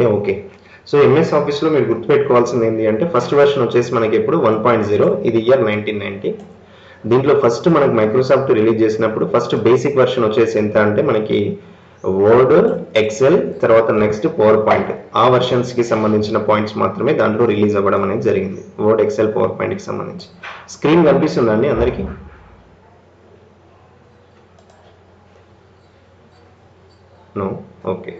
Yeah okay. So MS ఆఫీస్లో మీరు గుర్తుపెట్టుకోవాల్సింది ఏంటి అంటే ఫస్ట్ వెర్షన్ వచ్చేసి మనకి ఎప్పుడు 1.0, ఇది ఇయర్ 1990. దీంట్లో ఫస్ట్ మనకి మైక్రోసాఫ్ట్ రిలీజ్ చేసినప్పుడు ఫస్ట్ బేసిక్ వెర్షన్ వచ్చేసి ఎంత అంటే మనకి వర్డ్, ఎక్సెల్, తర్వాత నెక్స్ట్ పవర్ పాయింట్, ఆ వెర్షన్స్కి సంబంధించిన పాయింట్స్ మాత్రమే దాంట్లో రిలీజ్ అవ్వడం అనేది జరిగింది. వర్డ్, ఎక్సెల్, పవర్ పాయింట్కి సంబంధించి. స్క్రీన్ కనిపిస్తుందండి అందరికీ? No, okay.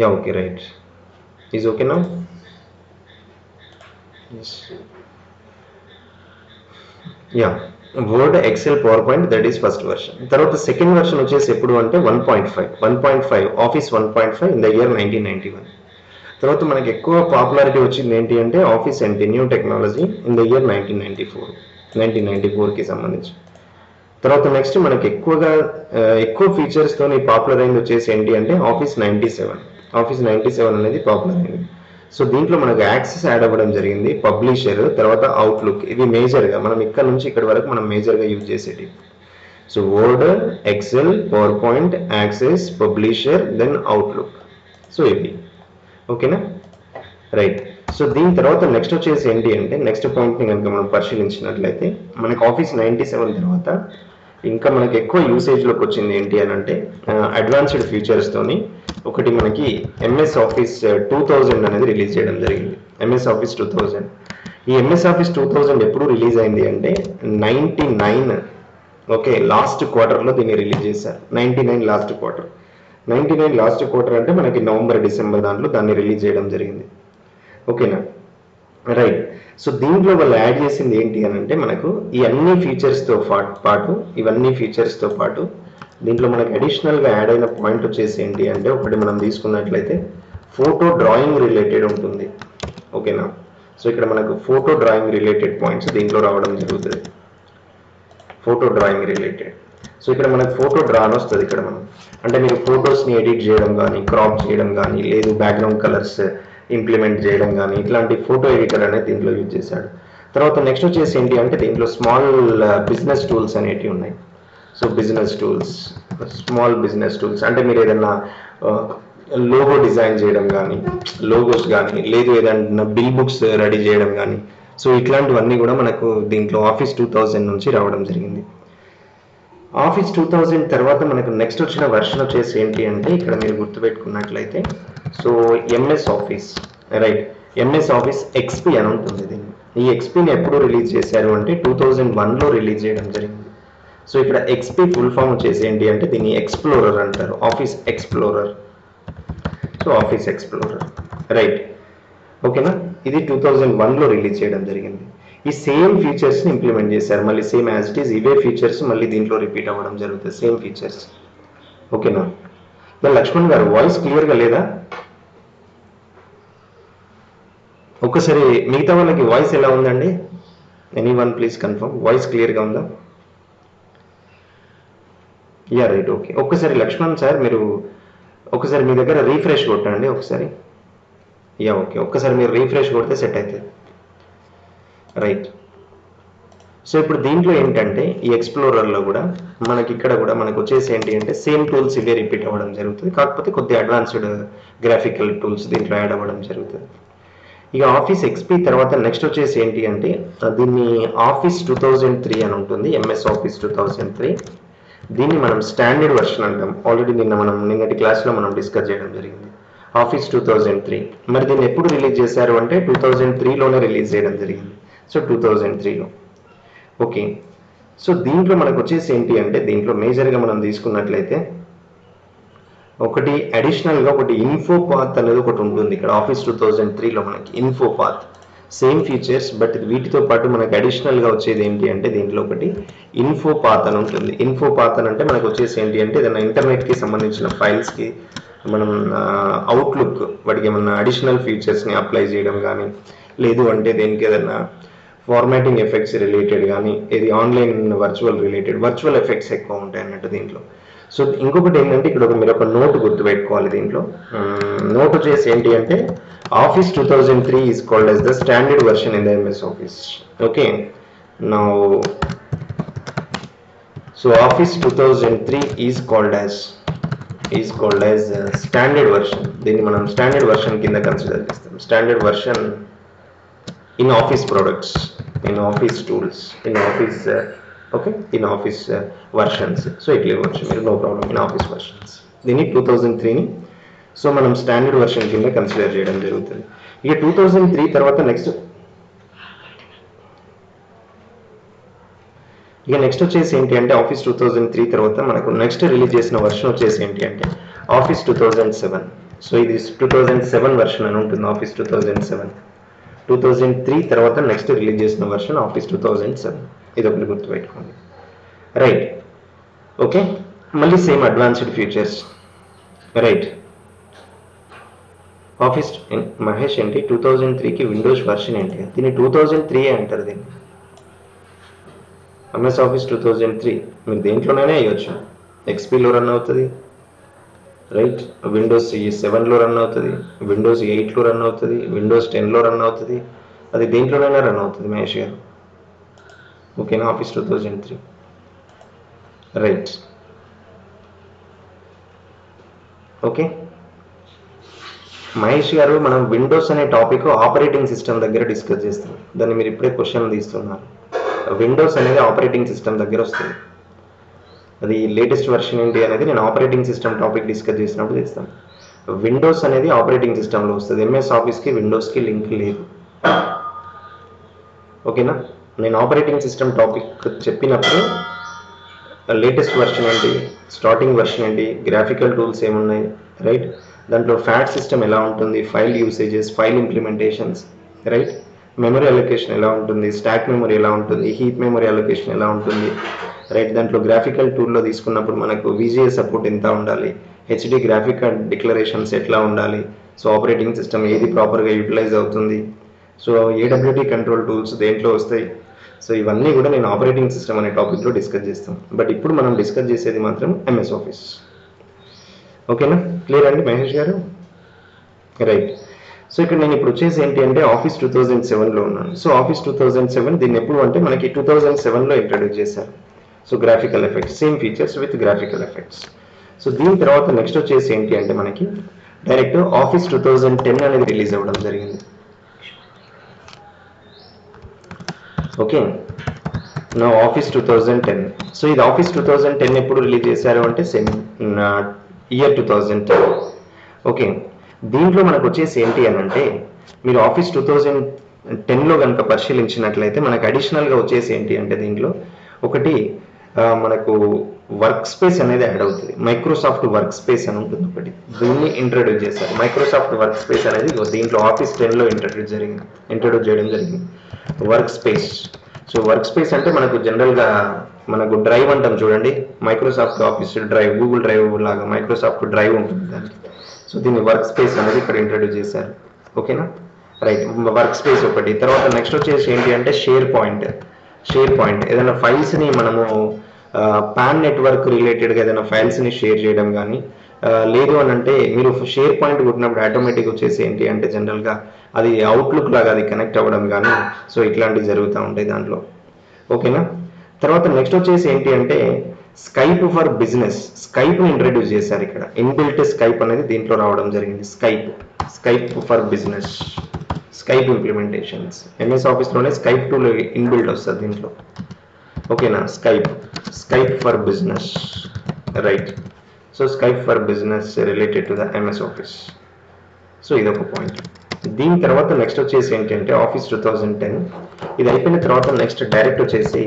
Yeah, okay, right. Is okay now? Yes. Yeah. Word, Excel, PowerPoint, that is first version. తర్వాత సెకండ్ వెర్షన్ వచ్చేసి ఎప్పుడు అంటే 1.5 ఆఫీస్ 1.5 ఇన్ ద ఇయర్ 1991. తర్వాత మనకి ఎక్కువ పాపులారిటీ వచ్చింది ఏంటి అంటే office and new technology in the year 1994కి సంబంధించి. తర్వాత నెక్స్ట్ మనకి ఎక్కువ ఫీచర్స్తో పాపులర్ అయింది వచ్చేసి ఏంటి అంటే ఆఫీస్ 97 అనేది పాపులర్ అయింది. సో దీంట్లో మనకు యాక్సెస్ యాడ్ అవ్వడం జరిగింది, పబ్లిషర్, తర్వాత అవుట్లుక్. ఇవి మేజర్గా మనం ఇక్కడ నుంచి ఇక్కడ వరకు మనం మేజర్గా యూజ్ చేసేటి. So Word, Excel, PowerPoint, Access, Publisher, then Outlook. So ఇవి ఓకేనా, రైట్. సో దీని తర్వాత నెక్స్ట్ వచ్చేసి ఏంటి అంటే నెక్స్ట్ పాయింట్ని కనుక మనం పరిశీలించినట్లయితే మనకి ఆఫీస్ 97 తర్వాత ఇంకా మనకి ఎక్కువ యూసేజ్లోకి వచ్చింది ఏంటి అని అంటే అడ్వాన్స్డ్ ఫీచర్స్తోని ఒకటి మనకి ఎంఎస్ ఆఫీస్ 2000 అనేది రిలీజ్ చేయడం జరిగింది. MS office 2000. ఈ ఎంఎస్ ఆఫీస్ 2000 ఎప్పుడు రిలీజ్ అయింది అంటే 99, ఓకే, లాస్ట్ క్వార్టర్లో దీన్ని రిలీజ్ చేశారు. 99 లాస్ట్ క్వార్టర్ అంటే మనకి నవంబర్, డిసెంబర్ దాంట్లో దాన్ని రిలీజ్ చేయడం జరిగింది. ఓకేనా, రైట్. సో దీంట్లో వాళ్ళు యాడ్ చేసింది ఏంటి అని అంటే మనకు ఈ అన్ని ఫీచర్స్తో పాటు దీంట్లో మనకి అడిషనల్గా యాడ్ అయిన పాయింట్ వచ్చేసి ఏంటి అంటే ఒకటి మనం తీసుకున్నట్లయితే ఫోటో డ్రాయింగ్ రిలేటెడ్ ఉంటుంది. ఓకేనా, సో ఇక్కడ మనకు ఫోటో డ్రాయింగ్ రిలేటెడ్ పాయింట్స్ దీంట్లో రావడం జరుగుతుంది. Photo drawing related. సో ఇక్కడ మనకు ఫోటో డ్రా అని వస్తుంది. ఇక్కడ మనం అంటే మీరు ఫొటోస్ని ఎడిట్ చేయడం కానీ, క్రాప్ చేయడం కానీ, లేదు బ్యాక్గ్రౌండ్ కలర్స్ ఇంప్లిమెంట్ చేయడం కానీ, ఇట్లాంటి ఫోటో ఎడిటర్ అనేది దీంట్లో యూజ్ చేశాడు. తర్వాత నెక్స్ట్ వచ్చేసి ఏంటి అంటే దీంట్లో స్మాల్ బిజినెస్ టూల్స్ అనేటివి ఉన్నాయి. సో స్మాల్ బిజినెస్ టూల్స్ అంటే మీరు ఏదైనా లోగో డిజైన్ చేయడం కానీ, లోగోస్ కానీ, లేదు ఏదైనా బిల్ బుక్స్ రెడీ చేయడం కానీ, సో ఇట్లాంటివన్నీ కూడా మనకు దీంట్లో ఆఫీస్ 2000 నుంచి రావడం జరిగింది. ఆఫీస్ 2000 తర్వాత మనకు నెక్స్ట్ వచ్చిన వెర్షన్ వచ్చేసి ఏంటి అంటే ఇక్కడ మీరు గుర్తుపెట్టుకున్నట్లయితే so MS office, right. MS office XP అని ఉంటుంది. దీన్ని ఈ ఎక్స్పీని ఎప్పుడు రిలీజ్ చేశారు అంటే 2001లో రిలీజ్ చేయడం జరిగింది. సో ఇక్కడ ఎక్స్పీ ఫుల్ ఫామ్ వచ్చేసి ఏంటి అంటే దీన్ని ఎక్స్ప్లోరర్ అంటారు, office explorer. So office explorer, right. ఓకేనా, ఇది 2001లో రిలీజ్ చేయడం జరిగింది. ఈ సేమ్ ఫీచర్స్ని ఇంప్లిమెంట్ చేశారు, మళ్ళీ సేమ్ యాజ్ ఇట్ ఈస్ ఇవే ఫీచర్స్ మళ్ళీ దీంట్లో రిపీట్ అవ్వడం జరుగుతుంది, సేమ్ ఫీచర్స్. ఓకేనా. లక్ష్మణ్ గారు వాయిస్ క్లియర్గా లేదా? ఒక్కసారి మిగతా వాళ్ళకి వాయిస్ ఎలా ఉందండి? ఎనీవన్ ప్లీజ్ కన్ఫర్మ్, వాయిస్ క్లియర్గా ఉందా? Yeah right, okay. ఒక్కసారి లక్ష్మణ్ సార్ మీరు ఒకసారి మీ దగ్గర రీఫ్రెష్ కొట్టండి ఒకసారి. యా ఓకే, ఒక్కసారి మీరు రీఫ్రెష్ కొడితే సెట్ అవుతుంది, రైట్. సో ఇప్పుడు దీంట్లో ఏంటంటే ఈ ఎక్స్ప్లోరర్లో కూడా మనకి ఇక్కడ కూడా మనకు వచ్చేసి ఏంటి అంటే సేమ్ టూల్స్ ఇవే రిపీట్ అవ్వడం జరుగుతుంది, కాకపోతే కొద్దిగా అడ్వాన్స్డ్ గ్రాఫికల్ టూల్స్ దీంట్లో యాడ్ అవ్వడం జరుగుతుంది. ఇక ఆఫీస్ ఎక్స్పీ తర్వాత నెక్స్ట్ వచ్చేసి ఏంటి అంటే దీన్ని ఆఫీస్ 2003 అని ఉంటుంది, ఎంఎస్ ఆఫీస్ 2003. దీన్ని మనం స్టాండర్డ్ వర్షన్ అంటాం. ఆల్రెడీ నిన్నటి క్లాస్లో మనం డిస్కస్ చేయడం జరిగింది. ఆఫీస్ 2003. మరి దీన్ని ఎప్పుడు రిలీజ్ చేశారు అంటే 2003లోనే రిలీజ్ చేయడం జరిగింది. So 2003లో, okay. సో దీంట్లో మనకు వచ్చేసి ఏంటి అంటే దీంట్లో మేజర్గా మనం తీసుకున్నట్లయితే ఒకటి అడిషనల్గా ఒకటి ఇన్ఫో పాత్ అనేది ఒకటి ఉంటుంది. ఇక్కడ ఆఫీస్ 2003లో మనకి info path same features, but వీటితో పాటు మనకి అడిషనల్గా వచ్చేది ఏంటి అంటే దీంట్లో ఒకటి ఇన్ఫో పాత్ అని ఉంటుంది. ఇన్ఫో పాత్ అని అంటే మనకు వచ్చేసి ఏంటి అంటే ఏదైనా ఇంటర్నెట్కి సంబంధించిన ఫైల్స్కి మనం అవుట్లుక్ వాటికి ఏమన్నా అడిషనల్ ఫీచర్స్ని అప్లై చేయడం కానీ, లేదు అంటే దేనికి ఏదైనా ఫార్మాటింగ్ ఎఫెక్ట్స్ రిలేటెడ్ కానీ, ఇది ఆన్లైన్ వర్చువల్ ఎఫెక్ట్స్ ఎక్కువ ఉంటాయి అన్నట్టు దీంట్లో. సో ఇంకొకటి ఏంటంటే ఇక్కడ మీరు ఒక నోట్ గుర్తుపెట్టుకోవాలి. దీంట్లో నోట్ వచ్చేసి ఏంటి అంటే Office 2003 is called as the standard version in the MS Office. Okay, now so Office 2003 is called as standard version. దీన్ని మనం స్టాండర్డ్ వర్షన్ కింద కన్సిడర్ చేస్తాం. Standard version in Office products, in Office tools, in Office in Office versions. So ఇట్లా ఇవ్వచ్చు మీరు, no problem. In Office versions దీన్ని 2003ని so మనం స్టాండర్డ్ వర్షన్ కింద కన్సిడర్ చేయడం జరుగుతుంది. ఇక 2003 తర్వాత నెక్స్ట్ వచ్చేసి ఏంటి అంటే ఆఫీస్ 2003 తర్వాత మనకు నెక్స్ట్ రిలీజ్ చేసిన వర్షన్ వచ్చేసి ఏంటి అంటే ఆఫీస్ 2007. సో ఇది 2007 వర్షన్ అని ఉంటుంది. ఆఫీస్ 2003 తర్వాత నెక్స్ట్ రిలీజ్ చేసిన వర్షన్ ఆఫీస్ 2007. ఇది ఒకటి గుర్తుపెట్టుకోండి. Right, okay. మళ్ళీ same advanced features. Right, office Mahesh ఏంటి 2003కి విండోస్ వర్షన్ ఏంటి? దీన్ని 2003 అంటారు. దీన్ని ఎంఎస్ ఆఫీస్ 2003 మీరు దేంట్లోనైనా వేయవచ్చు. ఎక్స్పీలో రన్ అవుతుంది, రైట్. విండోస్ 7లో రన్ అవుతుంది, విండోస్ 8లో రన్ అవుతుంది, విండోస్ 10లో రన్ అవుతుంది. అది దేంట్లోనైనా రన్ అవుతుంది మహేష్ గారు. ఓకేనా? ఆఫీస్ 2003. Right, okay. మహేష్ గారు మనం విండోస్ అనే టాపిక్ ఆపరేటింగ్ సిస్టమ్ దగ్గర డిస్కస్ చేస్తాం. దాన్ని మీరు ఇప్పుడే క్వశ్చన్ తీస్తున్నారు. విండోస్ అనేది ఆపరేటింగ్ సిస్టమ్ దగ్గర వస్తుంది. అది లేటెస్ట్ వర్షన్ ఏంటి అనేది నేను ఆపరేటింగ్ సిస్టమ్ టాపిక్ డిస్కస్ చేసినప్పుడు చేస్తాను. విండోస్ అనేది ఆపరేటింగ్ సిస్టంలో వస్తుంది. ఎంఎస్ ఆఫీస్కి విండోస్కి లింక్ లేదు. ఓకేనా? నేను ఆపరేటింగ్ సిస్టమ్ టాపిక్ చెప్పినప్పుడు లేటెస్ట్ వర్షన్ ఏంటి, స్టార్టింగ్ వర్షన్ ఏంటి, గ్రాఫికల్ టూల్స్ ఏమున్నాయి, రైట్, దాంట్లో ఫ్యాట్ సిస్టమ్ ఎలా ఉంటుంది, file usages, file implementations, right, memory allocation ఎలా ఉంటుంది, స్టాక్ మెమరీ ఎలా ఉంటుంది, హీప్ మెమరీ అలొకేషన్ ఎలా ఉంటుంది, రైట్. దాంట్లో గ్రాఫికల్ టూల్లో తీసుకున్నప్పుడు మనకు విజిఏ సపోర్ట్ ఎంత ఉండాలి, హెచ్డి గ్రాఫిక్ డిక్లరేషన్స్ ఎట్లా ఉండాలి, సో ఆపరేటింగ్ సిస్టమ్ ఏది ప్రాపర్గా యూటిలైజ్ అవుతుంది, సో ఏడబ్ల్యూటీ కంట్రోల్ టూల్స్ దేంట్లో వస్తాయి. సో ఇవన్నీ కూడా నేను ఆపరేటింగ్ సిస్టమ్ అనే టాపిక్లో డిస్కస్ చేస్తాం. బట్ ఇప్పుడు మనం డిస్కస్ చేసేది మాత్రం ఎంఎస్ ఆఫీస్. ఓకేనా? క్లియర్ అండి మహేష్ గారు? రైట్. సో ఇక్కడ నేను ఇప్పుడు వచ్చేసి ఏంటి అంటే ఆఫీస్ 2007లో ఉన్నాను. సో ఆఫీస్ 2007 దీన్ని ఎప్పుడు అంటే మనకి 2007లో ఇంట్రడ్యూస్ చేశారు. So graphical effects, same features with graphical effects. So దీని తర్వాత నెక్స్ట్ వచ్చేసి ఏంటి అంటే మనకి డైరెక్ట్ ఆఫీస్ 2010 అనేది రిలీజ్ అవ్వడం జరిగింది. ఓకే, నా ఆఫీస్ 2010. సో ఇది ఆఫీస్ 2010 ఎప్పుడు రిలీజ్ చేశారు అంటే సేమ్ ఇయర్ 2010. ఓకే, దీంట్లో మనకు వచ్చేసి ఏంటి అని అంటే మీరు ఆఫీస్ 2010లో కనుక పరిశీలించినట్లయితే మనకు అడిషనల్గా వచ్చేసి ఏంటి అంటే దీంట్లో ఒకటి మనకు వర్క్ స్పేస్ అనేది యాడ్ అవుతుంది. మైక్రోసాఫ్ట్ వర్క్ స్పేస్ అని ఉంటుంది ఒకటి, దీన్ని ఇంట్రడ్యూస్ చేశారు. మైక్రోసాఫ్ట్ వర్క్ స్పేస్ అనేది దీంట్లో ఆఫీస్ 10లో ఇంట్రడ్యూస్ చేయడం జరిగింది work space. So work space అంటే మనకు జనరల్గా మనకు డ్రైవ్ అంటాం చూడండి, Microsoft office drive, Google drive లాగా మైక్రోసాఫ్ట్ డ్రైవ్ ఉంటుంది దానికి. సో దీన్ని వర్క్ స్పేస్ అనేది ఇక్కడ ఇంట్రడ్యూస్ చేశారు. ఓకేనా? రైట్, వర్క్ స్పేస్ ఒకటి. తర్వాత నెక్స్ట్ వచ్చేసి ఏంటి అంటే షేర్ పాయింట్. ఏదైనా ఫైల్స్ని మనము పాన్ నెట్వర్క్ రిలేటెడ్గా ఏదైనా ఫైల్స్ని షేర్ చేయడం కానీ లేదు అని అంటే మీరు షేర్ పాయింట్ కొట్టినప్పుడు ఆటోమేటిక్ వచ్చేసి ఏంటి అంటే జనరల్గా అది అవుట్లుక్ లాగా అది కనెక్ట్ అవ్వడం కానీ సో ఇట్లాంటివి జరుగుతూ ఉంటాయి దాంట్లో. ఓకేనా? తర్వాత నెక్స్ట్ వచ్చేసి ఏంటి అంటే స్కైప్ ఫర్ బిజినెస్. స్కైప్ని ఇంట్రడ్యూస్ చేశారు ఇక్కడ. ఇన్బిల్ట్ స్కైప్ అనేది దీంట్లో రావడం జరిగింది. Skype for business, Skype implementations. MS ఆఫీస్లోనే స్కైప్ టూల్ ఇన్బిల్ట్ వస్తుంది దీంట్లో. ఓకేనా? Skype for business, right. So Skype for business related to the MS office. So ఇదొక పాయింట్. దీని తర్వాత నెక్స్ట్ వచ్చేసి ఏంటంటే ఆఫీస్ 2010 ఇది అయిపోయిన తర్వాత నెక్స్ట్ డైరెక్ట్ వచ్చేసి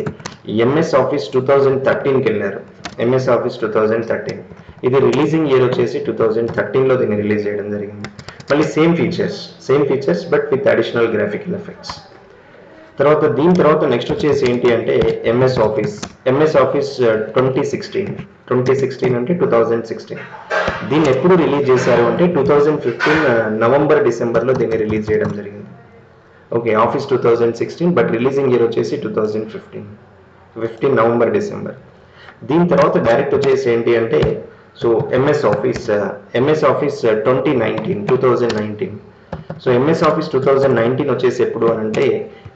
ఎంఎస్ ఆఫీస్ 2013కి వెళ్ళారు. ఎంఎస్ ఆఫీస్ 2013 ఇది రిలీజింగ్ ఇయర్ వచ్చేసి 2013లో దీన్ని రిలీజ్ చేయడం జరిగింది. మళ్ళీ same features but with additional graphical effects. తర్వాత దీని తర్వాత నెక్స్ట్ వచ్చేసి ఏంటి అంటే ఎంఎస్ ఆఫీస్ 2016 అంటే 2016. దీన్ని ఎప్పుడు రిలీజ్ చేశారు అంటే 2015 నవంబర్ డిసెంబర్లో దీన్ని రిలీజ్ చేయడం జరిగింది. Okay, office 2016 but releasing year వచ్చేసి 2015 నవంబర్ డిసెంబర్. దీని తర్వాత డైరెక్ట్ వచ్చేసి ఏంటి అంటే so MS office 2019. So MS office 2019 వచ్చేసి ఎప్పుడు అని అంటే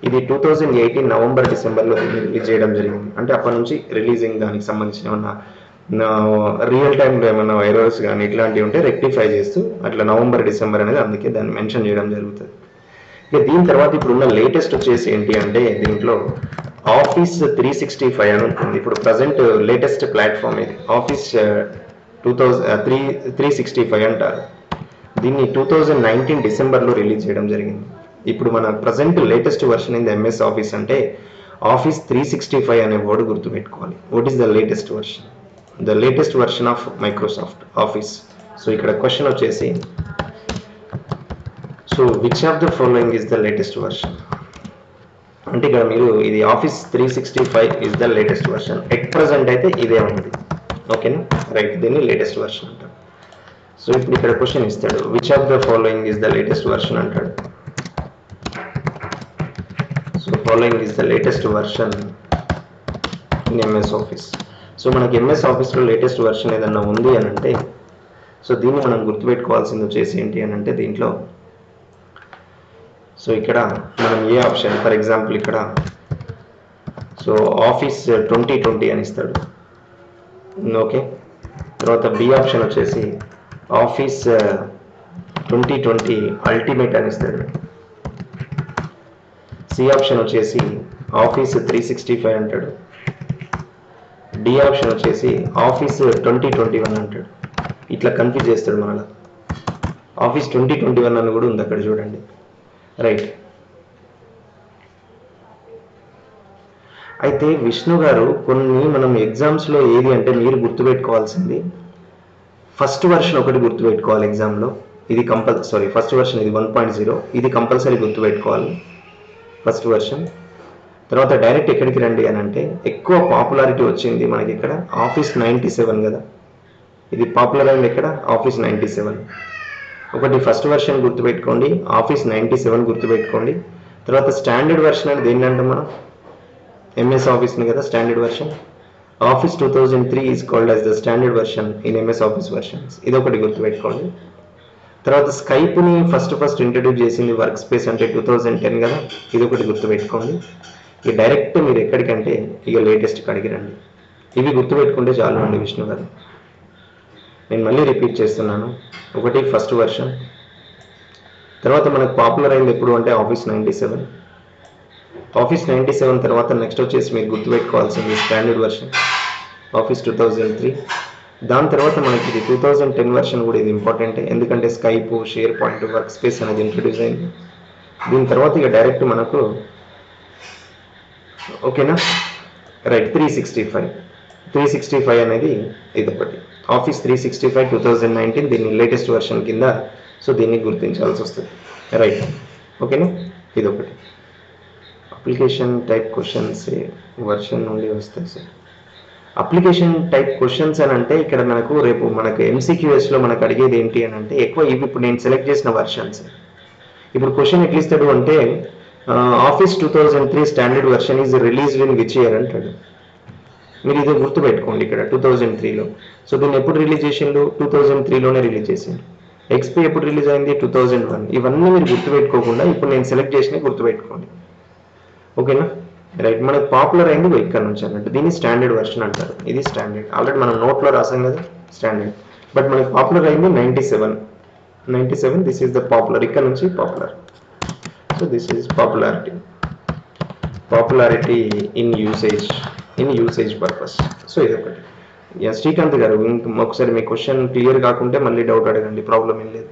ఇది 2018 నవంబర్ డిసెంబర్లో రిలీజ్ చేయడం జరిగింది. అంటే అప్పటి నుంచి రిలీజింగ్ దానికి సంబంధించిన ఏమన్నా రియల్ టైంలో ఏమన్నా ఎర్రర్స్ కానీ ఇట్లాంటివి ఉంటే రెక్టిఫై చేస్తూ అట్లా నవంబర్ డిసెంబర్ అనేది అందుకే దాన్ని మెన్షన్ చేయడం జరుగుతుంది. ఇక దీని తర్వాత ఇప్పుడున్న లేటెస్ట్ వచ్చేసి ఏంటి అంటే దీంట్లో ఆఫీస్ 365 అని ఉంటుంది. ఇప్పుడు ప్రజెంట్ లేటెస్ట్ ప్లాట్ఫామ్ ఇది ఆఫీస్ 365 అంటారు. దీన్ని 2019 డిసెంబర్లో రిలీజ్ చేయడం జరిగింది. ఇప్పుడు మన present latest version in the MS office అంటే ఆఫీస్ 365 అనే వర్డ్ గుర్తుపెట్టుకోవాలి. What is the latest version? The latest version of Microsoft office. So ఇక్కడ క్వశ్చన్ వచ్చేసి so which of the following is the latest version అంటే ఇక్కడ మీరు ఇది office 365 is the latest version. At present అయితే ఇదే ఉంది. ఓకేనా, రైట్, దీన్ని లేటెస్ట్ వర్షన్ అంటారు. సో ఇప్పుడు ఇక్కడ క్వశ్చన్ ఇస్తాడు which of the following is the latest version అంటాడు. So following is the latest version in MS office. So మనకి ఎంఎస్ ఆఫీస్లో లేటెస్ట్ వర్షన్ ఏదన్నా ఉంది అని అంటే సో దీన్ని మనం గుర్తుపెట్టుకోవాల్సింది వచ్చేసి ఏంటి అని అంటే దీంట్లో సో ఇక్కడ మనం ఏ ఆప్షన్ ఫర్ ఎగ్జాంపుల్ ఇక్కడ సో ఆఫీస్ 2020 అని ఇస్తాడు. ఓకే, తర్వాత బి ఆప్షన్ వచ్చేసి ఆఫీస్ 2020 అల్టిమేట్ అని ఇస్తాడు. సి ఆప్షన్ వచ్చేసి ఆఫీస్ 365 అంటాడు. డి ఆప్షన్ వచ్చేసి ఆఫీస్ 2021 అంటాడు. ఇట్లా కన్ఫ్యూజ్ చేస్తాడు మనలా. ఆఫీస్ 2021 అని కూడా ఉంది అక్కడ చూడండి. రైట్, అయితే విష్ణు గారు కొన్ని మనం ఎగ్జామ్స్లో ఏది అంటే మీరు గుర్తుపెట్టుకోవాల్సింది ఫస్ట్ వర్షన్ ఒకటి గుర్తుపెట్టుకోవాలి ఎగ్జామ్లో. ఇది ఫస్ట్ వర్షన్ ఇది 1.0 ఇది కంపల్సరీ గుర్తుపెట్టుకోవాలి ఫస్ట్ వర్షన్. తర్వాత డైరెక్ట్ ఎక్కడికి రండి అని అంటే ఎక్కువ పాపులారిటీ వచ్చింది మనకి ఇక్కడ ఆఫీస్ 97 కదా. ఇది పాపులర్ అయింది ఇక్కడ ఆఫీస్ 97. ఒకటి ఫస్ట్ వర్షన్ గుర్తుపెట్టుకోండి, ఆఫీస్ 97 గుర్తుపెట్టుకోండి. తర్వాత స్టాండర్డ్ వర్షన్ అని దేన్ని అంటాం మనం? ఎంఎస్ ఆఫీస్ని కదా standard version. Office 2003 is called as the standard version in MS office versions. ఇదొకటి గుర్తుపెట్టుకోండి. తర్వాత స్కైప్ని ఫస్ట్ ఇంట్రడ్యూస్ చేసింది వర్క్ స్పేస్ అంటే 2010 కదా. ఇదొకటి గుర్తుపెట్టుకోండి. ఇక డైరెక్ట్ మీరు ఎక్కడికంటే ఇక లేటెస్ట్కి అడిగి రండి. ఇవి గుర్తుపెట్టుకుంటే చాలు అండి విష్ణు గారు. నేను మళ్ళీ రిపీట్ చేస్తున్నాను. ఒకటి ఫస్ట్ వర్షన్, తర్వాత మనకు పాపులర్ అయింది ఎప్పుడు అంటే ఆఫీస్ 97. ఆఫీస్ 97 తర్వాత నెక్స్ట్ వచ్చేసి మీరు గుర్తుపెట్టుకోవాల్సింది స్టాండర్డ్ వర్షన్ ఆఫీస్ 2003. దాని తర్వాత మనకి ఇది 2010 వర్షన్ కూడా ఇది ఇంపార్టెంటే, ఎందుకంటే Skype, share point, work space అనేది ఇంట్రడ్యూస్ అయింది. దీని తర్వాత ఇక డైరెక్ట్ మనకు ఓకేనా రైట్ 365 అనేది ఇదొకటి. ఆఫీస్ 365 2019 దీన్ని లేటెస్ట్ వర్షన్ కింద సో దీన్ని గుర్తించాల్సి వస్తుంది. రైట్, ఓకేనా, ఇదొకటి. అప్లికేషన్ టైప్ క్వశ్చన్స్ వర్షన్ నుండి వస్తాయి సార్. అప్లికేషన్ టైప్ క్వశ్చన్స్ అని అంటే ఇక్కడ మనకు రేపు మనకు ఎంసీక్యూఎస్లో మనకు అడిగేది ఏంటి అని అంటే ఎక్కువ ఇవి ఇప్పుడు నేను సెలెక్ట్ చేసిన వర్షన్స్. ఇప్పుడు క్వశ్చన్ ఎట్లా ఇస్తాడు అంటే Office 2003 standard version is released in which year అంటాడు. మీరు ఇది గుర్తుపెట్టుకోండి ఇక్కడ 2003లో. సో దీన్ని ఎప్పుడు రిలీజ్ చేసిండు? 2003లోనే రిలీజ్ చేసిండు. ఎక్స్పీ ఎప్పుడు రిలీజ్ అయింది? 2001. ఇవన్నీ మీరు గుర్తుపెట్టుకోకుండా ఇప్పుడు నేను సెలెక్ట్ చేసినవి గుర్తుపెట్టుకోండి. ఓకేనా, రైట్. మనకు పాపులర్ అయింది ఇక్కడ నుంచి అన్నట్టు. దీన్ని స్టాండర్డ్ వర్షన్ అంటారు. ఇది స్టాండర్డ్, ఆల్రెడీ మనం నోట్లో రాసాం కదా స్టాండర్డ్. బట్ మనకి పాపులర్ అయింది 97. దిస్ ఈస్ ద పాపులర్, ఇక్కడ నుంచి popular. So this is popularity in usage purpose. So ఇదొకటి. శ్రీకాంత్ గారు ఒకసారి మీ క్వశ్చన్ క్లియర్ కాకుంటే మళ్ళీ డౌట్ అడగండి, ప్రాబ్లం ఏం లేదు.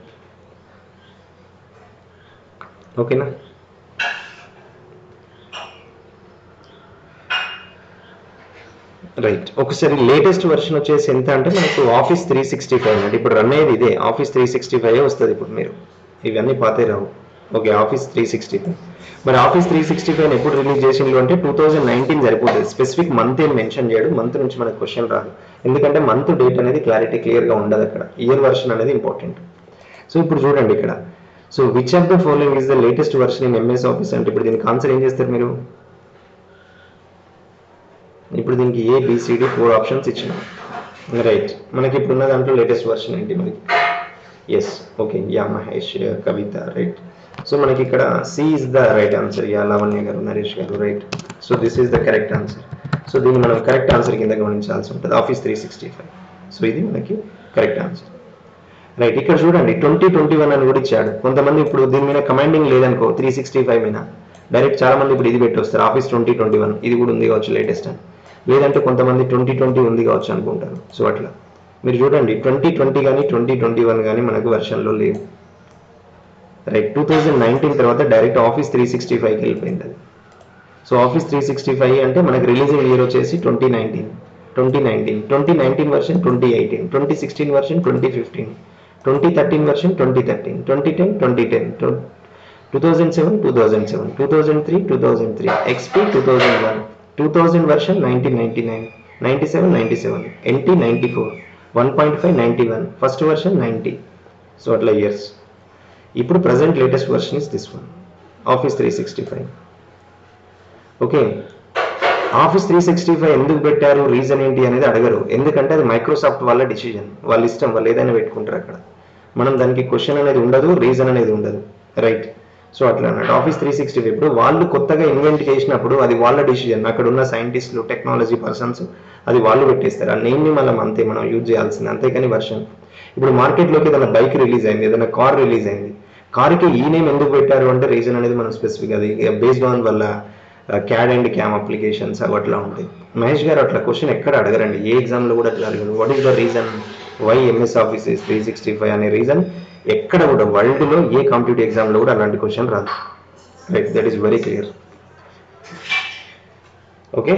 ఓకేనా, రైట్. ఒకసారి లేటెస్ట్ వర్షన్ వచ్చేసి ఎంత అంటే మనకు ఆఫీస్ 365 అంటే ఇప్పుడు రన్ అయ్యేది ఇదే ఆఫీస్ 365 వస్తుంది. ఇప్పుడు మీరు ఇవన్నీ పాతే రావు. Okay, office 365. మరి ఆఫీస్ 365 ఎప్పుడు రిలీజ్ చేసిండ్రు అంటే 2019 సరిపోతుంది. స్పెసిఫిక్ మంత్ ఏం మెన్షన్ చేయడు. మంత్ నుంచి మనకు క్వశ్చన్ రాదు, ఎందుకంటే మంత్ డేట్ అనేది క్లియర్గా ఉండదు అక్కడ. ఇయర్ వర్షన్ అనేది ఇంపార్టెంట్. సో ఇప్పుడు చూడండి ఇక్కడ. So which of the following is the latest version in MS office అంటే ఇప్పుడు దీనికి ఆన్సర్ ఏం చేస్తారు మీరు? ఇప్పుడు దీనికి ABCD 4 ఆప్షన్స్ ఇచ్చిన. రైట్, మనకి ఇప్పుడు ఉన్న దాంట్లో లేటెస్ట్ వర్షన్ ఏంటి మనకి? Yes, okay, yeah Mahesh, Kavitha, right. So మనకి ఇక్కడ C is the right answer. Yeah Lavanya garu, Naresh garu, right. So this is the correct answer. So దీన్ని మనం కరెక్ట్ ఆన్సర్ కింద గమనించాల్సి ఉంటుంది, ఆఫీస్ 365. సో ఇది మనకి కరెక్ట్ ఆన్సర్, రైట్. ఇక్కడ చూడండి 2021 అని కూడా ఇచ్చాడు. కొంతమంది ఇప్పుడు దీని మీద కమాండింగ్ లేదనుకో 365 మీద డైరెక్ట్ చాలా మంది ఇప్పుడు ఇది పెట్టి వస్తారు, ఆఫీస్ 2021 ఇది కూడా ఉంది కావచ్చు లేటెస్ట్ అని. లేదంటే కొంతమంది 2020 ఉంది కావచ్చు అనుకుంటారు. సో అట్లా మీరు చూడండి 2020 కానీ 2021 కానీ మనకు వెర్షన్లో లేవు, రైట్. 2019 తర్వాత డైరెక్ట్ ఆఫీస్ 365కి వెళ్ళిపోయింది అది. సో ఆఫీస్ 365 అంటే మనకి రిలీజింగ్ ఇయర్ వచ్చేసి 2019 version 2018, 2016 version 2015, 2013 version 2013, 2010 2010, 2007 2007, 2003 2003, XP 2001, 2000 version 1999, 97 97, NT 94, 1.5 91, first version 90. So అట్లా ఇయర్స్. ఇప్పుడు present latest version is this one, office 365. Okay, office 365 ఎందుకు పెట్టారు, రీజన్ ఏంటి అనేది అడగరు. ఎందుకంటే అది మైక్రోసాఫ్ట్ వాళ్ళ డిసిజన్, వాళ్ళ ఇష్టం, వాళ్ళు ఏదైనా పెట్టుకుంటారు అక్కడ. మనం దానికి క్వశ్చన్ అనేది ఉండదు, రీజన్ అనేది ఉండదు, రైట్. సో అట్లా అన్నట్టు ఆఫీస్ 365 ఇప్పుడు వాళ్ళు కొత్తగా ఇన్వెంట్ చేసినప్పుడు అది వాళ్ళ డిసిజన్, అక్కడ ఉన్న సైంటిస్టులు, టెక్నాలజీ పర్సన్స్ అది వాళ్ళు పెట్టేస్తారు. ఆ నేమ్ని మనం అంతే మనం యూజ్ చేయాల్సింది, అంతేకాని వర్షన్. ఇప్పుడు మార్కెట్లోకి ఏదైనా బైక్ రిలీజ్ అయింది, ఏదైనా కార్ రిలీజ్ అయింది, కార్కి ఈ నేమ్ ఎందుకు పెట్టారు అంటే రీజన్ అనేది మనం స్పెసిఫిక్, అది బేస్డ్ ఆన్ వాళ్ళ క్యాడ్ అండ్ క్యామ్ అప్లికేషన్స్ అవి అట్లా ఉంటాయి. మహేష్ గారు అట్లా క్వశ్చన్ ఎక్కడ అడగరండి, ఏ ఎగ్జామ్లో కూడా అట్లా అడగరు. What is the reason why MS Office 365 అనే రీజన్ ఎక్కడ కూడా వరల్డ్లో ఏ కాంపిటేటివ్ ఎగ్జామ్లో కూడా అలాంటి క్వశ్చన్ రాదు, right. That is very clear. Okay,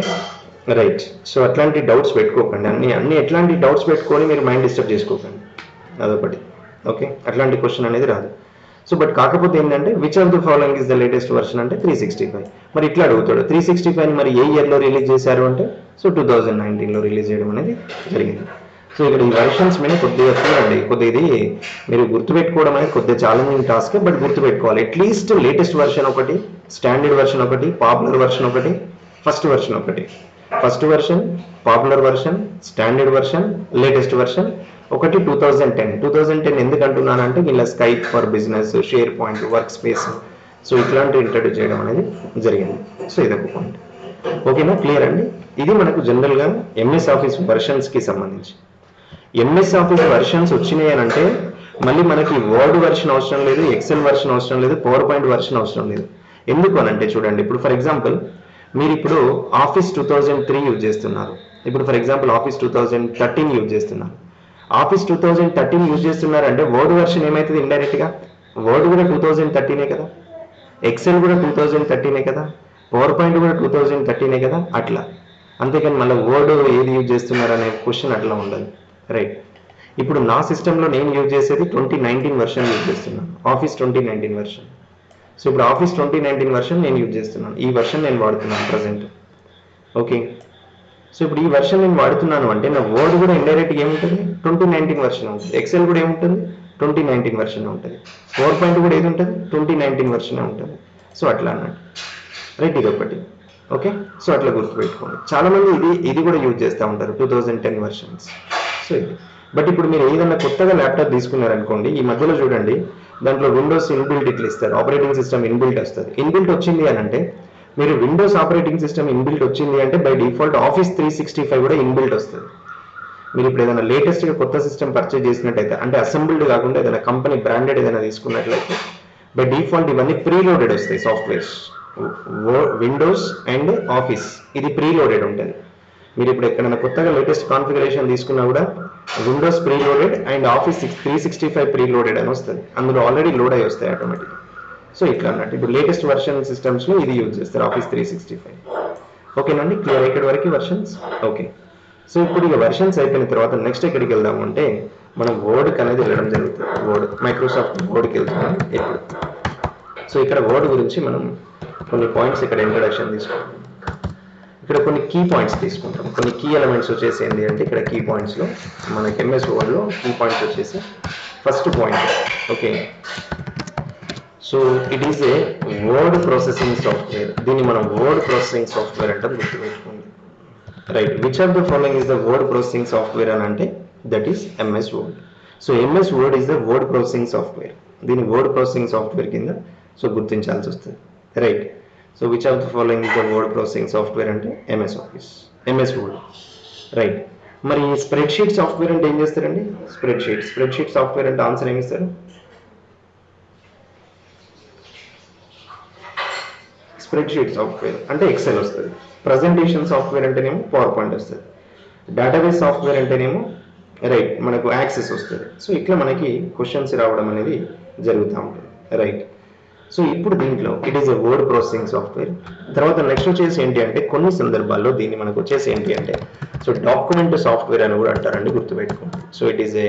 right. So అట్లాంటి డౌట్స్ పెట్టుకోకండి, అన్ని ఎట్లాంటి డౌట్స్ పెట్టుకొని మీరు మైండ్ డిస్టర్బ్ చేసుకోకండి, అదొకటి. ఓకే, అట్లాంటి క్వశ్చన్ అనేది రాదు. సో బట్ కాకపోతే ఏంటంటే which of the following is the latest version అంటే 365. మరి ఇట్లా అడుగుతాడు 365 మరి ఏ ఇయర్లో రిలీజ్ చేశారు అంటే సో 2019లో రిలీజ్ చేయడం అనేది జరిగింది. సో ఇక్కడ ఈ వర్షన్స్ మీద కొద్దిగా చూడండి, కొద్దిగా ఇది మీరు గుర్తుపెట్టుకోవడం అనేది కొద్దిగా ఛాలెంజింగ్ టాస్క్, బట్ గుర్తుపెట్టుకోవాలి. అట్లీస్ట్ లేటెస్ట్ వర్షన్ ఒకటి, స్టాండర్డ్ వర్షన్ ఒకటి, పాపులర్ వర్షన్ ఒకటి, ఫస్ట్ వర్షన్ ఒకటి. First version, popular version, standard version, latest version ఒకటి. 2010 ఎందుకు అంటున్నానంటే ఇలా Skype for business, share point, work space, so ఇట్లాంటి ఇంట్రడ్యూస్ చేయడం అనేది జరిగింది. సో ఇదొక పాయింట్. ఓకేనా, క్లియర్ అండి. ఇది మనకు జనరల్గా ఎంఎస్ ఆఫీస్ వర్షన్స్కి సంబంధించి. ఎంఎస్ ఆఫీస్ వర్షన్స్ వచ్చినాయి అని అంటే మళ్ళీ మనకి వర్డ్ వర్షన్ అవసరం లేదు, ఎక్సెల్ వర్షన్ అవసరం లేదు, పవర్ పాయింట్ వర్షన్ అవసరం లేదు. ఎందుకు అని అంటే చూడండి, ఇప్పుడు ఫర్ ఎగ్జాంపుల్ మీరు ఇప్పుడు ఆఫీస్ 2003 యూజ్ చేస్తున్నారు, ఇప్పుడు ఫర్ ఎగ్జాంపుల్ ఆఫీస్ 2013 యూజ్ చేస్తున్నారు. ఆఫీస్ 2013 యూజ్ చేస్తున్నారంటే వర్డ్ వర్షన్ ఏమవుతుంది, ఇండైరెక్ట్గా వర్డ్ కూడా 2013 కదా, ఎక్సెల్ కూడా 2013 కదా, పవర్ పాయింట్ కూడా 2013 కదా, అట్లా. అంతేకాని మళ్ళీ వర్డ్ ఏది యూజ్ చేస్తున్నారు అనే క్వశ్చన్ అట్లా ఉండదు, రైట్. ఇప్పుడు నా సిస్టంలో నేను యూజ్ చేసేది 2019 వర్షన్ యూజ్ చేస్తున్నాను, ఆఫీస్ 2019 వర్షన్. సో ఇప్పుడు ఆఫీస్ 2019 వర్షన్ నేను యూజ్ చేస్తున్నాను, ఈ వర్షన్ నేను వాడుతున్నాను ప్రజెంట్. ఓకే, సో ఇప్పుడు ఈ వర్షన్ నేను వాడుతున్నాను అంటే నా వర్డ్ కూడా ఇండైరెక్ట్గా ఏముంటుంది, 2019 వర్షన్ ఉంటుంది. ఎక్సెల్ కూడా ఏముంటుంది, 2019 వర్షన్ ఉంటుంది. పవర్ పాయింట్ కూడా ఏది ఉంటుంది, 2019 వర్షన్ ఉంటుంది. సో అట్లా అన్నట్టు, రైట్. ఇది ఒకటి. ఓకే, సో అట్లా గుర్తుపెట్టుకోండి. చాలా మంది ఇది కూడా యూజ్ చేస్తూ ఉంటారు 2010 వర్షన్స్. సో ఇది. బట్ ఇప్పుడు మీరు ఏదైనా కొత్తగా ల్యాప్టాప్ తీసుకున్నారనుకోండి, ఈ మధ్యలో చూడండి దాంట్లో విండోస్ ఇన్బిల్ట్ ఇట్లా ఇస్తారు, ఆపరేటింగ్ సిస్టమ్ ఇన్బిల్ట్ వస్తుంది. ఇన్బిల్ట్ వచ్చింది అని అంటే మీరు విండోస్ ఆపరేటింగ్ సిస్టమ్ ఇన్బిల్ట్ వచ్చింది అంటే బై డిఫాల్ట్ ఆఫీస్ 365 కూడా ఇన్బిల్ట్ వస్తుంది. మీరు ఇప్పుడు ఏదైనా లేటెస్ట్గా కొత్త సిస్టమ్ పర్చేజ్ చేసినట్టయితే, అంటే అసెంబ్ల్డ్ కాకుండా ఏదైనా కంపెనీ బ్రాండెడ్ ఏదైనా తీసుకున్నట్లయితే బై డిఫాల్ట్ ఇవన్నీ ప్రీలోడెడ్ వస్తాయి సాఫ్ట్వేర్స్. విండోస్ అండ్ ఆఫీస్ ఇది ప్రీలోడెడ్ ఉంటుంది. మీరు ఇప్పుడు ఎక్కడైనా కొత్తగా లేటెస్ట్ కాన్ఫిగరేషన్ తీసుకున్నా కూడా Windows preloaded and office 365 preloaded అని వస్తుంది, అందులో ఆల్రెడీ లోడ్ అయి వస్తాయి ఆటోమేటిక్. సో ఇట్లా అన్నట్టు ఇప్పుడు లేటెస్ట్ వర్షన్ సిస్టమ్స్లో ఇది యూజ్ చేస్తారు, ఆఫీస్ 365. ఓకేనండి, క్లియర్ ఇక్కడ వరకు వర్షన్స్. ఓకే, సో ఇప్పుడు ఇక వర్షన్స్ అయిపోయిన తర్వాత నెక్స్ట్ ఎక్కడికి వెళ్దాము అంటే మనం వర్డ్కి అనేది వెళ్ళడం జరుగుతుంది. వర్డ్, మైక్రోసాఫ్ట్ వర్డ్కి వెళ్తున్నాం ఇప్పుడు. సో ఇక్కడ వర్డ్ గురించి మనం కొన్ని పాయింట్స్ ఇక్కడ ఇంట్రడక్షన్ తీసుకుంటాం. ఇక్కడ కొన్ని కీ పాయింట్స్ తీసుకుంటాం, కొన్ని కీ ఎలిమెంట్స్ వచ్చేసి ఏంటి అంటే ఇక్కడ కీ పాయింట్స్లో మనకి ఎంఎస్ వర్డ్లో కీ పాయింట్స్ వచ్చేసి first point. Okay, so it is a word processing software. దీన్ని మనం వర్డ్ ప్రాసెసింగ్ సాఫ్ట్వేర్ అంటే గుర్తుపెట్టుకోండి, right. Which of the following is the word processing software అని అంటే that is MS word. So MS word is the word processing software. దీని word processing software కింద so గుర్తించాల్సి వస్తుంది, right. So which of the following is the word processing software అంటే MS office, MS word, right. మరి spread sheet software అంటే ఏం చేస్తారండి? Spread sheet software అంటే answer ఏమి ఇస్తారు? స్ప్రెడ్ షీట్ సాఫ్ట్వేర్ అంటే ఎక్సెల్ వస్తుంది, ప్రజెంటేషన్ సాఫ్ట్వేర్ అంటేనేమో పవర్ పాయింట్ వస్తుంది, డేటాబేస్ సాఫ్ట్వేర్ అంటేనేమో రైట్ మనకు యాక్సెస్ వస్తుంది. సో ఇట్లా మనకి క్వశ్చన్స్ రావడం అనేది జరుగుతూ ఉంటుంది, రైట్. సో ఇప్పుడు దీంట్లో it is a word processing software. తర్వాత నెక్స్ట్ వచ్చేసి ఏంటి అంటే కొన్ని సందర్భాల్లో దీన్ని మనకు వచ్చేసి ఏంటి అంటే సో డాక్యుమెంట్ సాఫ్ట్వేర్ అని కూడా అంటారండి, గుర్తుపెట్టుకోండి. So it is a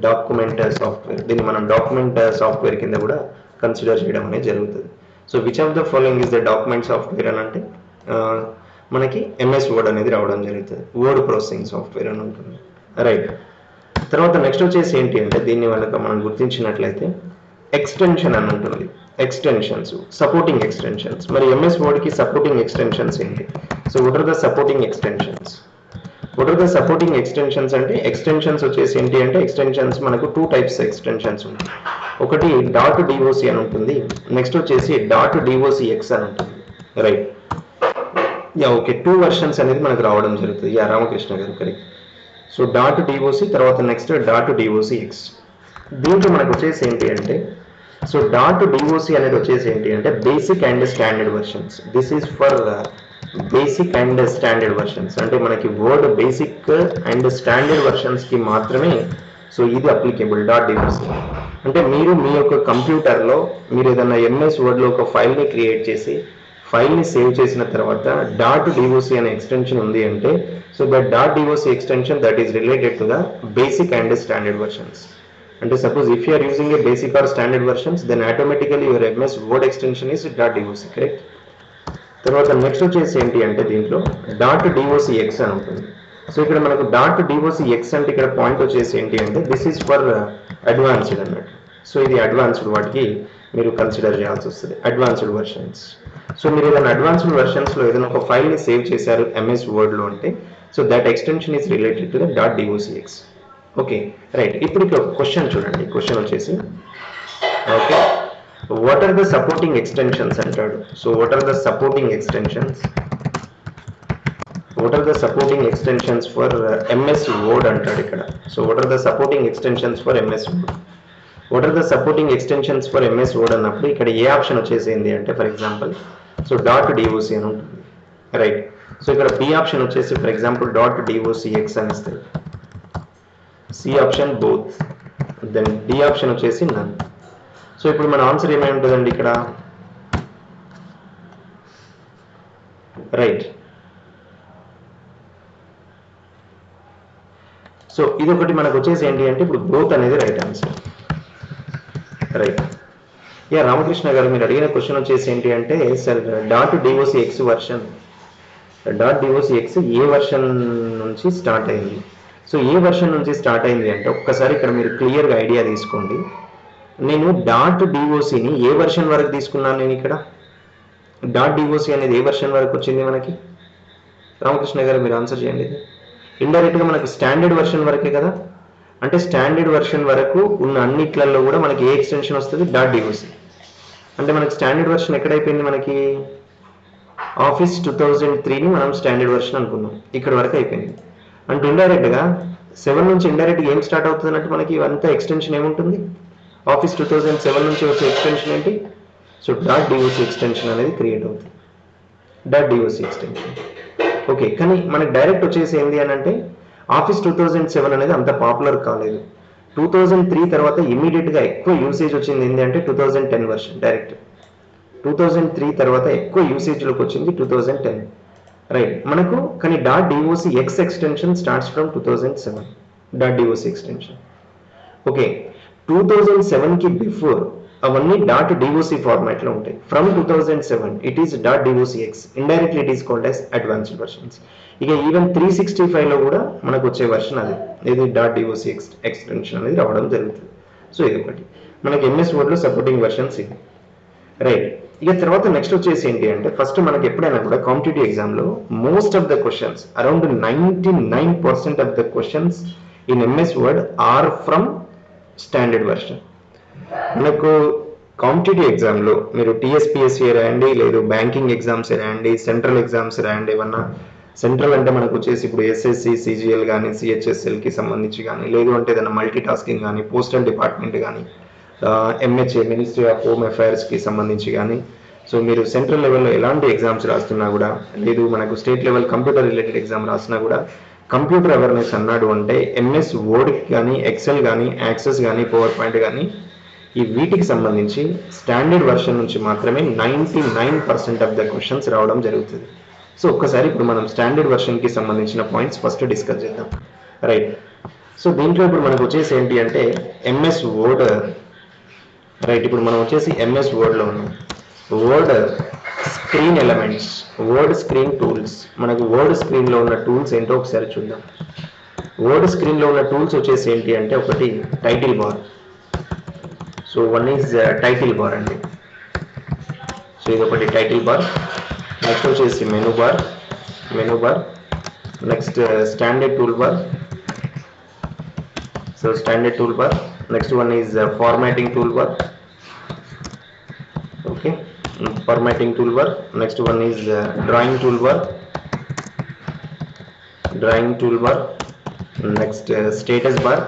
document software, దీన్ని మనం డాక్యుమెంట్ సాఫ్ట్వేర్ కింద కూడా కన్సిడర్ చేయడం అనేది జరుగుతుంది. So which of the following is the document software అని అంటే మనకి ఎంఎస్ వర్డ్ అనేది రావడం జరుగుతుంది, వర్డ్ ప్రాసెసింగ్ సాఫ్ట్వేర్ అని ఉంటుంది, రైట్. తర్వాత నెక్స్ట్ వచ్చేసి ఏంటి అంటే దీన్ని కనుక మనం గుర్తించినట్లయితే ఎక్స్టెన్షన్ అని ఉంటుంది, ఎక్స్టెన్షన్స్, సపోర్టింగ్ ఎక్స్టెన్షన్స్. మరి ఎంఎస్ వర్డ్కి సపోర్టింగ్ ఎక్స్టెన్షన్స్ ఏంటి? So what are the supporting extensions? What are the supporting extensions అంటే ఎక్స్టెన్షన్స్ వచ్చేసి ఏంటి అంటే ఎక్స్టెన్షన్స్ మనకు 2 టైప్స్ ఎక్స్టెన్షన్స్ ఉంటాయి. ఒకటి డాట్ డిఓసి అని ఉంటుంది, నెక్స్ట్ వచ్చేసి డాట్ డిఓసి ఎక్స్ అని ఉంటుంది, రైట్. యా ఓకే, 2 వెర్షన్స్ అనేది మనకు రావడం జరుగుతుంది. Yeah Ramakrishna garu correct. So dot doc తర్వాత నెక్స్ట్ డాట్ డిఓసి ఎక్స్. దీంట్లో మనకు వచ్చేసి ఏంటి అంటే సో డాట్ డిఓసి అనేది వచ్చేసి ఏంటి అంటే basic and standard versions. This is for basic and standard versions, అంటే మనకి word basic and standard versions కి మాత్రమే సో ఇది అప్లికేబుల్ డాట్ డిఓసి. అంటే మీరు మీ యొక్క కంప్యూటర్లో మీరు ఏదైనా ఎంఎస్ వర్డ్లో ఒక ఫైల్ని క్రియేట్ చేసి ఫైల్ని సేవ్ చేసిన తర్వాత డాట్ డిఓసి అనే ఎక్స్టెన్షన్ ఉంది అంటే so that dot doc extension that is related to the basic and standard versions. అంటే suppose if you are using a basic or standard versions then automatically your MS Word extension is dot DOC, correct. తర్వాత next వచ్చేసి ఏంటి అంటే దీంట్లో dot doc X అని ఉంటుంది. So ఇక్కడ మనకు డాట్ డిఓసి ఎక్స్ అంటే ఇక్కడ పాయింట్ వచ్చేసి ఏంటి అంటే దిస్ ఈజ్ ఫర్ అడ్వాన్స్డ్ అన్నట్టు. సో ఇది అడ్వాన్స్డ్ వాటికి మీరు కన్సిడర్ చేయాల్సి వస్తుంది, అడ్వాన్స్డ్ వెర్షన్స్. సో మీరు ఏదైనా అడ్వాన్స్డ్ వెర్షన్స్లో ఏదైనా ఒక ఫైల్ని సేవ్ చేశారు ఎంఎస్ వర్డ్లో అంటే so that extension is related to the dot doc X, okay, right. ఇప్పుడు ఇక్కడ క్వశ్చన్ చూడండి, క్వశ్చన్ వచ్చేసి okay what are the supporting extensions అంటాడు. So what are the supporting extensions, what are the supporting extensions for MS Word అంటాడు ఇక్కడ. So what are the supporting extensions for MS Word, what are the supporting extensions for MS Word అన్నప్పుడు ఇక్కడ ఏ option వచ్చేసింది అంటే for example so dot DOC అని ఉంటుంది, right. So ఇక్కడ బి ఆప్షన్ వచ్చేసి for example dot doc X అని ఇస్తాయి, C option both, then D option వచ్చేసి నన్. సో ఇప్పుడు మన ఆన్సర్ ఏమై ఉంటుందండి ఇక్కడ, రైట్. సో ఇది ఒకటి మనకు వచ్చేసి ఏంటి అంటే ఇప్పుడు బోత్ అనేది right answer, right. Yeah Ramakrishna garu మీరు అడిగిన క్వశ్చన్ వచ్చేసి ఏంటి అంటే sir dot doc X version, dot doc X A version నుంచి స్టార్ట్ అయింది. సో ఏ వర్షన్ నుంచి స్టార్ట్ అయింది అంటే ఒక్కసారి ఇక్కడ మీరు క్లియర్గా ఐడియా తీసుకోండి. నేను డాట్ డిఓసిని ఏ వర్షన్ వరకు తీసుకున్నాను, నేను ఇక్కడ డాట్ డిఓసి అనేది ఏ వర్షన్ వరకు వచ్చింది మనకి, రామకృష్ణ గారు మీరు ఆన్సర్ చేయండి. ఇండైరెక్ట్గా మనకు స్టాండర్డ్ వర్షన్ వరకే కదా, అంటే స్టాండర్డ్ వర్షన్ వరకు ఉన్న అన్నిట్లలో కూడా మనకి ఏ ఎక్స్టెన్షన్ వస్తుంది, డాట్ డిఓసి. అంటే మనకి స్టాండర్డ్ వర్షన్ ఎక్కడైపోయింది, మనకి ఆఫీస్ 2003ని మనం స్టాండర్డ్ వర్షన్ అనుకున్నాం, ఇక్కడ వరకు అయిపోయింది. అంటే ఇండైరెక్ట్గా 7 నుంచి ఇండైరెక్ట్గా ఏం స్టార్ట్ అవుతుంది అంటే మనకి ఇవంతా ఎక్స్టెన్షన్ ఏముంటుంది, ఆఫీస్ 2007 నుంచి వచ్చే ఎక్స్టెన్షన్ ఏంటి, సో డాట్ డిఓసి ఎక్స్టెన్షన్ అనేది క్రియేట్ అవుతుంది, డాట్ డిఓసి ఎక్స్టెన్షన్, ఓకే. కానీ మనకి డైరెక్ట్ వచ్చేసి ఏంటి అని అంటే ఆఫీస్ 2007 అనేది అంత పాపులర్ కాలేదు. 2003 తర్వాత ఇమీడియట్గా ఎక్కువ యూసేజ్ వచ్చింది ఏంటి అంటే 2010 వర్షన్, డైరెక్ట్ 2003 తర్వాత ఎక్కువ యూసేజ్లోకి వచ్చింది 2010, రైట్. మనకు కానీ dot doc X extension starts from 2007, dot doc extension, okay. 2007కి బిఫోర్ అవన్నీ డాట్ డిఓసి ఫార్మాట్లో ఉంటాయి. From 2007 it is dot doc X, indirectly it is called as advanced versions. ఇక ఈవెన్ 365లో కూడా మనకు వచ్చే వర్షన్ అది ఇది డాట్ డిఓసి ఎక్స్టెన్షన్ అనేది రావడం జరుగుతుంది. సో ఇది ఒకటి మనకి ఎంఎస్ వర్డ్లో సపోర్టింగ్ వర్షన్స్ ఇది, రైట్. ఇక తర్వాత నెక్స్ట్ వచ్చేసి ఏంటి అంటే ఫస్ట్ మనకి ఎప్పుడైనా కూడా కాంపిటేటివ్ ఎగ్జామ్లో most of the questions around 99% of the questions in MS word or from standard version. మనకు కాంపిటేటివ్ ఎగ్జామ్లో మీరు టీఎస్పీఎస్సీ రాయండి, లేదు బ్యాంకింగ్ ఎగ్జామ్స్ రాయండి, సెంట్రల్ ఎగ్జామ్స్ రాయండి. ఏమన్నా సెంట్రల్ అంటే మనకు వచ్చేసి ఇప్పుడు ఎస్ఎస్సి సిజిఎల్ కానీ సిహెచ్ఎస్ఎల్కి సంబంధించి కానీ, లేదు అంటే ఏదైనా మల్టీ టాస్కింగ్ కానీ, పోస్టల్ డిపార్ట్మెంట్ కానీ, ఎంహెచ్ఏ మినిస్ట్రీ ఆఫ్ హోమ్ అఫైర్స్కి సంబంధించి కానీ, సో మీరు సెంట్రల్ లెవెల్లో ఎలాంటి ఎగ్జామ్స్ రాస్తున్నా కూడా, లేదు మనకు state level computer related exam రాసినా కూడా, కంప్యూటర్ అవేర్నెస్ అన్నాడు అంటే ఎంఎస్ వర్డ్ కానీ, ఎక్సెల్ కానీ, యాక్సెస్ కానీ, పవర్ పాయింట్ కానీ, ఈ వీటికి సంబంధించి స్టాండర్డ్ వర్షన్ నుంచి మాత్రమే 99% ఆఫ్ ద క్వశ్చన్స్ రావడం జరుగుతుంది. సో ఒక్కసారి ఇప్పుడు మనం స్టాండర్డ్ వర్షన్కి సంబంధించిన పాయింట్స్ ఫస్ట్ డిస్కస్ చేద్దాం. రైట్. సో దీంట్లో ఇప్పుడు మనకు వచ్చేసి ఏంటి అంటే ఎంఎస్ వర్డ్. రైట్. ఇప్పుడు మనం వచ్చేసి ఎంఎస్ వర్డ్లో ఉన్నాం. Word screen elements, word screen tools. మనకు వర్డ్ స్క్రీన్లో ఉన్న టూల్స్ ఏంటో ఒకసారి చూద్దాం. వర్డ్ స్క్రీన్లో ఉన్న టూల్స్ వచ్చేసి ఏంటి అంటే ఒకటి title bar. So one is title bar అండి. సో ఇది ఒకటి టైటిల్ బార్. నెక్స్ట్ వచ్చేసి menu bar. Next standard tool bar. So standard tool bar. Next one is formatting tool bar. Okay, formatting tool bar. Next one is drawing tool bar. Next status bar.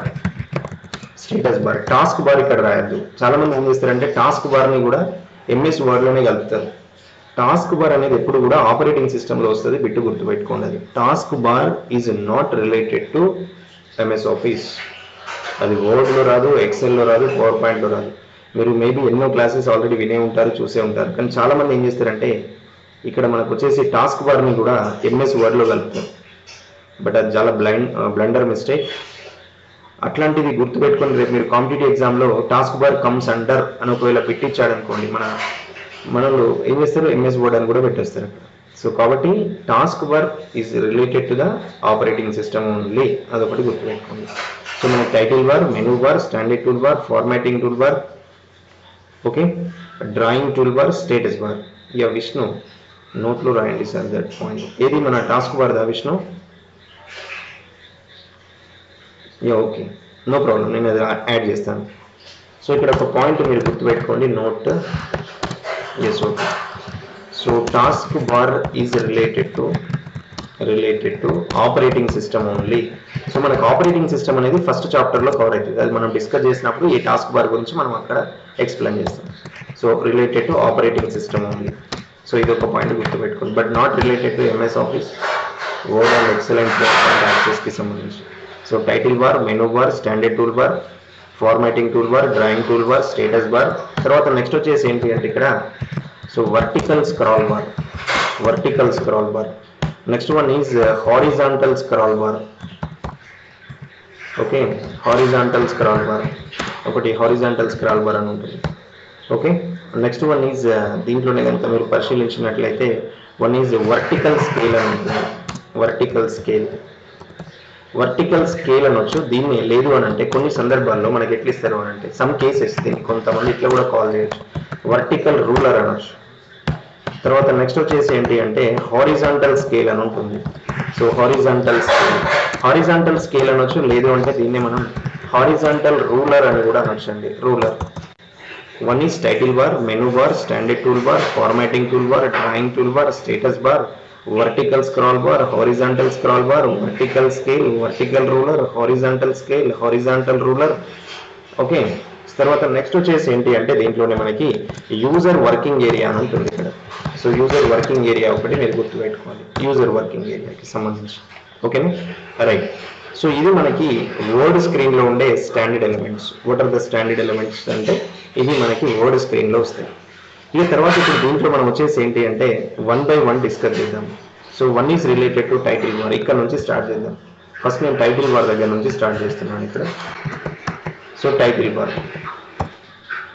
Task bar ఇక్కడ రాయద్దు. చాలా మంది ఏం చేస్తారంటే task బార్ని కూడా MS వర్డ్లోనే కలుపుతారు. Task bar అనేది ఎప్పుడు కూడా ఆపరేటింగ్ సిస్టంలో వస్తుంది, బిట్టు గుర్తుపెట్టుకోండి. అది task bar is not related to MS office. అది వర్డ్లో రాదు, ఎక్సెల్లో రాదు, పవర్ పాయింట్లో రాదు. మీరు మేబీ ఎన్నో క్లాసెస్ ఆల్రెడీ వినే ఉంటారు, చూసే ఉంటారు. కానీ చాలా మంది ఏం చేస్తారంటే ఇక్కడ మనకు వచ్చేసి టాస్క్ బార్ని కూడా ఎంఎస్ వర్డ్లో కలుపుతారు. బట్ అది చాలా బ్లండర్ మిస్టేక్. అట్లాంటిది గుర్తుపెట్టుకొని రేపు మీరు కాంపిటేటివ్ ఎగ్జామ్లో టాస్క్ బార్ కమ్స్ అండర్ అని ఒకవేళ పెట్టించాడు అనుకోండి, మనలో ఏం చేస్తారు, ఎంఎస్ వర్డ్ అని కూడా పెట్టేస్తారు అక్కడ. సో కాబట్టి task bar is related to the operating system only, అదొకటి గుర్తుపెట్టుకోండి. సో మనకి title bar, menu bar, standard tool bar, formatting tool bar, okay, drawing tool bar, status bar. ఇక విష్ణు నోట్లో రాయండి సార్ దట్ పాయింట్. ఏది మన టాస్క్ బార్ దా Vishnu? Okay, no problem, నేను అది యాడ్ చేస్తాను. సో ఇక్కడ ఒక పాయింట్ మీరు గుర్తుపెట్టుకోండి, note. Yes, okay. So taskbar is related to operating system only. So మనకు ఆపరేటింగ్ సిస్టమ్ అనేది ఫస్ట్ చాప్టర్లో కవర్ అవుతుంది. అది మనం డిస్కస్ చేసినప్పుడు ఈ టాస్క్ బార్ గురించి మనం అక్కడ ఎక్స్ప్లెయిన్ చేస్తాం. So related to operating system only. So ఇది ఒక పాయింట్ గుర్తుపెట్టుకోండి. But not related to MS Office, Word and Excel and యాక్సెస్కి సంబంధించి. So title bar, menu bar, standard tool bar, formatting tool bar, drawing tool bar, status bar. తర్వాత next వచ్చేసి ఏంటి అంటే ఇక్కడ so vertical scroll bar. Next one is horizontal scroll bar. Okay, horizontal scroll bar ఒకటి, horizontal scroll bar అని ఉంటుంది. Okay, next one is దీంట్లోనే కనుక మీరు పరిశీలించినట్లయితే వన్ ఈజ్ వర్టికల్ స్కేల్ అని ఉంటుంది. వర్టికల్ స్కేల్ అనొచ్చు. దీన్ని లేదు అని అంటే కొన్ని సందర్భాల్లో మనకి ఎట్లా ఇస్తారు అని అంటే సమ్ కేసెస్ దీన్ని కొంతమంది ఇట్లా కూడా కాల్ చేయొచ్చు, వర్టికల్ రూలర్ అనొచ్చు. తర్వాత నెక్స్ట్ వచ్చేసి ఏంటి అంటే హారిజాంటల్ స్కేల్ అని ఉంటుంది. సో హారిజాంటల్ స్కేల్ అనొచ్చు, లేదు అంటే దీన్ని మనం హారిజాంటల్ రూలర్ అని కూడా అనొచ్చండి. Ruler. One is title bar, menu bar, standard tool bar, formatting tool bar, drawing tool bar, status bar, vertical scroll bar, horizontal scroll bar, vertical scale, vertical ruler, horizontal scale, horizontal ruler. Okay, తర్వాత next వచ్చేసి ఏంటి అంటే దీంట్లోనే మనకి user working area అని ఉంటుంది ఇక్కడ. So user working area ఒకటి మీరు గుర్తుపెట్టుకోవాలి, యూజర్ వర్కింగ్ ఏరియాకి సంబంధించి. ఓకేనా, రైట్. సో ఇది మనకి వర్డ్ స్క్రీన్లో ఉండే standard elements. What are the standard elements అంటే ఇవి మనకి వర్డ్ స్క్రీన్లో వస్తాయి. ఇక తర్వాత ఇప్పుడు దీంట్లో మనం వచ్చేసి ఏంటి అంటే 1 by 1 డిస్కస్ చేద్దాం. So one is related to title bar. ఇక్కడ నుంచి స్టార్ట్ చేద్దాం. ఫస్ట్ నేను టైటిల్ బార్ దగ్గర నుంచి స్టార్ట్ చేస్తున్నాను ఇక్కడ. సో టైటిల్ బార్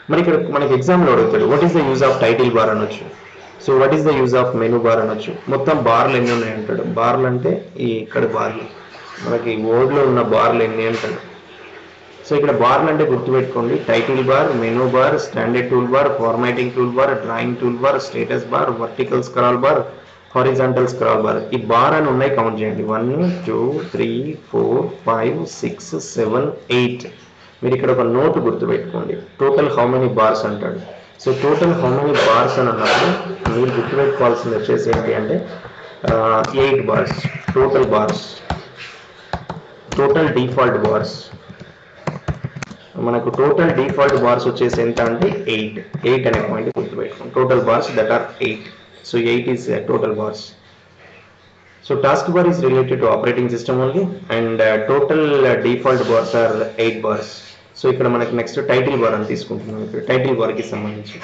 మరి ఇక్కడ మనకి ఎగ్జామ్లో అడుగుతాడు what is the use of title bar అనొచ్చు. So what is the use of menu bar అనొచ్చు. మొత్తం బార్లు ఎన్ని ఉన్నాయి అంటాడు. బార్లు అంటే ఈ ఇక్కడ బార్లు మనకి వర్డ్లో ఉన్న బార్లు ఎన్ని అంటాడు. సో ఇక్కడ బార్లు అంటే గుర్తుపెట్టుకోండి, title bar, menu bar, standard tool bar, formatting tool bar, drawing tool bar, status bar, vertical scroll bar, horizontal scroll bar. ఈ బార్ అని ఉన్నాయి, కౌంట్ చేయండి. 1 2 3 4 5 6 7 8. మీరు ఇక్కడ ఒక నోట్ గుర్తుపెట్టుకోండి, టోటల్ హౌ మెనీ బార్స్ అంటాడు. So total how many bars అని అన్నప్పుడు మీరు గుర్తుపెట్టుకోవాల్సింది వచ్చేసి ఏంటి అంటే 8 bars total bars, total default bars. మనకు టోటల్ డిఫాల్ట్ బార్స్ వచ్చేసి ఎంత అంటే 8 అనే పాయింట్ గుర్తుపెట్టుకోండి. Total bars that are 8. So 8 is total bars. So taskbar is related to operating system only, and total default bars are 8 bars. So ఇక్కడ మనకి next title bar అని తీసుకుంటున్నాం. ఇక్కడ టైటిల్ బార్ కి సంబంధించి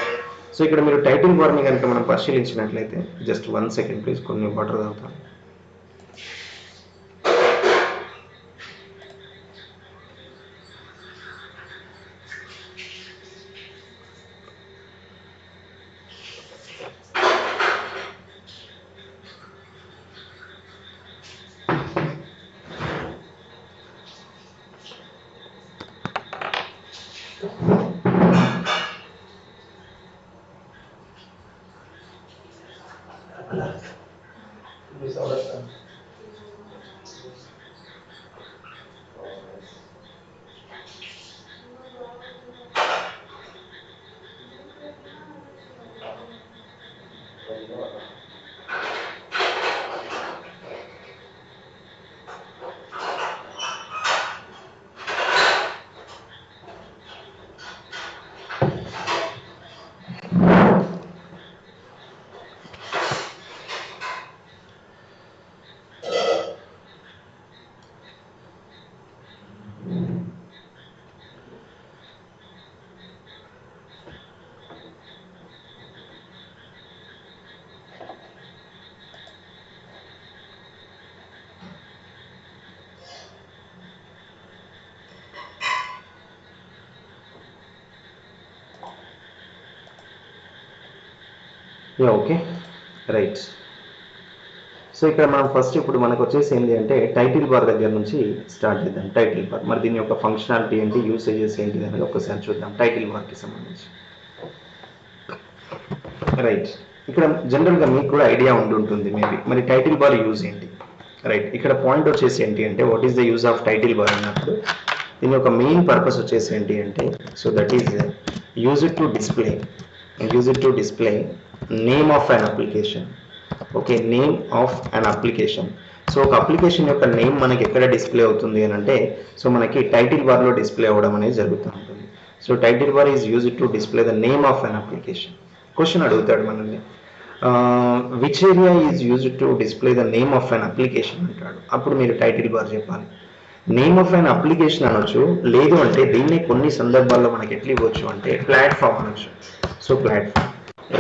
సో ఇక్కడ మీరు టైటిల్ బార్ ని కనుక మనం పరిశీలించినట్లయితే జస్ట్ 1 సెకండ్ ప్లీజ్, కొన్ని వాటర్ తాగుతాను. Okay right. సో ఇక్కడ మనం ఫస్ట్ ఇప్పుడు మనకు వచ్చేసి ఏంటి అంటే టైటిల్ బార్ దగ్గర నుంచి స్టార్ట్ చేద్దాం. టైటిల్ బార్ మరి దీని యొక్క ఫంక్షనాలిటీ ఏంటి, యూసేజెస్ ఏంటి అనేది ఒకసారి చూద్దాం టైటిల్ బార్కి సంబంధించి. రైట్, ఇక్కడ జనరల్గా మీకు కూడా ఐడియా ఉంటుంది మేబీ మరి టైటిల్ బార్ యూజ్ ఏంటి. రైట్, ఇక్కడ పాయింట్ వచ్చేసి ఏంటి అంటే what is the use of title bar అన్నప్పుడు దీని యొక్క మెయిన్ పర్పస్ వచ్చేసి ఏంటి అంటే so that is use it to display name of an application. Okay, name of an application. So ఒక అప్లికేషన్ యొక్క నేమ్ మనకి ఎక్కడ డిస్ప్లే అవుతుంది అని అంటే సో మనకి టైటిల్ బార్లో డిస్ప్లే అవ్వడం అనేది జరుగుతూ ఉంటుంది. So title bar is use to display the name of an application. Question అడుగుతాడు మనల్ని, which area is use to display the name of an application అంటాడు. అప్పుడు మీరు టైటిల్ బార్ చెప్పాలి. నేమ్ ఆఫ్ అన్ అప్లికేషన్ అనొచ్చు, లేదు అంటే దీన్ని కొన్ని సందర్భాల్లో మనకి ఎట్లా ఇవ్వచ్చు అంటే ప్లాట్ఫామ్ అనొచ్చు. So platform,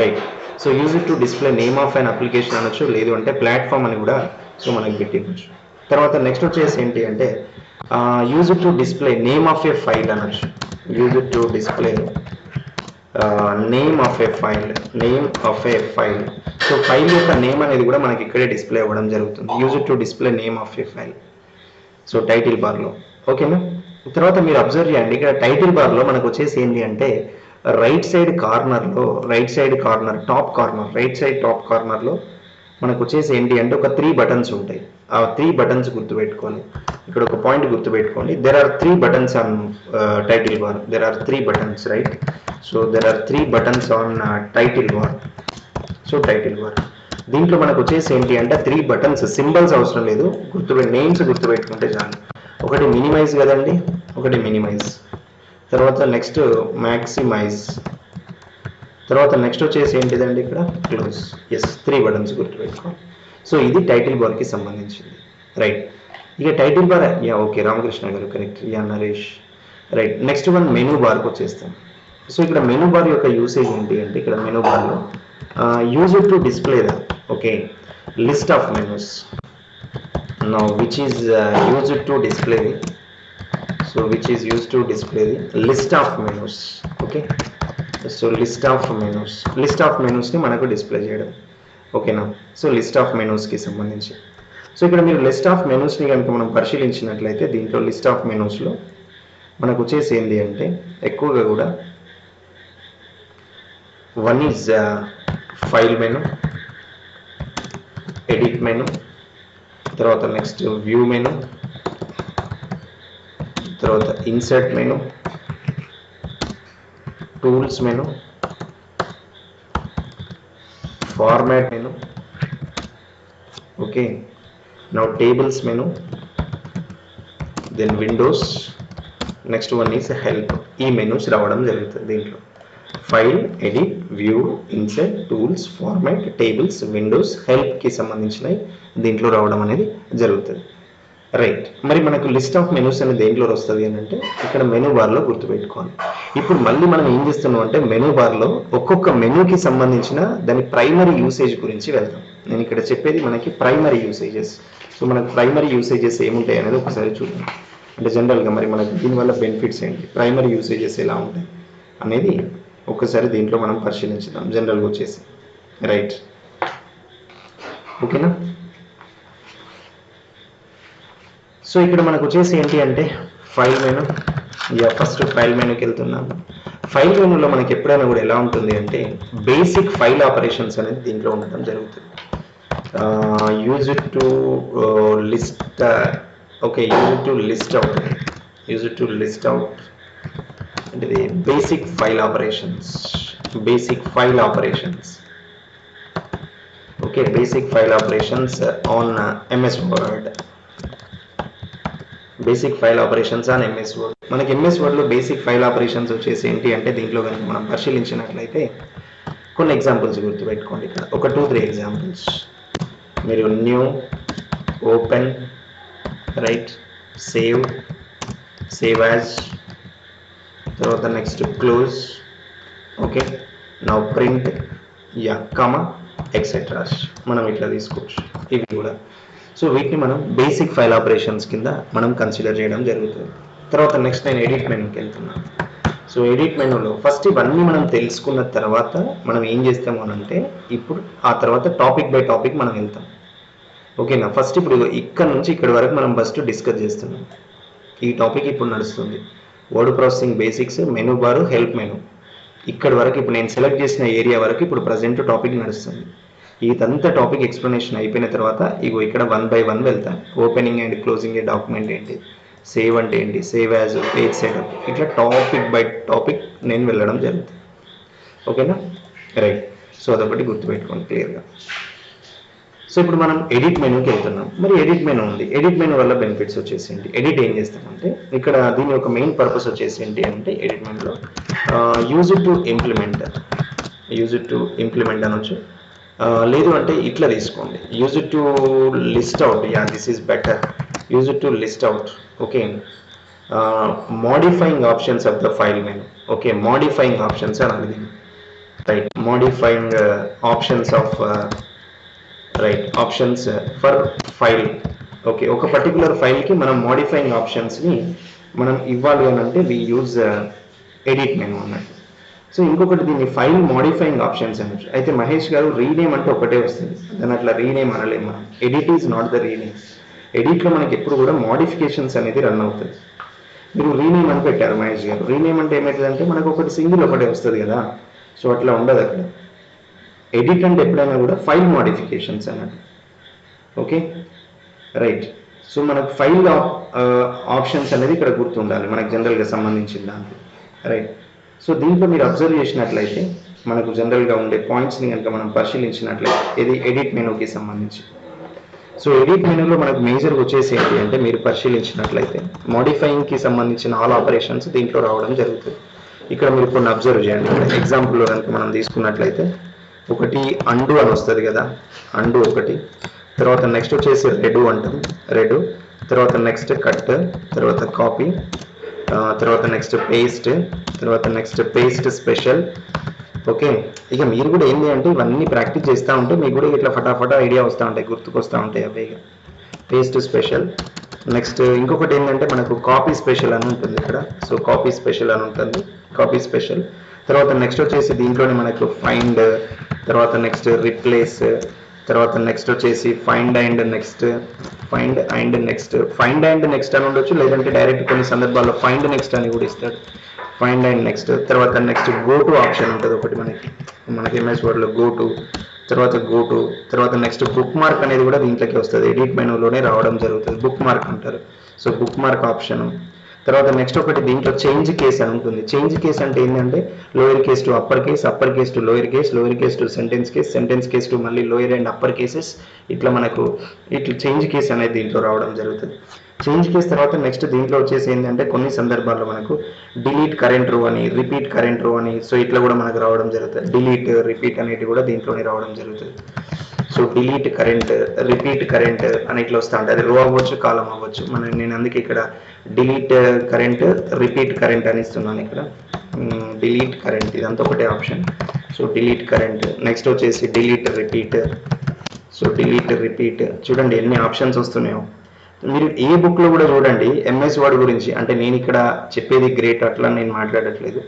right. So use it to display name of an application అనొచ్చు, లేదు అంటే ప్లాట్ఫామ్ అని కూడా సో మనకి పెట్టివ్వచ్చు. తర్వాత నెక్స్ట్ వచ్చేసి ఏంటి అంటే use it to display name of a file అనొచ్చు. Use it to display name of a file. So file యొక్క నేమ్ అనేది కూడా మనకి ఇక్కడే డిస్ప్లే అవ్వడం జరుగుతుంది. Use it to display name of a file. So title బార్లో ఓకేనా. తర్వాత మీరు అబ్జర్వ్ చేయండి, ఇక్కడ టైటిల్ బార్లో మనకు వచ్చేసి ఏంటి అంటే రైట్ సైడ్ టాప్ కార్నర్లో మనకు వచ్చేసి ఏంటి అంటే ఒక 3 బటన్స్ ఉంటాయి. ఆ 3 బటన్స్ గుర్తుపెట్టుకోండి. ఇక్కడ ఒక పాయింట్ గుర్తుపెట్టుకోండి, there are 3 buttons on title bar. There are 3 buttons, right. So there are 3 buttons on title bar. So title bar దీంట్లో మనకు వచ్చేసి ఏంటి అంటే 3 బటన్స్, సింబల్స్ అవసరం లేదు, నేమ్స్ గుర్తుపెట్టుకుంటే చాలు. ఒకటి మినిమైజ్ కదండి, ఒకటి మినిమైజ్. తర్వాత నెక్స్ట్ మ్యాక్సిమైజ్. తర్వాత నెక్స్ట్ వచ్చేసి ఏంటిదండి ఇక్కడ క్లోజ్. ఎస్, 3 బటన్స్ గుర్తుపెట్టుకోండి. సో ఇది టైటిల్ బార్కి సంబంధించింది, రైట్. ఇక title bar okay Ramakrishna garu correct, Naresh right. Next one menu బార్కి వచ్చేస్తాం. సో ఇక్కడ మెనూ బార్ యొక్క యూసేజ్ ఏంటి అంటే ఇక్కడ మెనూ బార్లో use it to display the list of menus. Now which is used to display the list of menus. Okay, so list of menus ని మనకు డిస్ప్లే చేయడం. ఓకేనా. సో లిస్ట్ ఆఫ్ మెనూస్ కి సంబంధించి సో ఇక్కడ మీరు లిస్ట్ ఆఫ్ మెనూస్ ని కనుక మనం పరిశీలించినట్లయితే దీంట్లో లిస్ట్ ఆఫ్ మెనూస్ లో మనకు వచ్చేసి ఏంటి అంటే ఎక్కువగా కూడా one is file menu, edit menu, తర్వాత నెక్స్ట్ వ్యూ మెను, తర్వాత insert menu, tools menu, format menu. Okay, now tables menu, then windows, next one is help. ఈ మెనూస్ రావడం జరుగుతుంది దీంట్లో. File, edit, view, insert, tools, format, tables, windows, హెల్ప్కి సంబంధించినవి దీంట్లో రావడం అనేది జరుగుతుంది. రైట్, మరి మనకు లిస్ట్ ఆఫ్ మెనూస్ అనేది దేంట్లో వస్తుంది అని అంటే ఇక్కడ మెనూ బార్లో గుర్తుపెట్టుకోవాలి. ఇప్పుడు మళ్ళీ మనం ఏం చేస్తున్నాం అంటే మెనూ బార్లో ఒక్కొక్క మెనూకి సంబంధించిన దాని ప్రైమరీ యూసేజ్ గురించి వెళ్తాం. నేను ఇక్కడ చెప్పేది మనకి ప్రైమరీ యూసేజెస్. సో మనకు ప్రైమరీ యూసేజెస్ ఏముంటాయి అనేది ఒకసారి చూద్దాం. అంటే జనరల్గా మరి మనకు దీనివల్ల బెనిఫిట్స్ ఏంటి, ప్రైమరీ యూసేజెస్ ఎలా ఉంటాయి అనేది ఒకసారి దీంట్లో మనం పరిశీలించుదాం జనరల్గా వచ్చేసి. రైట్, ఓకేనా. సో ఇక్కడ మనకు వచ్చేసి ఏంటి అంటే ఫైల్ మెనూ. ఫస్ట్ ఫైల్ మెనూకి వెళ్తున్నాము. ఫైల్ మెనూలో మనకి ఎప్పుడైనా కూడా ఎలా ఉంటుంది అంటే బేసిక్ ఫైల్ ఆపరేషన్స్ అనేది దీంట్లో ఉండడం జరుగుతుంది. Use it to list, okay, use it to list out, use it to list out అంటే basic file operations, basic file operations. Okay, basic file operations on MS Word, basic file operations on MS Word. మనకి MS Wordలో basic file operations వచ్చేసి ఏంటి అంటే దీంట్లో కనుక మనం పరిశీలించినట్లయితే కొన్ని ఎగ్జాంపుల్స్ గుర్తుపెట్టుకోండి. ఇక్కడ ఒక 2-3 ఎగ్జాంపుల్స్. మీరు new, open, right, save, save as, తర్వాత next close, okay, now print, comma, etceteras మనం ఇట్లా తీసుకోవచ్చు ఇవి కూడా. సో వీటిని మనం బేసిక్ ఫైల్ ఆపరేషన్స్ కింద మనం కన్సిడర్ చేయడం జరుగుతుంది. తర్వాత నెక్స్ట్ నేను ఎడిట్ మెనూకి వెళ్తున్నాను. సో ఎడిట్ మెనూలో ఫస్ట్ ఇవన్నీ మనం తెలుసుకున్న తర్వాత మనం ఏం చేస్తాము అని అంటే ఇప్పుడు ఆ తర్వాత టాపిక్ బై టాపిక్ మనం వెళ్తాం. ఓకేనా. ఫస్ట్ ఇప్పుడు ఇక్కడ నుంచి ఇక్కడ వరకు మనం ఫస్ట్ డిస్కస్ చేస్తున్నాం. ఈ టాపిక్ ఇప్పుడు నడుస్తుంది, word processing basics, menu bar, help menu. ఇక్కడ వరకు ఇప్పుడు నేను సెలెక్ట్ చేసిన ఏరియా వరకు ఇప్పుడు ప్రజెంట్ టాపిక్ నడుస్తుంది. ఇదంతా టాపిక్ ఎక్స్ప్లెనేషన్ అయిపోయిన తర్వాత ఇగో ఇక్కడ 1 by 1 వెళ్తాను. Opening and closing A document ఏంటి, సేవ్ అంటే ఏంటి, సేవ్ యాజ్, పేజ్ సెటప్, ఇట్లా టాపిక్ బై టాపిక్ నేను వెళ్ళడం జరుగుతుంది. ఓకేనా, రైట్. సో అదొకటి గుర్తుపెట్టుకోండి క్లియర్గా. సో ఇప్పుడు మనం ఎడిట్ మెనూకి వెళ్తున్నాం. మరి ఎడిట్ మెనూ ఉంది, ఎడిట్ మెనూ వల్ల బెనిఫిట్స్ వచ్చేసి ఏంటి, ఎడిట్ ఏం చేస్తామంటే ఇక్కడ దీని యొక్క మెయిన్ పర్పస్ వచ్చేసి ఏంటి అంటే ఎడిట్ మెనూలో use it to implement, use it to implement అనొచ్చు, లేదు అంటే ఇట్లా తీసుకోండి, use it to list out. This is better, use it to list out. Okay, modifying options of the file menu. Okay, modifying options అని అది right, modifying options of right, options for file. Okay, ఒక particular ఫైల్కి మనం modifying ఆప్షన్స్ని మనం ఇవ్వాలి అని అంటే we use edit menu అన్నట్టు. So ఇంకొకటి దీన్ని ఫైల్ మోడిఫైయింగ్ ఆప్షన్స్ అనొచ్చు. అయితే మహేష్ గారు రీనేమ్ అంటే ఒకటే వస్తుంది, దాని అట్లా రీనేమ్ అనలేము మనం. Edit is not the rename. ఎడిట్లో మనకి ఎప్పుడు కూడా మోడిఫికేషన్స్ అనేది రన్ అవుతుంది. మీరు రీనేమ్ అని పెట్టారు మహేష్ గారు, రీనేమ్ అంటే ఏమవుతుందంటే మనకు ఒకటి సింగిల్ ఒకటే వస్తుంది కదా. సో అట్లా ఉండదు అక్కడ. ఎడిట్ అంటే ఎప్పుడైనా కూడా ఫైల్ మోడిఫికేషన్స్ అన్నట్టు. Okay, right. సో మనకు ఫైల్ ఆప్షన్స్ అనేది ఇక్కడ గుర్తుండాలి మనకు జనరల్గా సంబంధించిన దాంట్లో. రైట్. సో దీంట్లో మీరు అబ్జర్వ్ చేసినట్లయితే మనకు జనరల్గా ఉండే పాయింట్స్ని కనుక మనం పరిశీలించినట్లయితే ఇది ఎడిట్ మెనూకి సంబంధించి. సో ఎడిట్ మెనూలో మనకు మేజర్గా వచ్చేసి ఏంటి అంటే మీరు పరిశీలించినట్లయితే మోడిఫైయింగ్కి సంబంధించిన ఆల్ ఆపరేషన్స్ దీంట్లో రావడం జరుగుతుంది. ఇక్కడ మీరు కొన్ని అబ్జర్వ్ చేయండి. ఇక్కడ ఎగ్జాంపుల్లో కనుక మనం తీసుకున్నట్లయితే ఒకటి అండు అని వస్తుంది కదా, అండు ఒకటి. తర్వాత నెక్స్ట్ వచ్చేసి రెడు అంటాం, రెడు. తర్వాత నెక్స్ట్ కట్, తర్వాత కాపీ, తర్వాత నెక్స్ట్ పేస్ట్, తర్వాత నెక్స్ట్ పేస్ట్ స్పెషల్. ఓకే, ఇక మీరు కూడా ఏంటి అంటే ఇవన్నీ ప్రాక్టీస్ చేస్తూ ఉంటే మీకు కూడా ఇట్లా ఫటాఫటా ఐడియా వస్తూ ఉంటాయి, గుర్తుకొస్తూ ఉంటాయి అవి. Paste special. నెక్స్ట్ ఇంకొకటి ఏంటంటే మనకు కాపీ స్పెషల్ అని ఉంటుంది ఇక్కడ. సో కాపీ స్పెషల్ అని ఉంటుంది, కాపీ స్పెషల్. తర్వాత నెక్స్ట్ వచ్చేసి దీంట్లోనే మనకు ఫైండ్, తర్వాత నెక్స్ట్ రిప్లేస్, తర్వాత నెక్స్ట్ వచ్చేసి find and next, find and next, find and next అని ఉండొచ్చు, లేదంటే డైరెక్ట్ కొన్ని సందర్భాల్లో ఫైండ్ నెక్స్ట్ అని కూడా ఇస్తాడు, ఫైండ్ అండ్ నెక్స్ట్. తర్వాత నెక్స్ట్ గో టు ఆప్షన్ ఉంటుంది ఒకటి మనకి MS Wordలో గో టు, తర్వాత గో టు. తర్వాత నెక్స్ట్ బుక్ మార్క్ అనేది కూడా దీంట్లోకి వస్తుంది, ఎడిట్ మెనూలోనే రావడం జరుగుతుంది, బుక్ మార్క్ అంటారు. So book mark option. తర్వాత నెక్స్ట్ ఒకటి దీంట్లో చేంజ్ కేస్ అని ఉంటుంది. చేంజ్ కేస్ అంటే ఏంటంటే lower case to upper case to lower case to sentence case to మళ్ళీ లోయర్ అండ్ అప్పర్ కేసెస్, ఇట్లా మనకు ఇట్లా చేంజ్ కేస్ అనేది దీంట్లో రావడం జరుగుతుంది. చేంజ్ కేస్ తర్వాత నెక్స్ట్ దీంట్లో వచ్చేసి ఏంటంటే కొన్ని సందర్భాల్లో మనకు డిలీట్ కరెంట్ రో అని, రిపీట్ కరెంట్ రో అని, సో ఇట్లా కూడా మనకు రావడం జరుగుతుంది. డిలీట్ రిపీట్ అనేవి కూడా దీంట్లోనే రావడం జరుగుతుంది. So delete current, repeat current అని ఇట్లా వస్తూ ఉంటుంది. అది రో అవ్వచ్చు, కాలం అవ్వచ్చు. నేను అందుకే ఇక్కడ డిలీట్ కరెంట్, రిపీట్ కరెంట్ అని ఇస్తున్నాను ఇక్కడ. డిలీట్ కరెంట్ ఇదంతా ఒకటే option. So delete current, next వచ్చేసి delete repeat. So delete repeat చూడండి ఎన్ని ఆప్షన్స్ వస్తున్నాయో. మీరు ఏ బుక్లో కూడా చూడండి ఎంఎస్ వర్డ్ గురించి, అంటే నేను ఇక్కడ చెప్పేది గ్రేట్ అట్లా నేను మాట్లాడట్లేదు,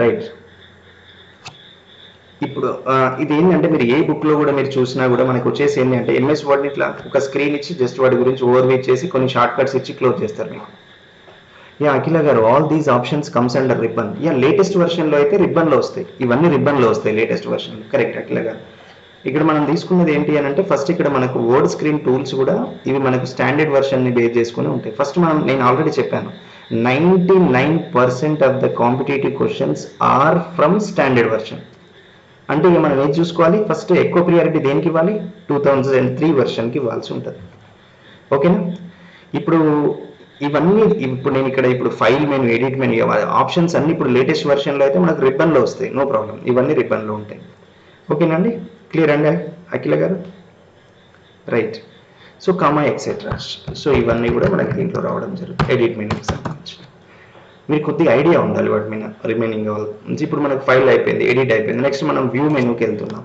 రైట్. ఇప్పుడు ఇది ఏంటంటే మీరు ఏ బుక్లో కూడా మీరు చూసినా కూడా మనకు వచ్చేసి ఏంటి అంటే ఎంఎస్ వర్డ్ని ఇట్లా ఒక స్క్రీన్ ఇచ్చి జస్ట్ వాటి గురించి ఓవర్వ్యూ చేసి కొన్ని షార్ట్ కట్స్ ఇచ్చి క్లోజ్ చేస్తారు మీకు. Yeah Akhila garu, all these options comes under ribbon. Yeah latest వర్షన్లో అయితే రిబ్బన్లో వస్తాయి, ఇవన్నీ రిబ్బన్లో వస్తాయి లేటెస్ట్ వర్షన్. కరెక్ట్ అఖిల గారు. ఇక్కడ మనం తీసుకున్నది ఏంటి అని అంటే ఫస్ట్ ఇక్కడ మనకు వర్డ్ స్క్రీన్ టూల్స్ కూడా ఇవి మనకు స్టాండర్డ్ వర్షన్ని బేస్ చేసుకుని ఉంటాయి. ఫస్ట్ నేను ఆల్రెడీ చెప్పాను 99% of the competitive questions are from standard version. అంటే ఇక మనం ఏం చూసుకోవాలి, ఫస్ట్ ఎక్కువ ప్రియారిటీ దేనికి ఇవ్వాలి, 2003 వర్షన్కి ఇవ్వాల్సి ఉంటుంది. ఓకేనా. ఇప్పుడు ఇవన్నీ ఇప్పుడు నేను ఇక్కడ ఇప్పుడు file menu, edit menu, options అన్ని ఇప్పుడు లేటెస్ట్ వర్షన్లో అయితే మనకు రిబ్బన్లో వస్తాయి, నో ప్రాబ్లం. ఇవన్నీ రిబ్బన్లో ఉంటాయి. ఓకేనా అండి, క్లియర్ అండి అఖిల గారు, right. So comma etcetera, so ఇవన్నీ కూడా మనకి దీంట్లో రావడం జరుగుతుంది ఎడిట్ మెనూకి సంబంధించి. మీరు కొద్దిగా ఐడియా ఉండాలి వాటి మీద రిమైనింగ్ నుంచి. ఇప్పుడు మనకు ఫైల్ అయిపోయింది, ఎడిట్ అయిపోయింది, నెక్స్ట్ మనం వ్యూ మెనూకి వెళ్తున్నాం.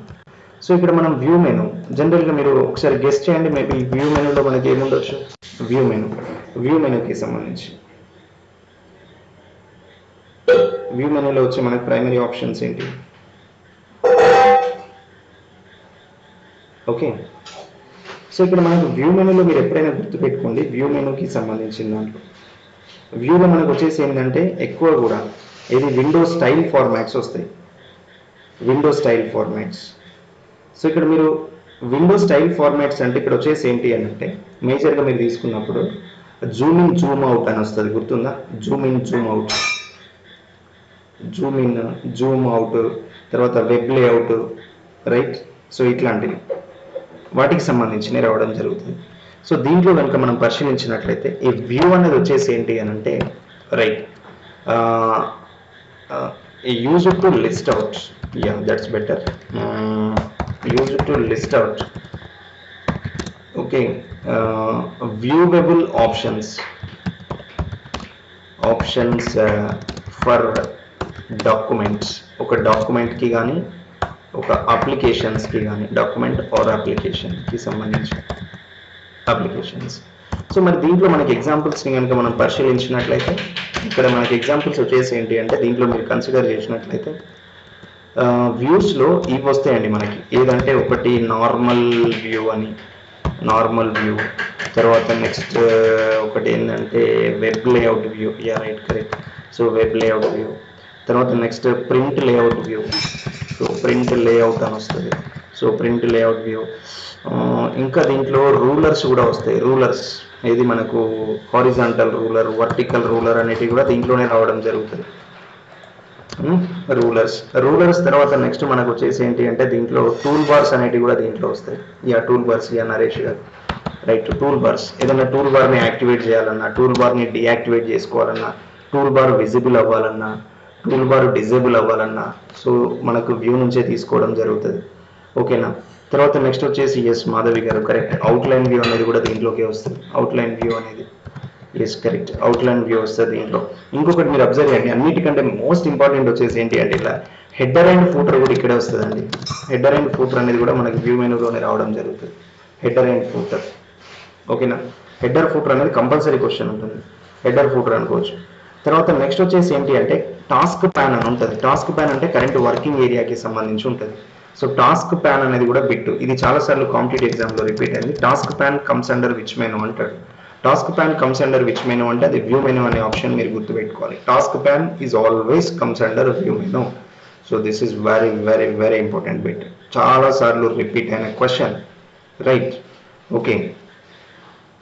సో ఇక్కడ మనం వ్యూ మెనూ జనరల్గా మీరు ఒకసారి గెస్ట్ చేయండి, మేబీ వ్యూ మెనూలో మనకి ఏముండొచ్చు. వ్యూ మెనూకి సంబంధించి వ్యూ మెనూలో వచ్చి మనకి ప్రైమరీ ఆప్షన్స్ ఏంటి, ఓకే. సో ఇక్కడ మనకు వ్యూ మెనూలో మీరు ఎప్పుడైనా గుర్తుపెట్టుకోండి, వ్యూ మెనూకి సంబంధించిన దాంట్లో వ్యూలో మనకు వచ్చేసి ఏంటంటే ఎక్కువ కూడా ఇది విండో స్టైల్ ఫార్మాట్స్ వస్తాయి, విండో స్టైల్ ఫార్మాట్స్. సో ఇక్కడ మీరు విండో స్టైల్ ఫార్మాట్స్ అంటే ఇక్కడ వచ్చేసి ఏంటి అని అంటే మేజర్గా మీరు తీసుకున్నప్పుడు జూమ్ ఇన్ జూమ్ అవుట్ అని వస్తుంది, గుర్తుందా. Zoom in Zoom out, Zoom in Zoom out, తర్వాత వెబ్ లేఅవుట్, రైట్. సో ఇట్లాంటివి వాటికి సంబంధించి రావడం జరుగుతుంది. సో దీంట్లో కనుక మనం పరిశీలించినట్లయితే ఈ వ్యూ అనేది వచ్చేసి ఏంటి అని అంటే right use to list out, yeah that's better, use to list out, okay. Viewable options for documents, ఒక డాక్యుమెంట్కి కానీ ఒక అప్లికేషన్స్కి కానీ, డాక్యుమెంట్ ఆర్ అప్లికేషన్కి సంబంధించి అప్లికేషన్స్. సో మరి దీంట్లో మనకి ఎగ్జాంపుల్స్ని కనుక మనం పరిశీలించినట్లయితే ఇక్కడ మనకి ఎగ్జాంపుల్స్ వచ్చేసి ఏంటి అంటే దీంట్లో మీరు కన్సిడర్ చేసినట్లయితే వ్యూస్లో ఇవి వస్తాయండి మనకి. ఏదంటే ఒకటి నార్మల్ వ్యూ అని, నార్మల్ వ్యూ, తర్వాత నెక్స్ట్ ఒకటి ఏంటంటే web layout view, yeah right correct. So web layout view, తర్వాత next print layout view, so print layout అని వస్తుంది. So print layout view. ఇంకా దీంట్లో రూలర్స్ కూడా వస్తాయి, రూలర్స్ ఇది మనకు హారిజాంటల్ రూలర్, వర్టికల్ రూలర్ అనేటివి కూడా దీంట్లోనే రావడం జరుగుతుంది. రూలర్స్ తర్వాత నెక్స్ట్ మనకు వచ్చేసి ఏంటి అంటే దీంట్లో టూల్ బార్స్ అనేటివి కూడా దీంట్లో వస్తాయి. Yeah tool bars, yeah Naresh garu right. Tool bars, ఏదైనా టూల్ బార్ని యాక్టివేట్ చేయాలన్నా, టూల్ బార్ని డియాక్టివేట్ చేసుకోవాలన్నా, టూల్ బార్ విజిబుల్ అవ్వాలన్నా, టూల్ బార్ డిజేబుల్ అవ్వాలన్నా సో మనకు వ్యూ నుంచే తీసుకోవడం జరుగుతుంది. ఓకేనా. తర్వాత నెక్స్ట్ వచ్చేసి ఎస్ మాధవి గారు కరెక్ట్, అవుట్లైన్ వ్యూ అనేది కూడా దీంట్లోకే వస్తుంది. అవుట్లైన్ వ్యూ అనేది ఎస్ కరెక్ట్, అవుట్లైన్ వ్యూ వస్తుంది దీంట్లో. ఇంకొకటి మీరు అబ్జర్వ్ చేయండి, అన్నిటికంటే మోస్ట్ ఇంపార్టెంట్ వచ్చేసి ఏంటి అంటే ఇలా హెడర్ అండ్ ఫూటర్ కూడా ఇక్కడే వస్తుందండి. హెడర్ అండ్ ఫూటర్ అనేది కూడా మనకి వ్యూ మెనూలోనే రావడం జరుగుతుంది. హెడర్ అండ్ ఫూటర్, ఓకేనా. హెడర్ ఫూటర్ అనేది కంపల్సరీ క్వశ్చన్ ఉంటుంది, హెడర్ ఫూటర్ అనుకోవచ్చు. తర్వాత నెక్స్ట్ వచ్చేసి ఏంటి అంటే టాస్క్ ప్యాన్ అని ఉంటుంది. టాస్క్ ప్యాన్ అంటే కరెంట్ వర్కింగ్ ఏరియాకి సంబంధించి ఉంటుంది. సో టాస్క్ ప్యాన్ అనేది కూడా బిట్, ఇది చాలాసార్లు కాంపిటేటివ్ ఎగ్జామ్లో రిపీట్ అయింది. Task pane comes under which menu అంటాడు. Task pane comes under which menu అంటే అది వ్యూ మెనూ అనే ఆప్షన్ మీరు గుర్తుపెట్టుకోవాలి. Task pane is always comes under view menu. So this is very very very important bit, చాలాసార్లు repeat అయిన question, right. Okay.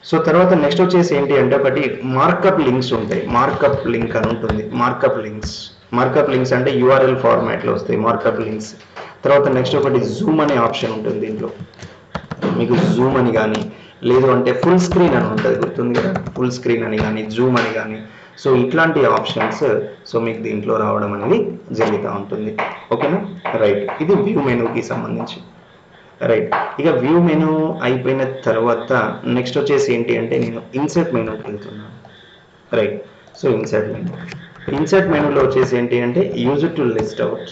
So తర్వాత next వచ్చేసి ఏంటి అంటే ఒకటి మార్కప్ లింక్స్ ఉంటాయి. మార్కప్ లింక్ అని ఉంటుంది. మార్కప్ లింక్స్ అంటే యూఆర్ఎల్ ఫార్మాట్లో వస్తాయి మార్కప్ లింక్స్. తర్వాత నెక్స్ట్ ఒకటి జూమ్ అనే ఆప్షన్ ఉంటుంది దీంట్లో. మీకు జూమ్ అని కానీ లేదు అంటే ఫుల్ స్క్రీన్ అని ఉంటుంది, గుర్తుంది కదా, ఫుల్ స్క్రీన్ అని కానీ జూమ్ అని కానీ. సో ఇట్లాంటి ఆప్షన్స్ సో మీకు దీంట్లో రావడం అనేది జరుగుతూ ఉంటుంది. ఓకేనా, రైట్. ఇది వ్యూ మెనూకి సంబంధించి. రైట్, ఇక వ్యూ మెనూ అయిపోయిన తర్వాత నెక్స్ట్ వచ్చేసి ఏంటి అంటే నేను ఇన్సర్ట్ మెనూకి వెళ్తున్నాను. రైట్, సో ఇన్సర్ట్ మెనూలో వచ్చేసి ఏంటి అంటే use to list out.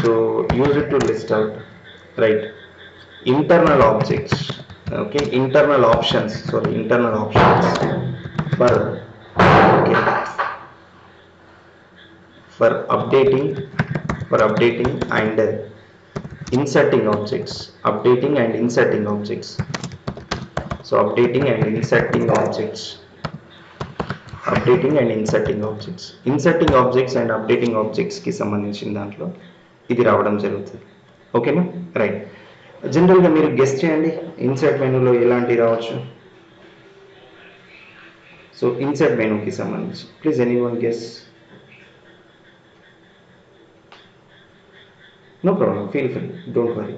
So use to list out, right. internal objects, okay, internal options for, okay, for updating and inserting objects. So updating and inserting objects and updating objects కి సంబంధించిన దాంట్లో ఇది రావడం జరుగుతుంది. ఓకేనా, రైట్. జనరల్గా మీరు guess చేయండి ఇన్సర్ట్ మెనూలో ఎలాంటి రావచ్చు. సో ఇన్సర్ట్ మెనూకి సంబంధించి please anyone guess. No problem, feel free, don't worry.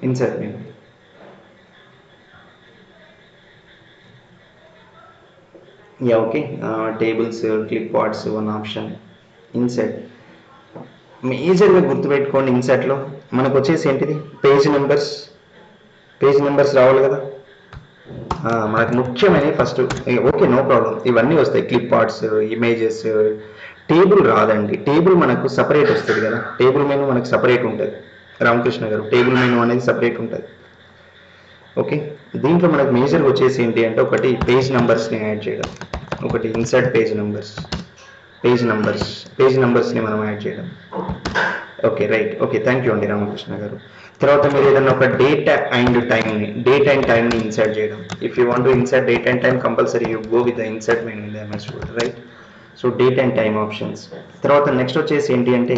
Insert menu, yeah, okay. Tables, clip arts one option. Insert మేజర్గా గుర్తుపెట్టుకోండి. ఇన్సర్ట్లో మనకు వచ్చేసి ఏంటిది పేజ్ నెంబర్స్ రావాలి కదా. మనకు ముఖ్యమైన ఫస్ట్, ఓకే, నో ప్రాబ్లం, ఇవన్నీ వస్తాయి. క్లిప్ ఆర్ట్స్, ఇమేజెస్, టేబుల్ రాదండి. టేబుల్ మనకు సపరేట్ వస్తుంది కదా, టేబుల్ మెనూ మనకు సపరేట్ ఉంటుంది. రామకృష్ణ గారు, టేబుల్ మెనూ అనేది సపరేట్ ఉంటుంది. ఓకే, దీంట్లో మనకు మేజర్గా వచ్చేసి ఏంటి అంటే ఒకటి పేజ్ నెంబర్స్ని యాడ్ చేయడం, ఒకటి ఇన్సర్ట్ పేజ్ నెంబర్స్ని మనం యాడ్ చేయడం. Okay, right, okay, thank you అండి రామకృష్ణ గారు. తర్వాత మీరు ఏదైనా ఒక డేట్ అండ్ టైమ్ని ఇన్సర్ట్ చేయడం. If you want to insert date and time, compulsory you go with the insert menu in the MS Word, right. So date and time options. తర్వాత next వచ్చేసి ఏంటి అంటే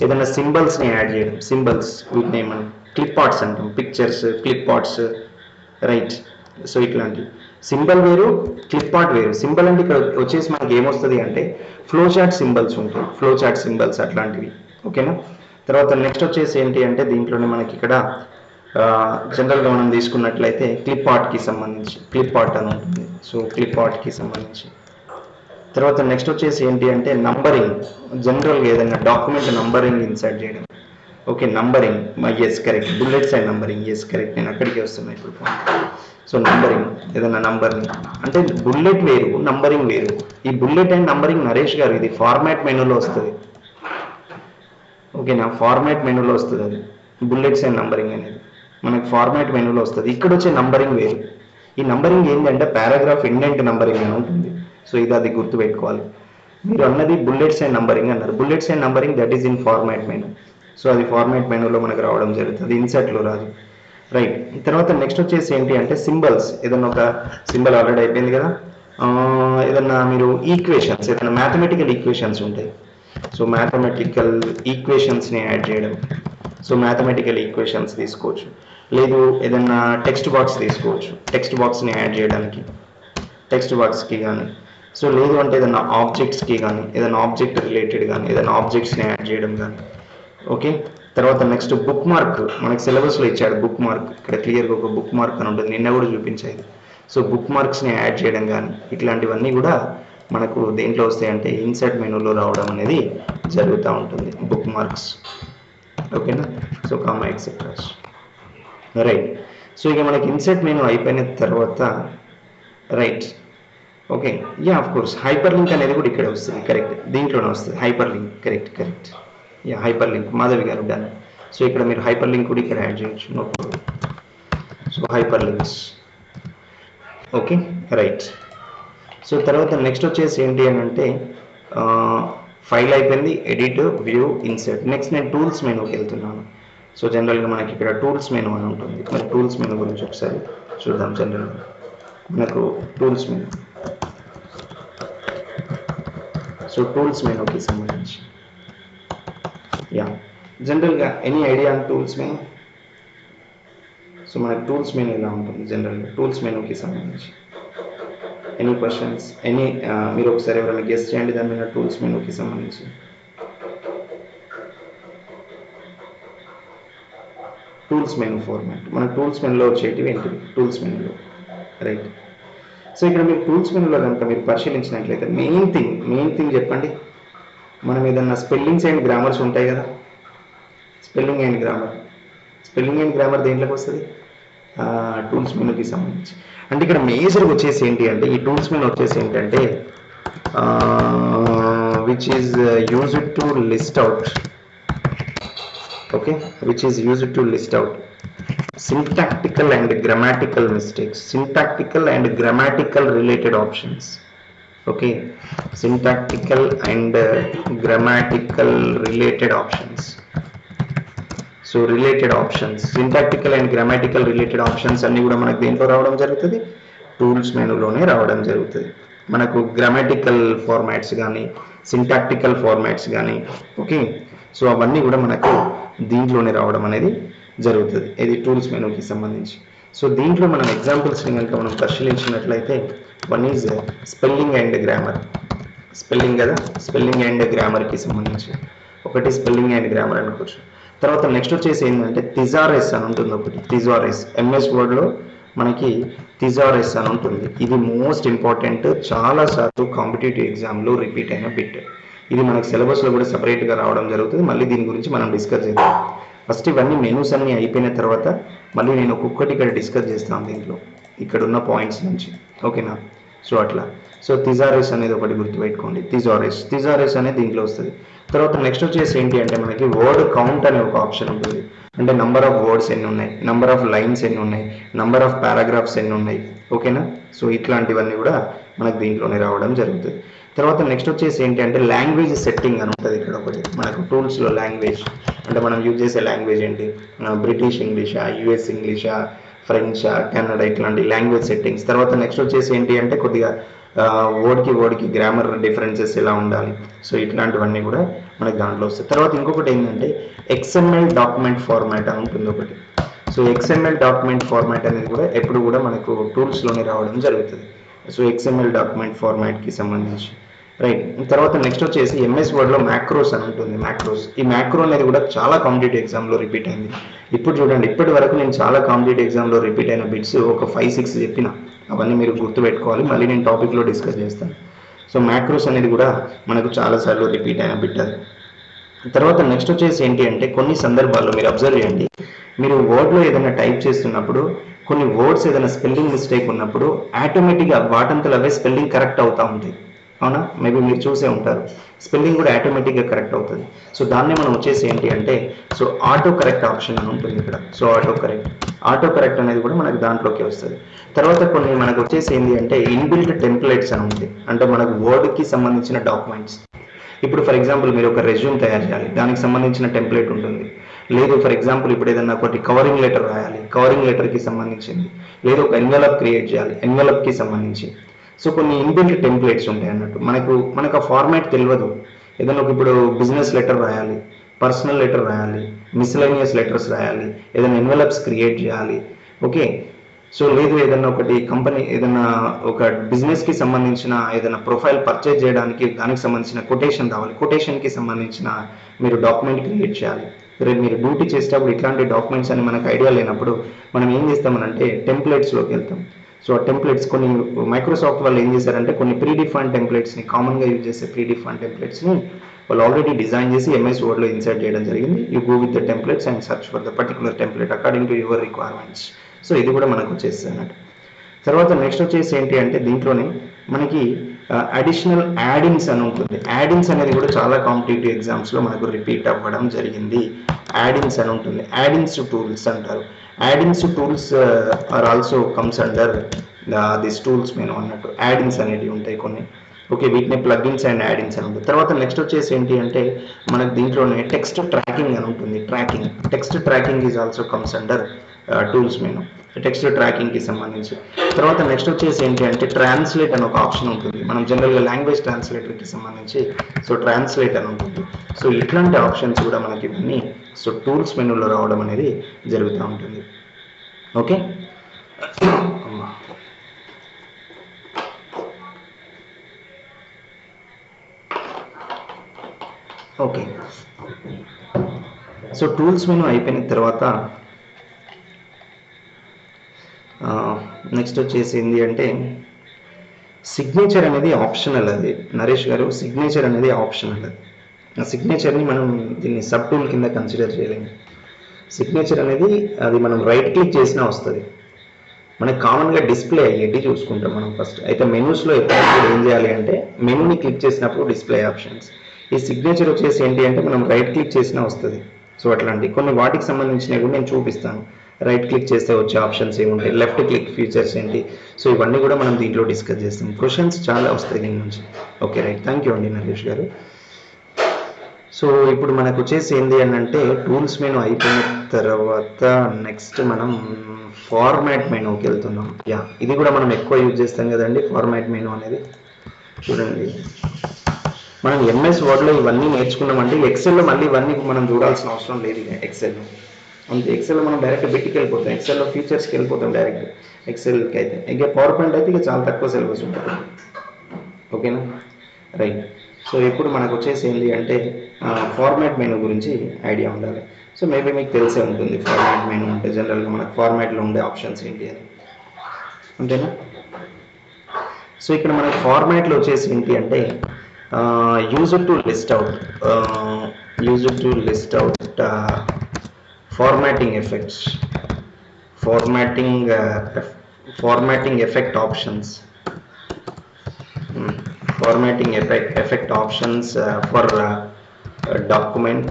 ఏదైనా సింబల్స్ని యాడ్ చేయడం. సింబల్స్ వీటిని మనం క్లిప్ ఆర్ట్స్ అంటాం. Pictures, clip arts, right. So ఇట్లాంటి సింబల్ వేరు, క్లిప్ ఆర్ట్ వేరు. సింబల్ అంటే ఇక్కడ వచ్చేసి మనకి ఏమొస్తుంది అంటే ఫ్లో చార్ట్ సింబల్స్ ఉంటాయి, ఫ్లో చార్ట్ సింబల్స్ అట్లాంటివి. ఓకేనా. తర్వాత నెక్స్ట్ వచ్చేసి ఏంటి అంటే దీంట్లోనే మనకి ఇక్కడ జనరల్గా మనం తీసుకున్నట్లయితే క్లిప్ ఆర్ట్కి సంబంధించి క్లిప్ ఆర్ట్ అని ఉంటుంది. సో క్లిప్ ఆర్ట్కి సంబంధించి. తర్వాత నెక్స్ట్ వచ్చేసి ఏంటి అంటే నంబరింగ్. జనరల్గా ఏదైనా డాక్యుమెంట్ నంబరింగ్ ఇన్సర్ట్ చేయడం. Okay, numbering, yes correct. Bullets and numbering, yes correct. నేను అక్కడికి వస్తున్నా ఇప్పుడు. సో నంబరింగ్, ఏదైనా నంబర్ని అంటే బుల్లెట్ వేరు, నంబరింగ్ వేరు. ఈ బుల్లెట్ అండ్ నంబరింగ్ నరేష్ గారు ఇది ఫార్మాట్ మెనూలో వస్తుంది. ఓకేనా, ఫార్మాట్ మెనూలో వస్తుంది అది. బుల్లెట్స్ అండ్ నంబరింగ్ అనేది మనకు ఫార్మాట్ మెనూలో వస్తుంది. ఇక్కడ వచ్చే నంబరింగ్ వేరు. ఈ నంబరింగ్ ఏంటంటే పారాగ్రాఫ్ ఇండెంట్ నంబరింగ్ అని ఉంటుంది. సో ఇది అది గుర్తుపెట్టుకోవాలి. మీరు అన్నది బుల్లెట్స్ అండ్ నంబరింగ్ అన్నారు. Bullets and numbering that is in format menu. So అది ఫార్మాట్ మెనూలో మనకు రావడం జరుగుతుంది, ఇన్సర్ట్లో రాదు, రైట్. తర్వాత నెక్స్ట్ వచ్చేసి ఏంటి అంటే సింబల్స్. ఏదన్నా ఒక సింబల్ ఆల్రెడీ అయిపోయింది కదా. ఏదన్నా మీరు ఈక్వేషన్స్, ఏదైనా మ్యాథమెటికల్ ఈక్వేషన్స్ ఉంటాయి. సో మ్యాథమెటికల్ ఈక్వేషన్స్ని యాడ్ చేయడం. సో మ్యాథమెటికల్ ఈక్వేషన్స్ తీసుకోవచ్చు. లేదు ఏదన్నా టెక్స్ట్ బాక్స్ తీసుకోవచ్చు, టెక్స్ట్ బాక్స్ని యాడ్ చేయడానికి, టెక్స్ట్ బాక్స్కి కానీ. సో లేదు అంటే ఏదైనా ఆబ్జెక్ట్స్కి కానీ, ఏదైనా ఆబ్జెక్ట్ రిలేటెడ్ కానీ, ఏదైనా ఆబ్జెక్ట్స్ని యాడ్ చేయడం కానీ. ఓకే, తర్వాత నెక్స్ట్ బుక్ మార్క్. మనకి సిలబస్లో ఇచ్చాడు బుక్ మార్క్. ఇక్కడ క్లియర్గా ఒక బుక్ మార్క్ అని ఉంటుంది, నిన్న కూడా చూపించేది. సో బుక్ మార్క్స్ని యాడ్ చేయడం కానీ ఇట్లాంటివన్నీ కూడా మనకు దేంట్లో వస్తాయంటే ఇన్సర్ట్ మెనూలో రావడం అనేది జరుగుతూ ఉంటుంది, బుక్ మార్క్స్. ఓకేనా. So comma etceteras, right. So ఇక మనకి ఇన్సర్ట్ మెనూ అయిపోయిన తర్వాత, right, okay, yeah, of course hyper link అనేది కూడా ఇక్కడ వస్తుంది, కరెక్ట్. దీంట్లోనే వస్తుంది hyper link, correct. Yeah, hyper link Madhavi గారు డన్. సో ఇక్కడ మీరు హైపర్ లింక్ కూడా ఇక్కడ యాడ్ చేయొచ్చు, no problem. So hyperlinks, okay, right. So తర్వాత నెక్స్ట్ వచ్చేసి ఏంటి అని అంటే ఫైల్ అయిపోయింది, ఎడిట్, వ్యూ, ఇన్సర్ట్. నెక్స్ట్ నేను టూల్స్ మెనూకి వెళ్తున్నాను. సో జనరల్గా మనకి ఇక్కడ టూల్స్ మెనూ అని ఉంటుంది. మరి టూల్స్ మెనూ గురించి ఒకసారి చూద్దాం. జనరల్గా మనకు టూల్స్ మెనూ. సో టూల్స్ మెనూకి సంబంధించి, యా, జనరల్గా any idea on tools menu? So మనకి టూల్స్ మెనూ ఇలా ఉంటుంది జనరల్గా టూల్స్ మెనూకి సంబంధించి. ఎనీ క్వశ్చన్స్ ఎనీ మీరు ఒకసారి ఎవరైనా గెస్ట్ చేయండి దాని మీద టూల్స్ మెనూకి సంబంధించి. టూల్స్ మెనూ ఫార్మాట్ మన టూల్స్ మెనూలో వచ్చేటివి ఏంటివి టూల్స్ మెనూలో, రైట్. సో ఇక్కడ మీరు టూల్స్ మెనూలో కనుక మీరు పరిశీలించినట్లయితే మెయిన్ థింగ్ చెప్పండి. మనం ఏదన్నా స్పెల్లింగ్స్ అండ్ గ్రామర్స్ ఉంటాయి కదా, స్పెల్లింగ్ అండ్ గ్రామర్ దేంట్లోకి వస్తుంది? టూల్స్ మెనూకి సంబంధించి. అంటే ఇక్కడ మేజర్గా వచ్చేసి ఏంటి అంటే ఈ టూల్స్ మెనూ వచ్చేసి ఏంటంటే which is used to list out, okay, which is used to list out syntactical and grammatical mistakes, syntactical and grammatical related options, okay, syntactical and grammatical related options. So related options, syntactical and grammatical related options అన్ని కూడా మనకు దేంట్లో రావడం జరుగుతుంది? Tools మెనూలోనే రావడం జరుగుతుంది. మనకు grammatical formats కానీ సింటాక్టికల్ ఫార్మాట్స్ కానీ, ఓకే, సో అవన్నీ కూడా మనకు దీంట్లోనే రావడం అనేది జరుగుతుంది, ఇది టూల్స్ మెనూకి సంబంధించి. సో దీంట్లో మనం ఎగ్జాంపుల్స్ని కనుక మనం పరిశీలించినట్లయితే one is spelling and grammar, spelling కదా, స్పెల్లింగ్ అండ్ గ్రామర్కి సంబంధించి ఒకటి స్పెల్లింగ్ అండ్ గ్రామర్ అనుకోవచ్చు. తర్వాత నెక్స్ట్ వచ్చేసి ఏంటంటే థిజారెస్ అని ఉంటుంది ఒకటి, థిజారెస్ ఎంఎస్ వర్డ్లో మనకి థిజారెస్ అని ఉంటుంది. ఇది మోస్ట్ ఇంపార్టెంట్, చాలా సార్లు కాంపిటేటివ్ ఎగ్జామ్లో రిపీట్ అయిన బిట్. ఇది మనకు సిలబస్లో కూడా సపరేట్గా రావడం జరుగుతుంది. మళ్ళీ దీని గురించి మనం డిస్కస్ చేద్దాం. ఫస్ట్ ఇవన్నీ మెనూస్ అన్నీ అయిపోయిన తర్వాత మళ్ళీ నేను ఒక్కొక్కటి ఇక్కడ డిస్కస్ చేస్తాను దీంట్లో ఇక్కడ ఉన్న పాయింట్స్ నుంచి, ఓకేనా. సో అట్లా, సో థిజారెస్ అనేది ఒకటి గుర్తుపెట్టుకోండి, థిజారెస్ అనేది దీంట్లో వస్తుంది. తర్వాత నెక్స్ట్ వచ్చేసి ఏంటి అంటే మనకి వర్డ్ కౌంట్ అనే ఒక ఆప్షన్ ఉంటుంది. అంటే నంబర్ ఆఫ్ వర్డ్స్ ఎన్ని ఉన్నాయి, నంబర్ ఆఫ్ లైన్స్ ఎన్ని ఉన్నాయి, నంబర్ ఆఫ్ పారాగ్రాఫ్స్ ఎన్ని ఉన్నాయి, ఓకేనా. సో ఇట్లాంటివన్నీ కూడా మనకు దీంట్లోనే రావడం జరుగుతుంది. తర్వాత నెక్స్ట్ వచ్చేసి ఏంటి అంటే లాంగ్వేజ్ సెట్టింగ్ అని ఉంటుంది ఇక్కడ ఒకటి మనకు టూల్స్లో. లాంగ్వేజ్ అంటే మనం యూజ్ చేసే లాంగ్వేజ్ ఏంటి, బ్రిటిష్ ఇంగ్లీషా, యుఎస్ ఇంగ్లీషా, ఫ్రెంచా, కెనడా, ఇట్లాంటి లాంగ్వేజ్ సెట్టింగ్స్. తర్వాత నెక్స్ట్ వచ్చేసి ఏంటి అంటే కొద్దిగా వర్డ్కి గ్రామర్ డిఫరెన్సెస్ ఎలా ఉండాలి, సో ఇట్లాంటివన్నీ కూడా మనకి దాంట్లో వస్తాయి. తర్వాత ఇంకొకటి ఏంటంటే ఎక్స్ఎంఎల్ డాక్యుమెంట్ ఫార్మాట్ అని ఉంటుంది ఒకటి. సో ఎక్స్ఎంఎల్ డాక్యుమెంట్ ఫార్మాట్ అనేది కూడా ఎప్పుడు కూడా మనకు టూల్స్లోనే రావడం జరుగుతుంది. సో ఎక్స్ఎంఎల్ డాక్యుమెంట్ ఫార్మాట్కి సంబంధించి, రైట్. తర్వాత నెక్స్ట్ వచ్చేసి ఎంఎస్ వర్డ్లో మ్యాక్రోస్ అని ఉంటుంది. మ్యాక్రోస్, ఈ మ్యాక్రో అనేది కూడా చాలా కాంపిటేటివ్ ఎగ్జామ్లో రిపీట్ అయింది. ఇప్పుడు చూడండి, ఇప్పటి వరకు నేను చాలా కాంపిటేటివ్ ఎగ్జామ్లో రిపీట్ అయిన బిట్స్ ఒక 5-6 చెప్పిన, అవన్నీ మీరు గుర్తుపెట్టుకోవాలి. మళ్ళీ నేను టాపిక్లో డిస్కస్ చేస్తాను. సో మ్యాక్రోస్ అనేది కూడా మనకు చాలాసార్లు రిపీట్ అయిన బిట్ అది. తర్వాత నెక్స్ట్ వచ్చేసి ఏంటి అంటే కొన్ని సందర్భాల్లో మీరు అబ్జర్వ్ చేయండి, మీరు వర్డ్లో ఏదైనా టైప్ చేస్తున్నప్పుడు కొన్ని వర్డ్స్ ఏదైనా స్పెల్లింగ్ మిస్టేక్ ఉన్నప్పుడు ఆటోమేటిక్గా వాటంతలో అవే స్పెల్లింగ్ కరెక్ట్ అవుతూ ఉంటాయి, అవునా. మేబీ మీరు చూసే ఉంటారు, స్పెల్లింగ్ కూడా ఆటోమేటిక్గా కరెక్ట్ అవుతుంది. సో దాన్ని మనం వచ్చేసి ఏంటి అంటే సో ఆటో కరెక్ట్ ఆప్షన్ అని ఉంటుంది ఇక్కడ. సో ఆటో కరెక్ట్ అనేది కూడా మనకు దాంట్లోకి వస్తుంది. తర్వాత కొన్ని మనకు వచ్చేసి ఏంటి అంటే ఇన్బిల్ట్ టెంప్లెట్స్ అని ఉంటుంది. అంటే మనకు వర్డ్కి సంబంధించిన డాక్యుమెంట్స్. ఇప్పుడు ఫర్ ఎగ్జాంపుల్ మీరు ఒక రెజ్యూమ్ తయారు చేయాలి, దానికి సంబంధించిన టెంప్లెట్ ఉంటుంది. లేదు ఫర్ ఎగ్జాంపుల్ ఇప్పుడు ఏదన్నా ఒకటి కవరింగ్ లెటర్ రాయాలి, కవరింగ్ లెటర్కి సంబంధించింది. లేదు ఒక ఎన్వెలప్ క్రియేట్ చేయాలి, ఎన్వెలప్కి సంబంధించి. సో కొన్ని ఇన్బిల్ట్ టెంప్లెట్స్ ఉంటాయి అన్నట్టు. మనకు ఆ ఫార్మాట్ తెలియదు. ఏదైనా ఒక ఇప్పుడు బిజినెస్ లెటర్ రాయాలి, పర్సనల్ లెటర్ రాయాలి, మిస్లైనియస్ లెటర్స్ రాయాలి, ఏదైనా ఎన్వెలప్స్ క్రియేట్ చేయాలి, ఓకే. సో లేదు ఏదైనా ఒకటి కంపెనీ ఏదైనా ఒక బిజినెస్కి సంబంధించిన ఏదైనా ప్రొఫైల్ పర్చేజ్ చేయడానికి దానికి సంబంధించిన కొటేషన్ రావాలి, కొటేషన్కి సంబంధించిన మీరు డాక్యుమెంట్ క్రియేట్ చేయాలి. రేపు మీరు డ్యూటీ చేసేటప్పుడు ఇట్లాంటి డాక్యుమెంట్స్ అని మనకు ఐడియా లేనప్పుడు మనం ఏం చేస్తామనంటే టెంప్లెట్స్లోకి వెళ్తాం. సో ఆ టెంప్లెట్స్ కొన్ని మైక్రోసాఫ్ట్ వాళ్ళు ఏం చేశారంటే కొన్ని ప్రీ డిఫైన్డ్ టెంప్లెట్స్ని, కామన్గా యూజ్ చేసే ప్రీ డిఫైన్డ్ టెంప్లెట్స్ని వాళ్ళు ఆల్రెడీ డిజైన్ చేసి ఎంఎస్ వర్డ్లో ఇన్సర్ట్ చేయడం జరిగింది. You go with the templates and search for the particular template according to your requirements. So ఇది కూడా మనకు వచ్చేస్తుంది అన్నట్టు. తర్వాత నెక్స్ట్ వచ్చేసి ఏంటి అంటే దీంట్లోనే మనకి అడిషనల్ యాడింగ్స్ అని ఉంటుంది. యాడింగ్స్ అనేది కూడా చాలా కాంపిటేటివ్ ఎగ్జామ్స్లో మనకు రిపీట్ అవ్వడం జరిగింది. యాడింగ్స్ అని ఉంటుంది, యాడింగ్స్ టు టూల్స్ అంటారు. Add ins to tools are also comes under this tools menu అన్నట్టు. యాడింగ్స్ అనేవి ఉంటాయి కొన్ని, ఓకే. వీటిని ప్లగ్ఇన్స్ అండ్ యాడింగ్స్ అని ఉంటుంది. తర్వాత నెక్స్ట్ వచ్చేసి ఏంటి అంటే మనకు దీంట్లోనే టెక్స్ట్ ట్రాకింగ్ అని ఉంటుంది. Text tracking is also comes under tools menu, text ట్రాకింగ్కి సంబంధించి. తర్వాత నెక్స్ట్ వచ్చేసి ఏంటి అంటే ట్రాన్స్లేట్ అని ఒక ఆప్షన్ ఉంటుంది. మనం జనరల్గా లాంగ్వేజ్ ట్రాన్స్లేటర్కి సంబంధించి సో ట్రాన్స్లేట్ అని ఉంటుంది. సో ఇట్లాంటి ఆప్షన్స్ కూడా మనకి ఇవన్నీ సో టూల్స్ మెనూలో రావడం అనేది జరుగుతూ ఉంటుంది. Okay. Okay, so tools menu అయిపోయిన తర్వాత నెక్స్ట్ వచ్చేసి ఏంటి అంటే సిగ్నేచర్ అనేది ఆప్షనల్. అది నరేష్ గారు, సిగ్నేచర్ అనేది ఆప్షనల్. అది ఆ సిగ్నేచర్ని మనం దీన్ని సబ్ టూల్ కింద కన్సిడర్ చేయలేము. సిగ్నేచర్ అనేది అది మనం రైట్ క్లిక్ చేసినా వస్తుంది. మనకి కామన్గా డిస్ప్లే అయ్యేటి చూసుకుంటాం మనం ఫస్ట్. అయితే మెనూస్లో ఎప్పుడైనా ఏం చేయాలి అంటే మెనూని క్లిక్ చేసినప్పుడు డిస్ప్లే ఆప్షన్స్. ఈ సిగ్నేచర్ వచ్చేసి ఏంటి అంటే మనం రైట్ క్లిక్ చేసినా వస్తుంది. సో అట్లాంటి కొన్ని వాటికి సంబంధించినవి కూడా నేను చూపిస్తాను. రైట్ క్లిక్ చేస్తే వచ్చే ఆప్షన్స్ ఏముంటాయి, లెఫ్ట్ క్లిక్ ఫీచర్స్ ఏంటి, సో ఇవన్నీ కూడా మనం దీంట్లో డిస్కస్ చేస్తాం. క్వశ్చన్స్ చాలా వస్తాయి దీని నుంచి. ఓకే రైట్, థ్యాంక్ యూ అండి నరేష్ గారు. సో ఇప్పుడు మనకు వచ్చేసి ఏంటి అని అంటే టూల్స్ మెనూ అయిపోయిన తర్వాత నెక్స్ట్ మనం ఫార్మాట్ మెనూకి వెళ్తున్నాం. యా, ఇది కూడా మనం ఎక్కువ యూజ్ చేస్తాం కదండి ఫార్మాట్ మెనూ అనేది. చూడండి, మనం ఎంఎస్ వర్డ్లో ఇవన్నీ నేర్చుకున్నామంటే ఎక్సెల్లో మళ్ళీ ఇవన్నీ మనం చూడాల్సిన అవసరం లేదు. ఇక ఎక్సెల్ అంతే, ఎక్సెల్లో మనం డైరెక్ట్ బిట్కి వెళ్ళిపోతాం, ఎక్సెల్లో ఫీచర్స్కి వెళ్ళిపోతాం డైరెక్ట్ ఎక్సెల్కి. అయితే ఇక పవర్ పాయింట్ అయితే ఇక చాలా తక్కువ సిలబస్ ఉంటుంది. ఓకేనా రైట్. సో ఇప్పుడు మనకు వచ్చేసి ఏంటి అంటే ఫార్మాట్ మెనూ గురించి ఐడియా ఉండాలి. సో మేబీ మీకు తెలిసే ఉంటుంది ఫార్మాట్ మెనూ అంటే జనరల్గా మనకు ఫార్మాట్లో ఉండే ఆప్షన్స్ ఏంటి అని, అంతేనా. సో ఇక్కడ మనకి ఫార్మాట్లో వచ్చేసి ఏంటి అంటే used to list out formatting effects, formatting effect options, formatting effect options for document.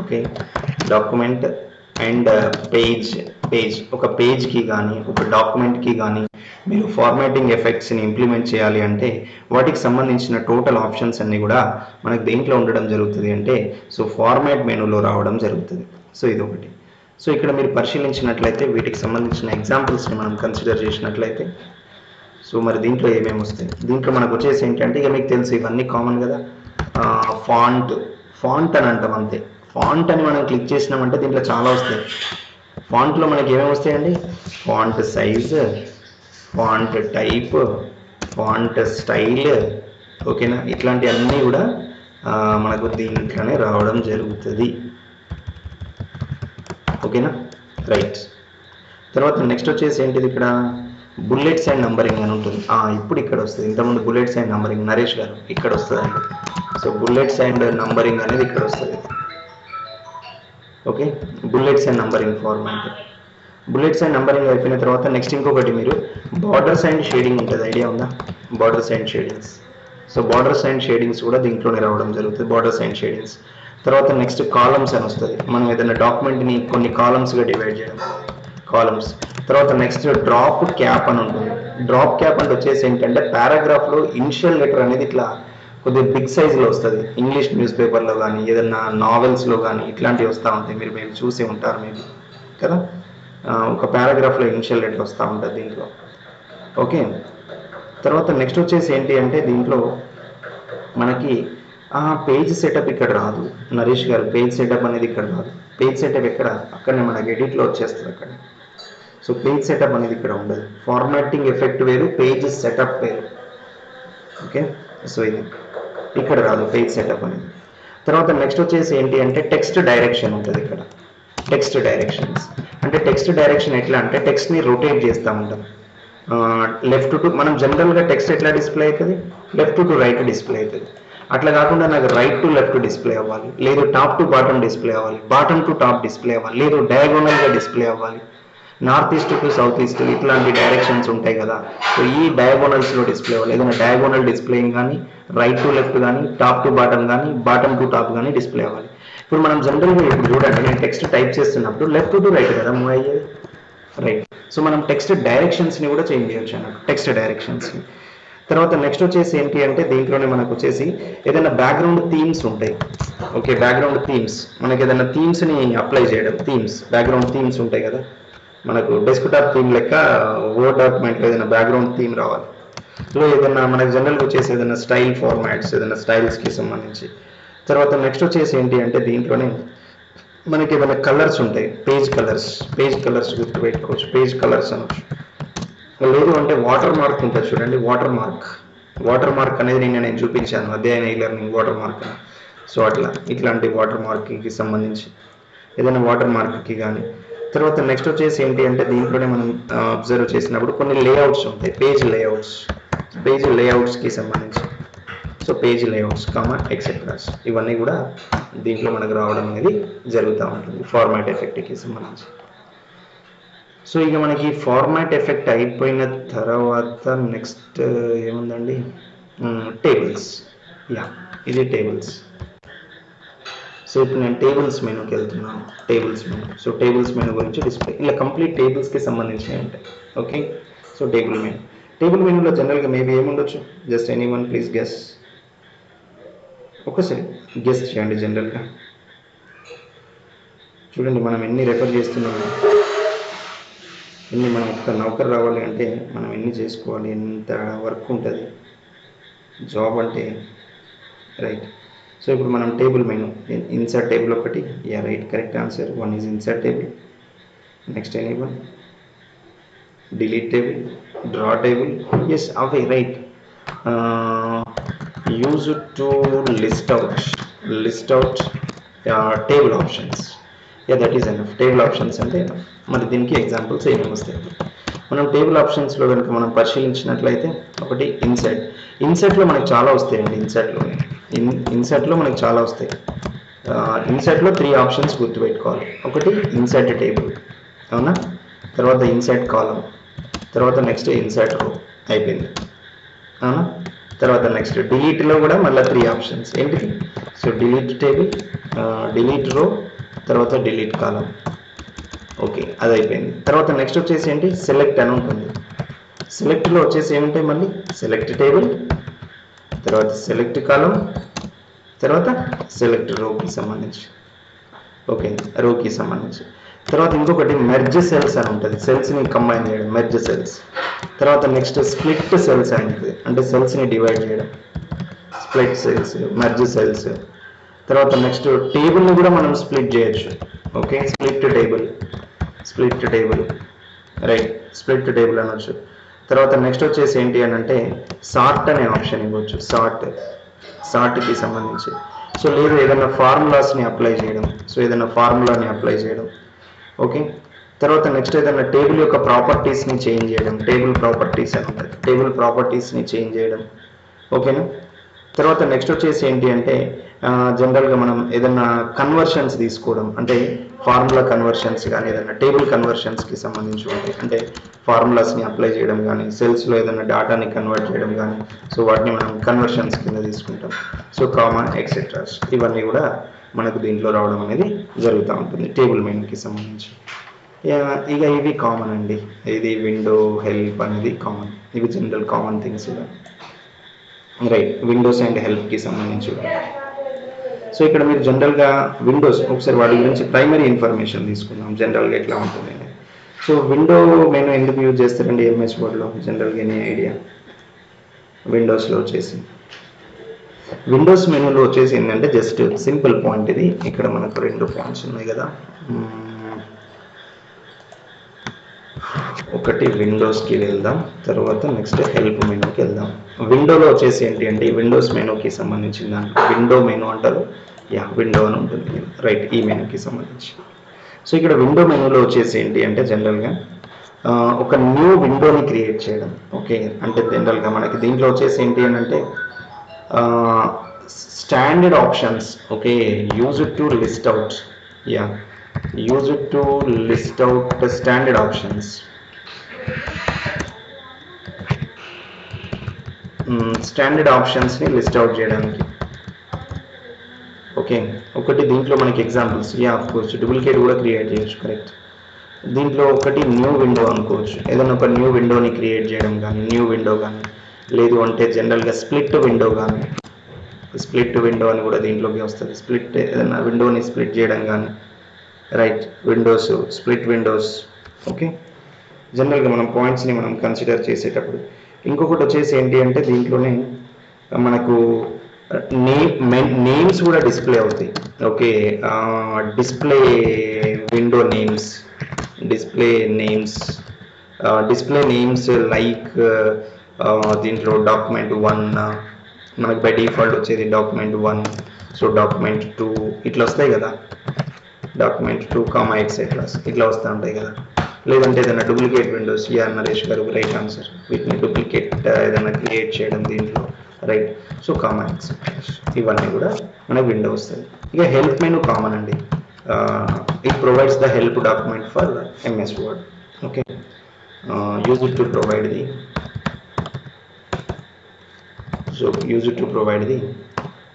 Okay, document and page ఒక పేజ్కి కానీ ఒక డాక్యుమెంట్కి కానీ మీరు ఫార్మాటింగ్ ఎఫెక్ట్స్ని ఇంప్లిమెంట్ చేయాలి అంటే వాటికి సంబంధించిన టోటల్ ఆప్షన్స్ అన్నీ కూడా మనకు దేంట్లో ఉండడం జరుగుతుంది అంటే సో ఫార్మాట్ మెనూలో రావడం జరుగుతుంది. సో ఇది ఒకటి. సో ఇక్కడ మీరు పరిశీలించినట్లయితే వీటికి సంబంధించిన ఎగ్జాంపుల్స్ని మనం కన్సిడర్ చేసినట్లయితే సో మరి దీంట్లో ఏమేమి వస్తాయి, దీంట్లో మనకు వచ్చేసి ఏంటంటే ఇక మీకు తెలుసు ఇవన్నీ కామన్ కదా. ఫాంట్ అని అంటాం అంతే. ఫాంట్ అని మనం క్లిక్ చేసినామంటే దీంట్లో చాలా వస్తాయి. ఫాంట్లో మనకి ఏమేమి వస్తాయండి, font size, font type, font style, ఓకేనా, ఇట్లాంటి అన్నీ కూడా మనకు దీంట్లోనే రావడం జరుగుతుంది. ఓకేనా రైట్. తర్వాత నెక్స్ట్ వచ్చేసి ఏంటిది, ఇక్కడ బుల్లెట్స్ అండ్ నంబరింగ్ అని ఉంటుంది. ఇప్పుడు ఇక్కడ వస్తుంది, ఇంతకుముందు బుల్లెట్స్ అండ్ నంబరింగ్ నరేష్ గారు ఇక్కడ వస్తుంది అండి. సో బుల్లెట్స్ అండ్ నంబరింగ్ అనేది ఇక్కడ వస్తుంది. Okay, bullets and numbering format. Bullets and numbering అయిపోయిన తర్వాత నెక్స్ట్ ఇంకొకటి మీరు బార్డర్స్ అండ్ షేడింగ్ ఉంటుంది, ఐడియా ఉందా, borders and shadings. So borders and shadings కూడా దీంట్లోనే రావడం జరుగుతుంది, బార్డర్స్ అండ్ షేడింగ్స్. తర్వాత నెక్స్ట్ కాలమ్స్ అని వస్తుంది, మనం ఏదైనా డాక్యుమెంట్ని కొన్ని కాలమ్స్గా డివైడ్ చేయడం, కాలమ్స్. తర్వాత నెక్స్ట్ డ్రాప్ క్యాప్ అని ఉంటుంది. డ్రాప్ క్యాప్ అంటే వచ్చేసి ఏంటంటే పారాగ్రాఫ్లో ఇనిషియల్ లెటర్ అనేది ఇట్లా కొద్దిగా బిగ్ సైజులో వస్తుంది. ఇంగ్లీష్ న్యూస్ పేపర్లో కానీ ఏదన్నా నావెల్స్లో కానీ ఇట్లాంటివి వస్తూ ఉంటాయి, మీరు చూసే ఉంటారు మేబీ కదా. ఒక పారాగ్రాఫ్లో ఇనిషియల్ లెటర్ వస్తూ ఉంటుంది దీంట్లో. ఓకే, తర్వాత నెక్స్ట్ వచ్చేసి ఏంటి అంటే దీంట్లో మనకి పేజ్ సెటప్ ఇక్కడ రాదు నరేష్ గారు, పేజ్ సెటప్ అనేది ఇక్కడ రాదు. పేజ్ సెటప్ ఎక్కడ, అక్కడనే మనకి ఎడిట్లో వచ్చేస్తుంది అక్కడ. సో పేజ్ సెటప్ అనేది ఇక్కడ ఉండదు. ఫార్మాటింగ్ ఎఫెక్ట్ వేరు, పేజ్ సెటప్ వేరు. ఓకే, సో ఇది ఇక్కడ రాదు పేజ్ సెటప్ అనేది. తర్వాత నెక్స్ట్ వచ్చేసి ఏంటి అంటే టెక్స్ట్ డైరెక్షన్ ఉంటుంది ఇక్కడ. టెక్స్ట్ డైరెక్షన్స్ అంటే టెక్స్ట్ డైరెక్షన్ ఎట్లా అంటే టెక్స్ట్ని రొటేట్ చేస్తూ ఉంటాం. లెఫ్ట్ టు, మనం జనరల్గా టెక్స్ట్ ఎట్లా డిస్ప్లే అవుతుంది, లెఫ్ట్ టు రైట్ డిస్ప్లే అవుతుంది. అట్లా కాకుండా నాకు రైట్ టు లెఫ్ట్ డిస్ప్లే అవ్వాలి, లేదు టాప్ టు బాటమ్ డిస్ప్లే అవ్వాలి, బాటమ్ టు టాప్ డిస్ప్లే అవ్వాలి, లేదు డయాగోనల్గా డిస్ప్లే అవ్వాలి, north east to south east ఇట్లాంటి డైరెక్షన్స్ ఉంటాయి కదా. సో ఈ డయాగోనల్స్లో డిస్ప్లే అవ్వాలి. ఏదైనా డయాగోనల్ డిస్ప్లేయింగ్ కానీ రైట్ టు లెఫ్ట్ కానీ టాప్ టు బాటమ్ కానీ బాటమ్ టు టాప్ కానీ డిస్ప్లే అవ్వాలి. ఇప్పుడు మనం జనరల్గా ఇప్పుడు చూడండి, నేను టెక్స్ట్ టైప్ చేస్తున్నప్పుడు లెఫ్ట్ టు రైట్ కదా మూవ్ అయ్యేది, రైట్. సో మనం టెక్స్ట్ డైరెక్షన్స్ని కూడా చేంజ్ చేయొచ్చు అన్నట్టు, టెక్స్ట్ డైరెక్షన్స్ని. తర్వాత నెక్స్ట్ వచ్చేసి ఏంటి అంటే దీంట్లోనే మనకు వచ్చేసి ఏదైనా బ్యాక్గ్రౌండ్ థీమ్స్ ఉంటాయి. ఓకే, బ్యాక్గ్రౌండ్ థీమ్స్, మనకి ఏదైనా థీమ్స్ని అప్లై చేయడం, థీమ్స్ బ్యాక్గ్రౌండ్ థీమ్స్ ఉంటాయి కదా. మనకు డెస్క్టాప్ థీమ్ లెక్క వర్డ్ డాక్యుమెంట్లో ఏదైనా బ్యాక్గ్రౌండ్ థీమ్ రావాలి. సో ఏదైనా మనకు జనరల్గా వచ్చేసి ఏదైనా స్టైల్ ఫార్మాట్స్, ఏదైనా స్టైల్స్కి సంబంధించి. తర్వాత నెక్స్ట్ వచ్చేసి ఏంటి అంటే దీంట్లోనే మనకి ఏమైనా కలర్స్ ఉంటాయి, పేజ్ కలర్స్ గుర్తుపెట్టుకోవచ్చు, పేజ్ కలర్స్ అనొచ్చు. లేదు అంటే వాటర్ మార్క్ ఉంటుంది చూడండి, వాటర్ మార్క్ అనేది నేను చూపించాను అధ్యయన లెర్నింగ్ వాటర్ మార్క్. సో అట్లా ఇట్లాంటి వాటర్ మార్క్కి సంబంధించి ఏదైనా వాటర్ మార్క్కి కానీ. తర్వాత నెక్స్ట్ వచ్చేసి ఏంటి అంటే దీంట్లోనే మనం అబ్జర్వ్ చేసినప్పుడు కొన్ని లేఅవుట్స్ ఉంటాయి, పేజ్ లేఅవుట్స్కి సంబంధించి. సో పేజ్ లేఅవుట్స్ ఎక్సెట్రాస్ ఇవన్నీ కూడా దీంట్లో మనకు రావడం అనేది జరుగుతూ ఉంటుంది ఫార్మాట్ ఎఫెక్ట్కి సంబంధించి. సో ఇక మనకి ఫార్మాట్ ఎఫెక్ట్ అయిపోయిన తర్వాత నెక్స్ట్ ఏముందండి, టేబుల్స్. ఇది టేబుల్స్. సో ఇప్పుడు నేను టేబుల్స్ మెనూకి వెళ్తున్నాను, tables menu. So tables menu గురించి డిస్ప్లే ఇలా కంప్లీట్ టేబుల్స్కి సంబంధించినవి ఉంటాయి. ఓకే, సో టేబుల్ మెనూలో జనరల్గా మేబీ ఏముండొచ్చు, just any one please guess. ఒకసారి గెస్ చేయండి. జనరల్గా చూడండి మనం ఎన్ని రెఫర్ చేస్తున్నాము, ఎన్ని మనం ఒక్క నౌకర్ రావాలి అంటే మనం ఎన్ని చేసుకోవాలి, ఎంత వర్క్ ఉంటుంది జాబ్ అంటే. రైట్. సో ఇప్పుడు మనం టేబుల్ మెనూ, ఇన్సర్ట్ టేబుల్ ఒకటి, right, correct answer. One is insert table. Next any one, delete table, draw table, yes అవే, right. Use to list out table options. That is enough. Table options అంటే మరి దీనికి examples ఏమేమి వస్తాయి మనం table ఆప్షన్స్లో కనుక మనం పరిశీలించినట్లయితే, ఒకటి ఇన్సర్ట్లో మనకు చాలా వస్తాయండి. ఇన్సర్ట్లో మనకు చాలా వస్తాయి. ఇన్సర్ట్లో 3 ఆప్షన్స్ గుర్తుపెట్టుకోవాలి. ఒకటి ఇన్సర్ట్ టేబుల్, అవునా, తర్వాత ఇన్సర్ట్ కాలం, తర్వాత నెక్స్ట్ ఇన్సర్ట్ రో, అయిపోయింది, అవునా. తర్వాత నెక్స్ట్ డిలీట్లో కూడా మళ్ళీ 3 ఆప్షన్స్. ఏంటిది? సో డిలీట్ టేబుల్, డిలీట్ రో, తర్వాత డిలీట్ కాలం. ఓకే, అది అయిపోయింది. తర్వాత నెక్స్ట్ వచ్చేసి ఏంటి, సెలెక్ట్ అని ఉంటుంది. సెలెక్ట్లో వచ్చేసి ఏముంటాయి మళ్ళీ, సెలెక్ట్ టేబుల్, తర్వాత సెలెక్ట్ కాలం, తర్వాత సెలెక్ట్ రోకి సంబంధించి. ఓకే, రోకి సంబంధించి. తర్వాత ఇంకొకటి మెర్జ్ సెల్స్ అని ఉంటుంది, సెల్స్ని కంబైన్ చేయడం, మెర్జ్ సెల్స్. తర్వాత నెక్స్ట్ స్ప్లిట్ సెల్స్ అని ఉంటుంది, అంటే సెల్స్ని డివైడ్ చేయడం, స్ప్లిట్ సెల్స్, మెర్జ్ సెల్స్. తర్వాత నెక్స్ట్ టేబుల్ని కూడా మనం స్ప్లిట్ చేయొచ్చు. Okay, split table, right, split table అనొచ్చు. తర్వాత నెక్స్ట్ వచ్చేసి ఏంటి అని అంటే సార్ట్ అనే ఆప్షన్ ఇవ్వచ్చు, సార్ట్కి సంబంధించి. సో లేదు ఏదైనా ఫార్ములాని అప్లై చేయడం. ఓకే, తర్వాత నెక్స్ట్ ఏదైనా టేబుల్ యొక్క ప్రాపర్టీస్ని చేంజ్ చేయడం, టేబుల్ ప్రాపర్టీస్ అని ఉంటుంది, టేబుల్ ప్రాపర్టీస్ని చేంజ్ చేయడం. ఓకేనా. తర్వాత నెక్స్ట్ వచ్చేసి ఏంటి అంటే జనరల్గా మనం ఏదైనా కన్వర్షన్స్ తీసుకోవడం, అంటే ఫార్ములా కన్వర్షన్స్ కానీ ఏదైనా టేబుల్ కన్వర్షన్స్కి సంబంధించి ఉంటాయి, అంటే ఫార్ములాస్ని అప్లై చేయడం కానీ, సెల్స్లో ఏదైనా డేటాని కన్వర్ట్ చేయడం కానీ, సో వాటిని మనం కన్వర్షన్స్ కింద తీసుకుంటాం. సో ఎక్సెట్రాస్ ఇవన్నీ కూడా మనకు దీంట్లో రావడం అనేది జరుగుతూ ఉంటుంది టేబుల్ మెనూకి సంబంధించి. ఇక ఇవి కామన్ అండి, ఇది విండో, హెల్ప్ అనేది కామన్, ఇవి general common things. Right, windows and హెల్ప్కి సంబంధించి. సో ఇక్కడ మీరు జనరల్గా విండోస్ ఒకసారి వాటి గురించి ప్రైమరీ ఇన్ఫర్మేషన్ తీసుకుందాం, జనరల్గా ఎట్లా ఉంటుంది. సో విండో మెనూ ఎందుకు యూజ్ చేస్తారండి ఎంఎస్ వర్డ్లో, జనరల్గా ఎనీ ఐడియా? విండోస్లో వచ్చేసి విండోస్ మెనూలో వచ్చేసి ఏంటంటే జస్ట్ సింపుల్ పాయింట్ ఇది. ఇక్కడ మనకు 2 పాయింట్స్ ఉన్నాయి కదా, ఒకటి విండోస్కి వెళ్దాం, తర్వాత నెక్స్ట్ హెల్ప్ మెనూకి వెళ్దాం. విండోలో వచ్చేసి ఏంటి అంటే విండోస్ మెనూకి సంబంధించిన దాంట్లో విండో మెనూ అంటారు, విండో అని ఉంటుంది, రైట్, ఈ మెనూకి సంబంధించి. సో ఇక్కడ విండో మెనూలో వచ్చేసి ఏంటి అంటే జనరల్గా ఒక న్యూ విండోని క్రియేట్ చేయడం. ఓకే, అంటే జనరల్గా మనకి దీంట్లో వచ్చేసి ఏంటి అని అంటే standard options. Okay, use to list out standard options. Standard ఆప్షన్స్ని లిస్ట్ అవుట్ చేయడానికి. ఓకే, ఒకటి దీంట్లో మనకి ఎగ్జాంపుల్స్, ఆఫ్కోర్స్ డూప్లికేట్ కూడా క్రియేట్ చేయొచ్చు, కరెక్ట్. దీంట్లో ఒకటి న్యూ విండో అనుకోవచ్చు, ఏదైనా ఒక న్యూ విండోని క్రియేట్ చేయడం కానీ, న్యూ విండో కానీ, లేదు అంటే జనరల్గా స్ప్లిట్ విండో కానీ, స్ప్లిట్ విండో అని కూడా దీంట్లోకి వస్తుంది, స్ప్లిట్ ఏదైనా విండోని స్ప్లిట్ చేయడం కానీ, right, Windows, split Windows. Okay, జనరల్గా మనం పాయింట్స్ని మనం కన్సిడర్ చేసేటప్పుడు ఇంకొకటి వచ్చేసి ఏంటి అంటే దీంట్లోనే మనకు నేమ్స్ కూడా డిస్ప్లే అవుతాయి. Okay, display window names, display names, display names like దీంట్లో డాక్యుమెంట్ 1 మనకి బై డిఫాల్ట్ వచ్చేది డాక్యుమెంట్ 1, సో డాక్యుమెంట్ 2 ఇట్లా వస్తాయి కదా, డాక్యుమెంట్ 2 కామా ఎక్సెట్రా ఇట్లా వస్తూ ఉంటాయి కదా. లేదంటే ఏదైనా duplicate Windows, Naresh garu right answer, వీటిని డూప్లికేట్ ఏదైనా క్రియేట్ చేయడం దీంట్లో, రైట్. సో కామా ఎక్సెట్రాస్ ఇవన్నీ కూడా మనకు విండో వస్తుంది. ఇక హెల్ప్ మెనూ కామన్ అండి, it provides the help document for MS word. Okay, use it to provide the, so use it to provide the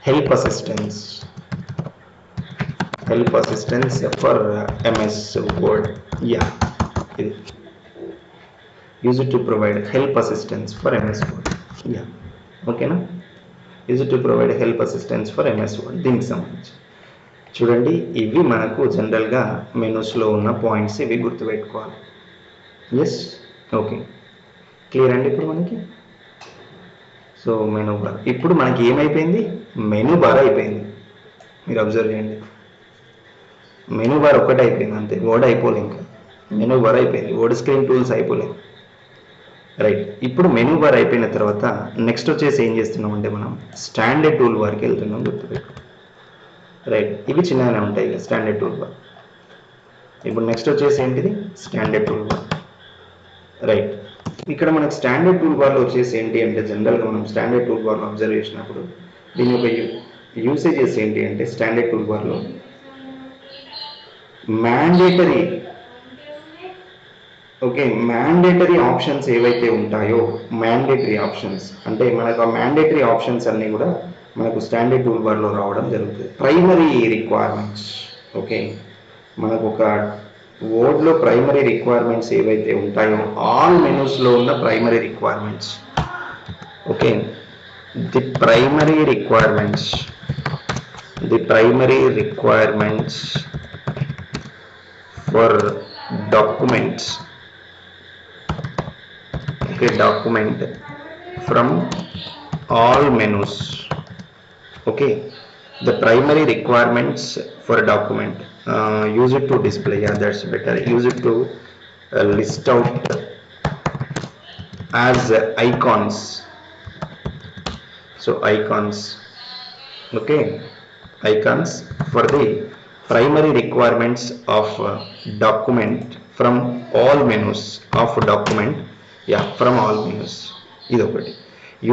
help assistance for MS Word. Yeah, use it to provide help assistance for MS Word. Yeah, okay na, use it to provide help assistance for MS Word. దీనికి సంబంధించి చూడండి, ఇవి మనకు జనరల్గా మెనూస్లో ఉన్న points, ఇవి గుర్తుపెట్టుకోవాలి. Yes, okay, clear అండి ఇప్పుడు మనకి. సో మెనూ బార్ ఇప్పుడు మనకి ఏమైపోయింది, మెనూ బార్ అయిపోయింది. మీరు అబ్జర్వ్ చేయండి, మెనూ బార్ ఒక్కటే అయిపోయింది అంతే, వర్డ్ అయిపోలేదు ఇంకా, మెనూ బార్ అయిపోయింది, వర్డ్ స్క్రీన్ టూల్స్ అయిపోలేదు. రైట్, ఇప్పుడు మెనూ బార్ అయిపోయిన తర్వాత నెక్స్ట్ వచ్చేసి ఏం చేస్తున్నాం అంటే మనం స్టాండర్డ్ టూల్ బార్కి వెళ్తున్నాం, గుర్తుపెట్టు. రైట్, ఇవి చిన్నగానే ఉంటాయి ఇక స్టాండర్డ్ టూల్ బార్. ఇప్పుడు నెక్స్ట్ వచ్చేసి ఏంటిది, స్టాండర్డ్ టూల్ బార్. రైట్, ఇక్కడ మనకు స్టాండర్డ్ టూల్ బార్లో వచ్చేసి ఏంటి అంటే జనరల్గా మనం స్టాండర్డ్ టూల్ బార్లో అబ్జర్వ్ చేసినప్పుడు దీని యొక్క యూసేజెస్ ఏంటి అంటే స్టాండర్డ్ టూల్ బార్లో మ్యాండేటరీ, ఓకే, మ్యాండేటరీ ఆప్షన్స్ ఏవైతే ఉంటాయో, మ్యాండేటరీ ఆప్షన్స్ అంటే మనకు ఆ మ్యాండేటరీ ఆప్షన్స్ అన్నీ కూడా మనకు స్టాండర్డ్ టూల్ బార్లో రావడం జరుగుతుంది. ప్రైమరీ రిక్వైర్మెంట్స్, ఓకే, మనకు ఒక వర్డ్లో ప్రైమరీ రిక్వైర్మెంట్స్ ఏవైతే ఉంటాయో ఆల్ మెనూస్లో ఉన్న primary requirements, okay, the primary requirements for documents, okay, document from all menus, okay, the primary requirements for a document, use it to display, yeah, that's better, use it to list out as icons, so icons, okay, icons for the primary requirements of document from all menus of document, yeah, from all menus. idokati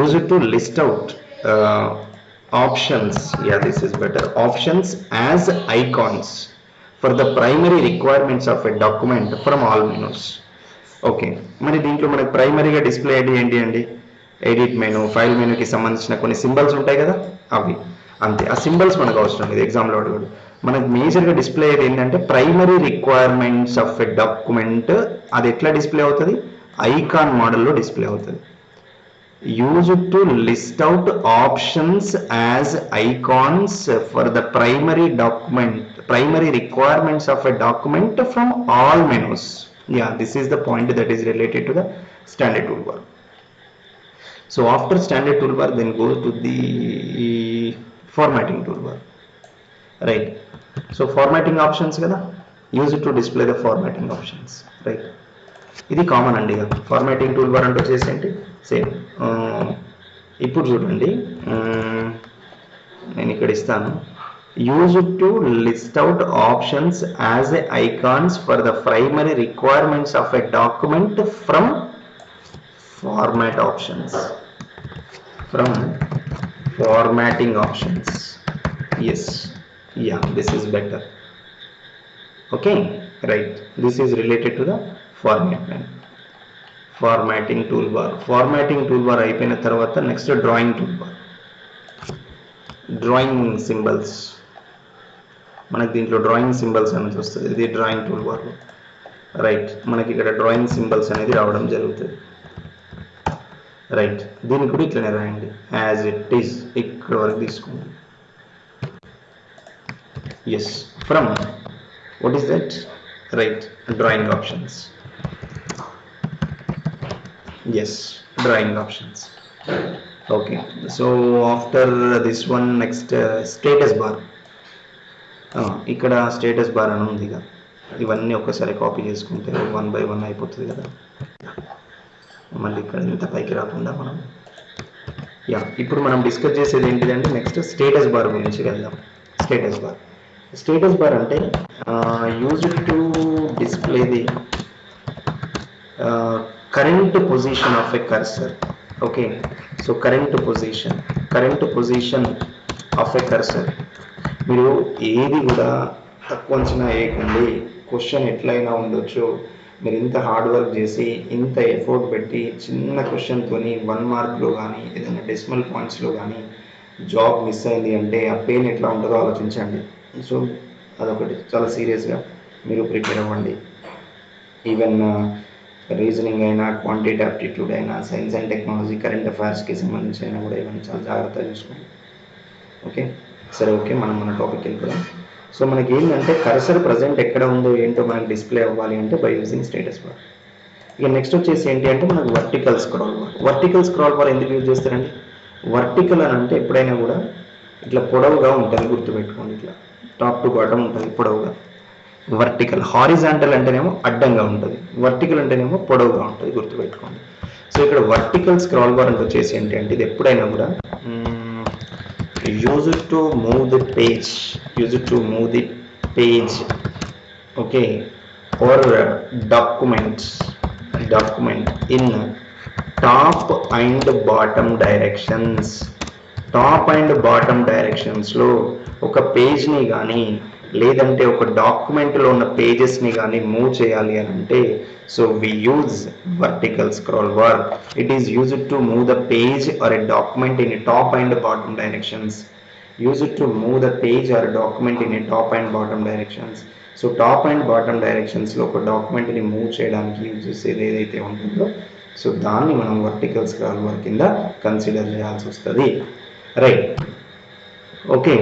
use it to list out options, yeah, this is better, options as icons for the primary requirements of a document from all menus. Okay, మరి దీంట్లో మనకు ప్రైమరీగా display అయ్యేది ఏంటి అండి, edit menu, file మెనూకి సంబంధించిన కొన్ని symbols ఉంటాయి కదా, అవి అంతే. ఆ సింబల్స్ మనకు అవసరం లేదు, ఎగ్జామ్లో అడుగుడు. మనకు మేజర్గా డిస్ప్లే అయ్యేది ఏంటంటే primary requirements of a document, అది ఎట్లా డిస్ప్లే అవుతుంది, ఐకాన్ మోడల్లో డిస్ప్లే అవుతుంది. Use it to list out options as icons for the primary requirements of a document from all menus. Yeah, this is the point that is related to the standard toolbar. So after standard toolbar, then go to the formatting toolbar. Right. So formatting options kada, use it to display the formatting options. Right. ఇది common అండి. Formatting tool bar అంటే వచ్చేసి ఏంటి, same. ఇప్పుడు చూడండి, నేను ఇక్కడ ఇస్తాను, use to list out options as a icons for the primary requirements of a document from format options, from formatting options. Yes, yeah, this is better. Okay, right, this is related to the formatting tool bar. Formatting tool bar అయిపోయిన తర్వాత next drawing tool bar. Drawing symbols, మనకి దీంట్లో drawing symbols అనేది వస్తుంది, ఇది drawing tool బార్లో. Right, మనకి ఇక్కడ డ్రాయింగ్ సింబల్స్ అనేది రావడం జరుగుతుంది. రైట్, దీనికి కూడా ఇట్లనే రాయండి, యాజ్ ఇట్ ఈస్, ఇక్కడ వరకు తీసుకోండి. Yes, from what is that, right, drawing options. Yes, drawing options. Okay. So after this one next status bar. ఇక్కడ స్టేటస్ బార్ అని ఉంది ఇక. ఇవన్నీ ఒక్కసారి కాపీ చేసుకుంటే 1 by 1 అయిపోతుంది కదా. మళ్ళీ ఇక్కడ ఇంత పైకి రాకుండా మనం ఇప్పుడు మనం డిస్కస్ చేసేది ఏంటిదంటే నెక్స్ట్ స్టేటస్ బార్ గురించి వెళ్దాం. స్టేటస్ బార్ అంటే use to display the current position of a cursor. Okay, so current position of a cursor. మీరు ఏది కూడా తక్కువ అంచనా వేయకండి. క్వశ్చన్ ఎట్లయినా ఉండొచ్చు. మీరు ఇంత హార్డ్ వర్క్ చేసి ఇంత ఎఫర్ట్ పెట్టి చిన్న క్వశ్చన్తోని 1 మార్క్లో కానీ ఏదైనా డెసిమల్ పాయింట్స్లో కానీ జాబ్ మిస్ అయింది అంటే ఆ పెయిన్ ఎట్లా ఉంటుందో ఆలోచించండి. సో అదొకటి చాలా సీరియస్గా మీరు ప్రిపేర్ అవ్వండి. ఈవెన్ రీజనింగ్ అయినా, క్వాంటిటీ ఆప్టిట్యూడ్ అయినా, సైన్స్ అండ్ టెక్నాలజీ, కరెంట్ అఫైర్స్కి సంబంధించి అయినా కూడా ఇవన్నీ చాలా జాగ్రత్తగా చూసుకోండి. ఓకే, సరే, ఓకే, మనం మన టాపిక్ వెళ్ళిపోదాం. సో మనకి ఏంటంటే కర్సర్ ప్రజెంట్ ఎక్కడ ఉందో ఏంటో మనకి డిస్ప్లే అవ్వాలి అంటే బై యూజింగ్ స్టేటస్ బార్. ఇక నెక్స్ట్ వచ్చేసి ఏంటి అంటే మనకు వర్టికల్ స్క్రాల్ బార్ ఎందుకు యూజ్ చేస్తారండి? వర్టికల్ అని అంటే ఎప్పుడైనా కూడా ఇట్లా పొడవుగా ఉంటుంది, గుర్తుపెట్టుకోండి. ఇట్లా టాప్ టు బాటమ్ ఉంటుంది పొడవుగా. వర్టికల్. హారిజాంటల్ అంటేనేమో అడ్డంగా ఉంటుంది, వర్టికల్ అంటేనేమో పొడవుగా ఉంటుంది, గుర్తుపెట్టుకోండి. సో ఇక్కడ వర్టికల్ స్క్రాల్ బార్ అంటే వచ్చేసి ఏంటి అంటే ఇది ఎప్పుడైనా కూడా use to move the page, okay, or document in top and bottom directions లో ఒక పేజ్ ని కానీ లేదంటే ఒక డాక్యుమెంట్ లో ఉన్న పేజెస్ ని కానీ మూవ్ చేయాలి అని అంటే so we use vertical scroll bar. It is used to move the page or a document in a top and bottom directions. Use it to move the page or a document in a top and bottom directions. So top and bottom డైరెక్షన్స్లో ఒక డాక్యుమెంట్ని move చేయడానికి use చేసేది ఏదైతే ఉంటుందో so దాన్ని మనం vertical scroll bar కింద కన్సిడర్ చేయాల్సి వస్తుంది. Right, okay.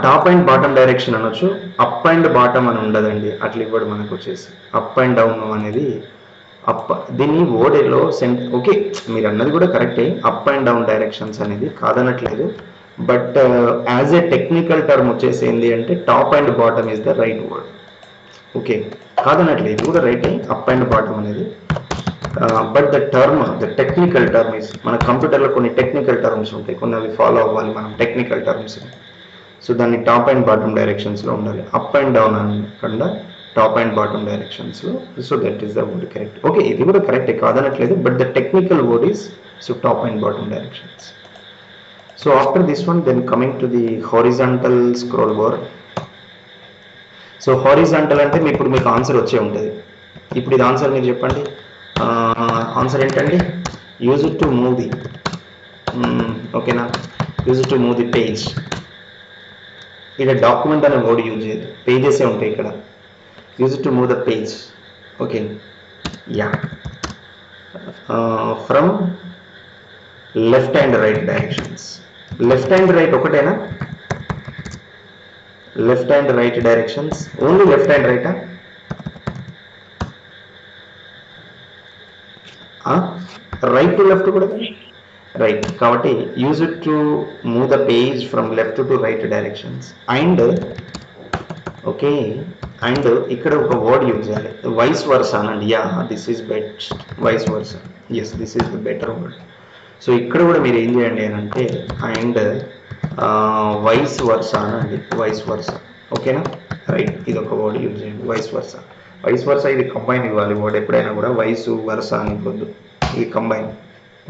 Top and bottom direction అనొచ్చు, అప్ అండ్ బాటమ్ అని ఉండదండి. అట్లా ఇవ్వడు మనకు వచ్చేసి అప్ అండ్ డౌన్ అనేది అప్. దీన్ని వర్డ్లో ఓకే, మీరు అన్నది కూడా కరెక్టే, అప్ అండ్ డౌన్ డైరెక్షన్స్ అనేది కాదనట్లేదు. But as a technical term వచ్చేసి ఏంటి అంటే top and bottom is the right word. Okay, కాదనట్లేదు, ఇది కూడా రైట్, అప్ అండ్ బాటమ్ అనేది. But the technical term is, మన కంప్యూటర్లో కొన్ని టెక్నికల్ టర్మ్స్ ఉంటాయి, కొన్ని అవి ఫాలో అవ్వాలి మనం టెక్నికల్ టర్మ్స్. సో దాన్ని టాప్ అండ్ బాటమ్ డైరెక్షన్స్లో ఉండాలి, అప్ అండ్ డౌన్ అనకుండా టాప్ అండ్ బాటమ్ డైరెక్షన్స్లో. So that is the word correct. Okay, ఇది కూడా కరెక్టే, కాదనట్లేదు, but the technical word is so top and bottom directions. So after this one, then coming to the horizontal scroll bar. So horizontal అంటే ఇప్పుడు మీకు answer వచ్చే ఉంటుంది. ఇప్పుడు ఇది ఆన్సర్ మీరు చెప్పండి. ఆన్సర్ ఏంటండి? యూజ్ టు మూవ్ ది, ఓకేనా, use to move the page. ఇక్కడ డాక్యుమెంట్ అనే వర్డ్ యూజ్ చేయదు, పేజెసే ఉంటాయి ఇక్కడ. Use to move the page, okay, yeah, from left and right directions. Left and right ఒకటేనా? Left and right directions, only left and రైటా? Right to left కూడా right. కాబట్టి use it to move the page from left to right directions. And okay, and ఇక్కడ ఒక word use చేయాలి, vice versa అనండి. Yeah, this is best, vice versa, yes, this is the better word. So ఇక్కడ కూడా మీరు ఏం చేయండి అని అంటే అండ్ వైస్ వర్సా అనండి, వైస్ వర్సా, ఓకేనా, రైట్. ఇది ఒక వర్డ్ యూజ్ చేయండి, వైస్ వర్సా. వైస్ వర్సా ఇది కంబైన్ ఇవ్వాలి వర్డ్ ఎప్పుడైనా కూడా, వైసు వర్సా అని ఇవ్వద్దు, ఇది combine,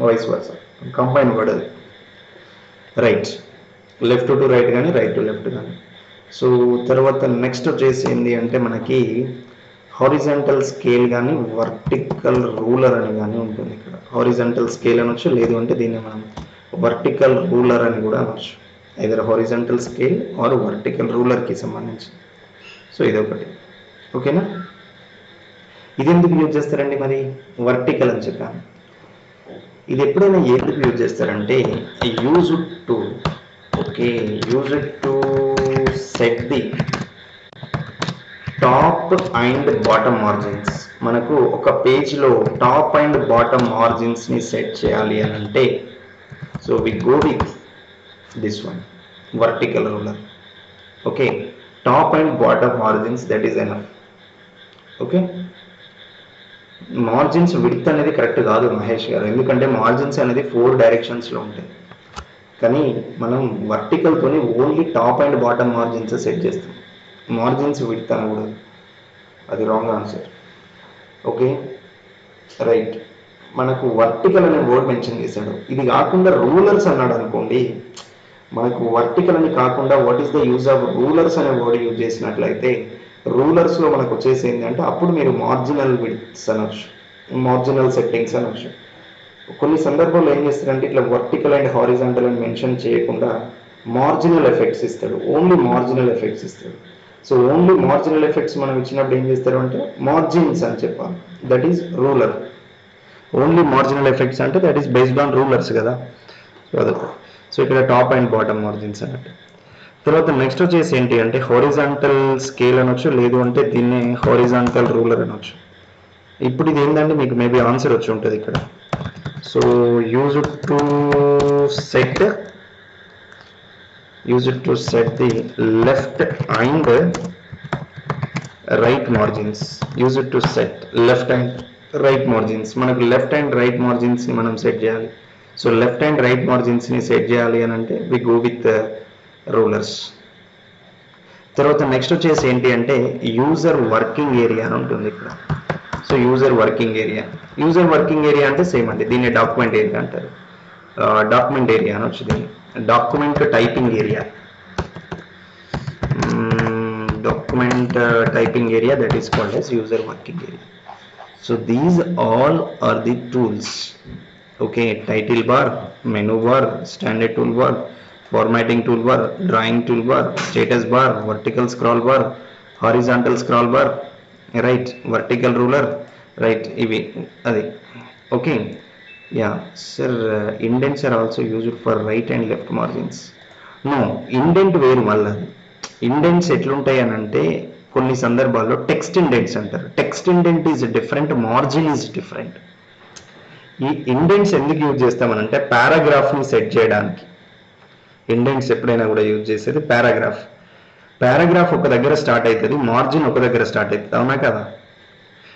vice versa combine word అది. రైట్, లెఫ్ట్ టు రైట్ కానీ రైట్ టు లెఫ్ట్ కానీ. సో తర్వాత నెక్స్ట్ వచ్చేసి ఏంటి అంటే మనకి హారిజాంటల్ స్కేల్ కానీ వర్టికల్ రూలర్ అని కానీ ఉంటుంది. ఇక్కడ హారిజాంటల్ స్కేల్ అనొచ్చు, లేదు అంటే దీన్ని మనం వర్టికల్ రూలర్ అని కూడా అనొచ్చు. Either horizontal scale or vertical రూలర్కి సంబంధించి. సో ఇదొకటి, ఓకేనా. ఇది ఎందుకు యూజ్ చేస్తారండి మరి? వర్టికల్ అని చెప్పాను. ఇది ఎప్పుడైనా ఎందుకు యూజ్ చేస్తారంటే use to, okay, use to set the top and bottom margins. మనకు ఒక పేజ్లో టాప్ అండ్ బాటమ్ మార్జిన్స్ని సెట్ చేయాలి అని అంటే So we go with this one, vertical ruler. Okay, top and bottom margins, that is enough. Okay, margins width అనేది correct కాదు మహేష్ గారు, ఎందుకంటే మార్జిన్స్ అనేది 4 డైరెక్షన్స్లో ఉంటాయి, కానీ మనం వర్టికల్తోని only top and bottom margins set చేస్తాం, మార్జిన్స్ విడ్త్ అనకూడదు, అది రాంగ్ ఆన్సర్. ఓకే రైట్, మనకు వర్టికల్ అనే వర్డ్ మెన్షన్ చేశాడు, ఇది కాకుండా రూలర్స్ అన్నాడు అనుకోండి, మనకు వర్టికల్ అని కాకుండా what is the use of rulers అనే వర్డ్ యూజ్ చేసినట్లయితే రూలర్స్లో మనకు వచ్చేసి ఏంటంటే అప్పుడు మీరు మార్జినల్ విడ్త్స్ అనొచ్చు, మార్జినల్ సెట్టింగ్స్ అనొచ్చు. కొన్ని సందర్భాల్లో ఏం చేస్తారంటే ఇట్లా వర్టికల్ అండ్ హారిజాంటల్ అని మెన్షన్ చేయకుండా మార్జినల్ ఎఫెక్ట్స్ ఇస్తాడు, ఓన్లీ మార్జినల్ ఎఫెక్ట్స్ ఇస్తాడు. సో ఓన్లీ మార్జినల్ ఎఫెక్ట్స్ మనం ఇచ్చినప్పుడు ఏం చేస్తారు అంటే మార్జిన్స్ అని చెప్పాలి, that is ruler. Only marginal effects అంటే that is based on rulers కదా, సో అదొక. సో ఇక్కడ టాప్ అండ్ బాటమ్ మార్జిన్స్ అన్నట్టు. తర్వాత నెక్స్ట్ వచ్చేసి ఏంటి అంటే హారిజాంటల్ స్కేల్ అనొచ్చు, లేదు అంటే దీన్ని హారిజాంటల్ రూలర్ అనొచ్చు. ఇప్పుడు ఇది ఏంటంటే మీకు మేబీ ఆన్సర్ వచ్చి ఉంటుంది ఇక్కడ. So use to set the left and right margins, use to set left and right margins. మనకు లెఫ్ట్ అండ్ రైట్ మార్జిన్స్ని మనం సెట్ చేయాలి. సో లెఫ్ట్ అండ్ రైట్ మార్జిన్స్ని సెట్ చేయాలి అని అంటే వి గో విత్ రూలర్స్. తర్వాత నెక్స్ట్ వచ్చేసి ఏంటి అంటే యూజర్ వర్కింగ్ ఏరియా అని ఉంటుంది ఇక్కడ. సో యూజర్ వర్కింగ్ ఏరియా అంటే సేమ్ అండి, దీన్ని డాక్యుమెంట్ ఏరియా అంటారు, డాక్యుమెంట్ ఏరియా అని వచ్చి దీన్ని document typing area, that is called as user working area. So these all are the tools. Okay, title bar, menu bar, standard tool bar, formatting toolbar, drawing toolbar, status bar, vertical scroll bar, horizontal scroll bar, right, vertical ruler, right, ivi adi. Okay, yeah sir, indents are also used for right and left margins. No, indent వేరు మళ్ళీ. Indents ఎట్లుంటాయి అని అంటే కొన్ని సందర్భాల్లో text indents అంటారు. Text indent is different, margin is different. ఈ indents ఎందుకు యూజ్ చేస్తామనంటే పారాగ్రాఫ్ని సెట్ చేయడానికి. ఇండెంట్స్ ఎప్పుడైనా కూడా యూజ్ చేసేది పారాగ్రాఫ్ ఒక దగ్గర స్టార్ట్ అవుతుంది, మార్జిన్ ఒక దగ్గర స్టార్ట్ అవుతుంది, అవునా కదా?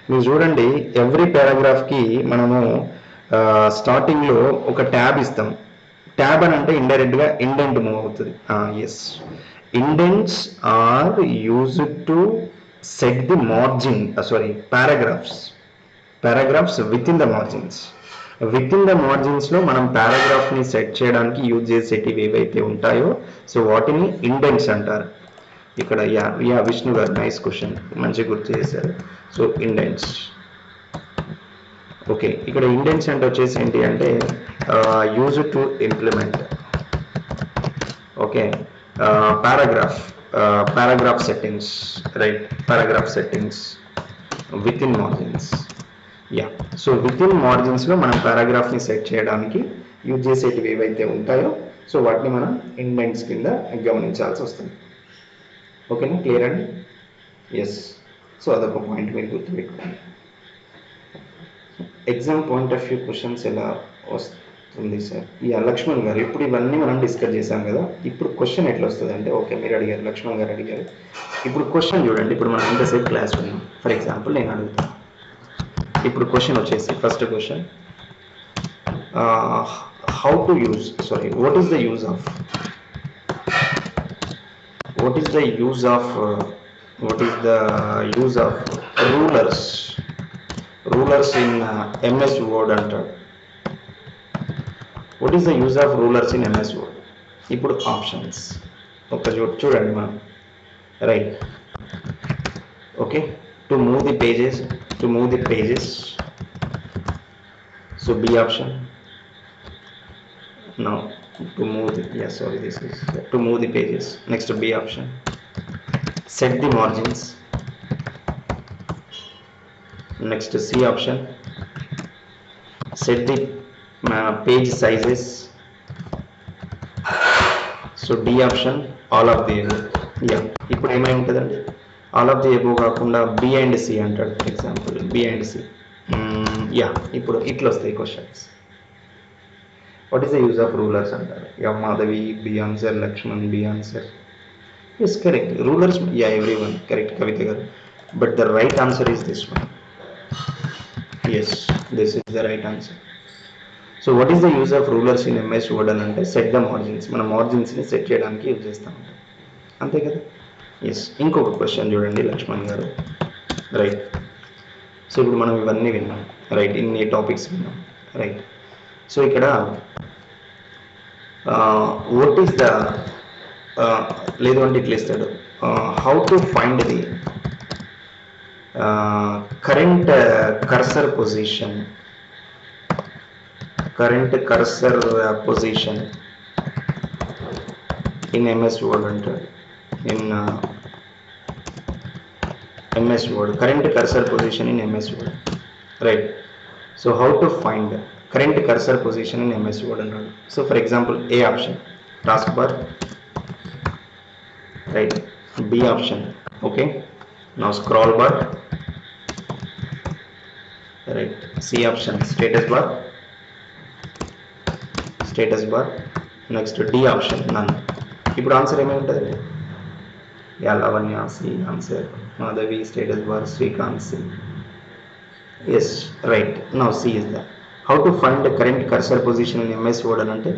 మీరు చూడండి, ఎవ్రీ పారాగ్రాఫ్కి మనము స్టార్టింగ్లో ఒక ట్యాబ్ ఇస్తాం. ట్యాబ్ అని అంటే ఇండైరెక్ట్గా ఇండెంట్ మూవ్ అవుతుంది. Yes, indents are used to set the margin, paragraphs with in the margins. With in the మార్జిన్స్లో మనం పారాగ్రాఫ్ని సెట్ చేయడానికి యూజ్ చేసేటివి ఏవైతే ఉంటాయో సో వాటిని ఇండెంట్స్ అంటారు. ఇక్కడ యా విష్ణు గారు, నైస్ క్వశ్చన్, మంచిగా గుర్తు చేశారు. So indents. ఓకే, ఇక్కడ ఇండెంట్స్ అంటే వచ్చేసి ఏంటి అంటే use to implement. Okay, paragraph settings, right, paragraph settings with in margins. Yeah, so with in మార్జిన్స్లో మనం పారాగ్రాఫ్ని సెట్ చేయడానికి యూజ్ చేసేటివి ఏవైతే ఉంటాయో సో వాటిని మనం ఇండెంట్స్ కింద గమనించాల్సి వస్తుంది. ఓకేనా, క్లియర్ అండి? ఎస్, సో అదొక పాయింట్ మీరు గుర్తుపెట్టుకోండి. Exam point of view questions ఎలా వస్తుంది సార్? యా లక్ష్మణ్ గారు, ఇప్పుడు ఇవన్నీ మనం డిస్కస్ చేసాం కదా, ఇప్పుడు క్వశ్చన్ ఎట్లా వస్తుంది అంటే, ఓకే మీరు అడిగారు, లక్ష్మణ్ గారు అడిగారు, ఇప్పుడు క్వశ్చన్ చూడండి. ఇప్పుడు మనం ఎంతసేపు క్లాస్ విన్నాం, ఫర్ ఎగ్జాంపుల్ నేను అడుగుతాను. ఇప్పుడు క్వశ్చన్ వచ్చేసి first question, what is the use of rulers in MS Word అంటాడు. What is the use of rulers in MS Word? ఇప్పుడు ఆప్షన్స్ ఒక చూడండి మనం, right. Okay, to move the pages, so B option. Now to move the pages, next B option. Set the margins, next C option. Set the page sizes, so D option, all of the above. Yeah, ఇప్పుడు ఏమై ఉంటుందండి, all of the above కాకుండా B and C అంటాడు, for example B and C. Yeah, ఇప్పుడు ఇట్లా వస్తాయి questions. What is the use of rulers అంటారు. Yeah Madhavi B answer, Lakshman B answer. Yes correct, rulers, yeah every one correct Kavitha garu. But the right answer is this one. Yes, this is the right answer. So what is the use of rulers in MS Word అని అంటే set the margins, మన మార్జిన్స్ని set చేయడానికి use చేస్తూ ఉంటాం, అంతే కదా. Yes, ఇంకొక question చూడండి లక్ష్మణ్ గారు. రైట్, సో ఇప్పుడు మనం ఇవన్నీ విన్నాం, రైట్, ఇన్ని టాపిక్స్ విన్నాం, రైట్. సో ఇక్కడ వాట్ ఈస్ ద లేదు అంటే ఇట్లా ఇస్తాడు, how to find the current cursor position, current cursor position in MS Word అంటాడు. In MS Word, current cursor position in MS Word, right? So how to find current cursor position in MS Word and all. So for example, A option, taskbar, right? B option, okay. Now scroll bar, right? C option, status bar, status bar. Next D option, none. ఇప్పుడు answer ఏమై ఉంటుంది? Yeah Lavanya C answer, Madhavi status bar, Srikanth C. Yes right, now C is the how to find the current cursor position in MS Word అని అంటే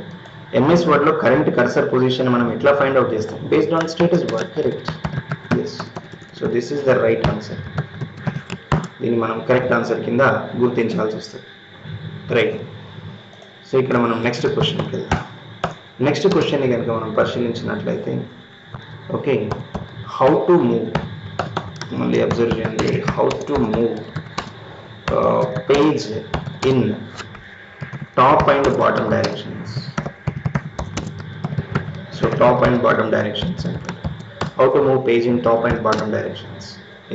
MS వర్డ్లో current cursor position మనం ఎట్లా find out చేస్తాం? Based on status bar, correct. Yes, so this is the right answer. దీన్ని మనం correct answer కింద గుర్తించాల్సి వస్తుంది, రైట్. సో ఇక్కడ మనం నెక్స్ట్ క్వశ్చన్కి వెళ్దాం. నెక్స్ట్ క్వశ్చన్ని కనుక మనం పరిశీలించినట్లయితే, ఓకే, హౌ టు మూవ్, మళ్ళీ అబ్జర్వ్ చేయండి, how to move page in top and bottom directions. So top and bottom directions అంటే how to move page in top and bottom directions.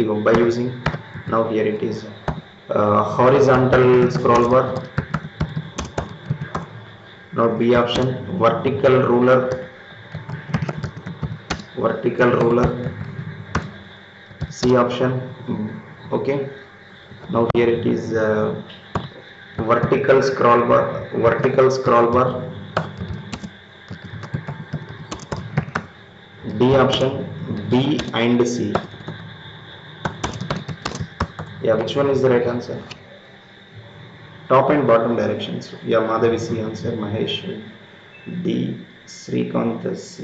ఇగో by using, now here it is horizontal scroll bar. Now B option, vertical ruler, vertical ruler. C option, okay. Now here it is vertical scroll bar, vertical scroll bar. D option, B and C. Yeah, which one is the right answer? Top and bottom directions. Yeah, Madhavi C answer, Mahesh D, Srikanth C.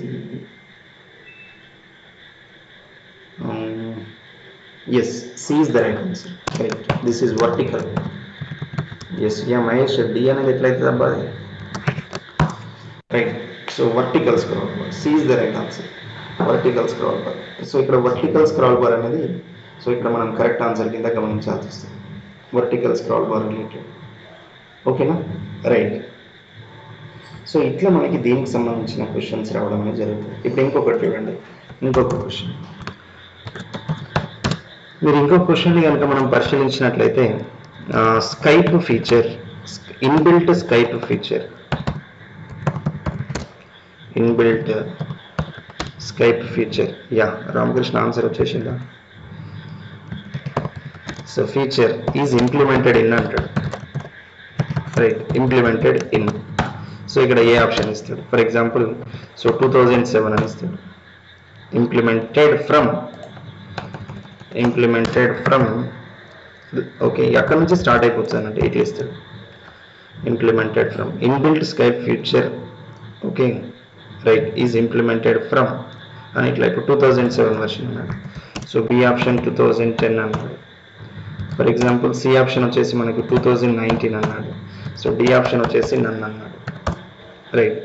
Yes, C is the right answer. Correct. This is vertical. Yes, yeah, Mahesh D అనేది ఎట్లయితే అబ్బాయి, right. So vertical scroll bar, C is the right answer. Vertical scroll bar. So ఇక్కడ vertical scroll bar అనేది, so ఇక్కడ మనం correct answer కింద గమనించాల్సి వస్తుంది, vertical scroll bar related, ఓకేనా, రైట్. సో ఇట్లా మనకి దీనికి సంబంధించిన క్వశ్చన్స్ రావడం అనేది జరుగుతుంది. ఇప్పుడు ఇంకొకటి చూడండి, ఇంకొక క్వశ్చన్. మీరు ఇంకొక క్వశ్చన్ని కనుక మనం పరిశీలించినట్లయితే, Skype feature, inbuilt Skype feature, inbuilt Skype feature. Yeah, Ramakrishna answer వచ్చేసిందా? So feature is implemented in అంటాడు, రైట్, ఇంప్లిమెంటెడ్ ఇన్. సో ఇక్కడ ఏ ఆప్షన్ ఇస్తాడు? ఫర్ ఎగ్జాంపుల్, సో 2007 అని ఇస్తాడు. Implemented from, implemented from, okay, అక్కడ నుంచి స్టార్ట్ అయిపోతానంటే ఇట్లా ఇస్తాడు, implemented from inbuilt Skype feature, okay, right, is implemented from అని ఇట్లా. ఇప్పుడు 2007 వర్షన్ అన్నాడు. సో బి ఆప్షన్ 2010 అన్నాడు. ఫర్ ఎగ్జాంపుల్ సి ఆప్షన్ వచ్చేసి మనకు 2019 అన్నాడు. సో డి ఆప్షన్ వచ్చేసి నన్ను అన్నాడు, రైట్.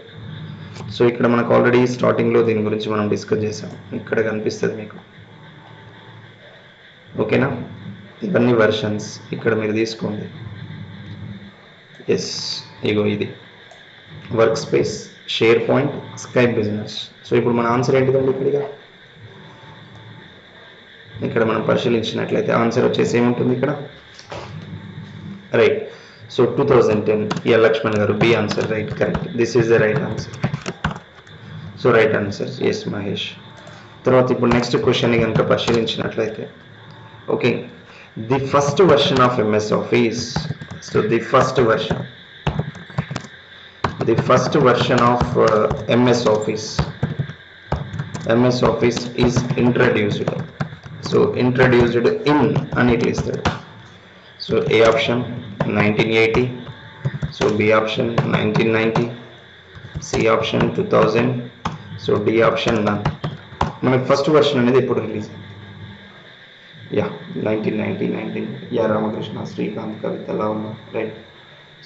సో ఇక్కడ మనకు ఆల్రెడీ స్టార్టింగ్లో దీని గురించి మనం డిస్కస్ చేసాం, ఇక్కడ కనిపిస్తుంది మీకు, ఓకేనా. ఇవన్నీ వర్షన్స్ ఇక్కడ మీరు తీసుకోండి. ఎస్, ఇగో ఇది work space, share point, Skype business. So ఇప్పుడు మన ఆన్సర్ ఏంటిదండి? ఇక్కడ మనం పరిశీలించినట్లయితే ఆన్సర్ వచ్చేసి ఏముంటుంది ఇక్కడ, right. So 2010, yeah Laxman garu B answer, right, correct. This is the right answer. So right answer, yes Mahesh. తర్వాత ఇప్పుడు నెక్స్ట్ క్వశ్చన్ని కనుక పరిశీలించినట్లయితే, okay, the first version of MS office. So the first version, the first version of MS Office. MS Office is introduced. So introduced in అని ఇట్లా ఇస్తాడు. So A option 1980, so B option 1990, C option 2000, so D option none. మనకి first version అనేది ఎప్పుడు release? Yeah 1990. Yeah Ramakrishna, Srikanth, Kavitha, Lavanya, right.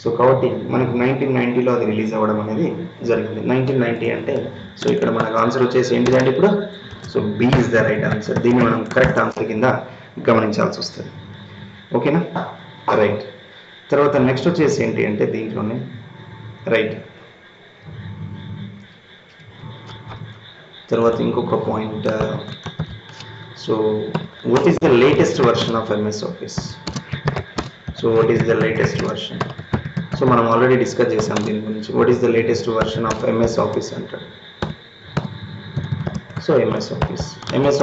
So కాబట్టి మనకు 1990లో అది release అవ్వడం అనేది జరిగింది. 1990 అంటే సో ఇక్కడ మనకు ఆన్సర్ వచ్చేసి ఏంటిదండి ఇప్పుడు? So B is the right answer. దీన్ని మనం కరెక్ట్ ఆన్సర్ కింద గమనించాల్సి వస్తుంది. ఓకేనా? రైట్. తర్వాత నెక్స్ట్ వచ్చేసి ఏంటి అంటే దీంట్లోనే రైట్. తర్వాత ఇంకొక point. So what is the latest version of MS office? So what is the latest version? So మనం ఆల్రెడీ డిస్కస్ చేసాం దీని గురించి. What is the latest version of MS office అంటాడు. సో ఎంఎస్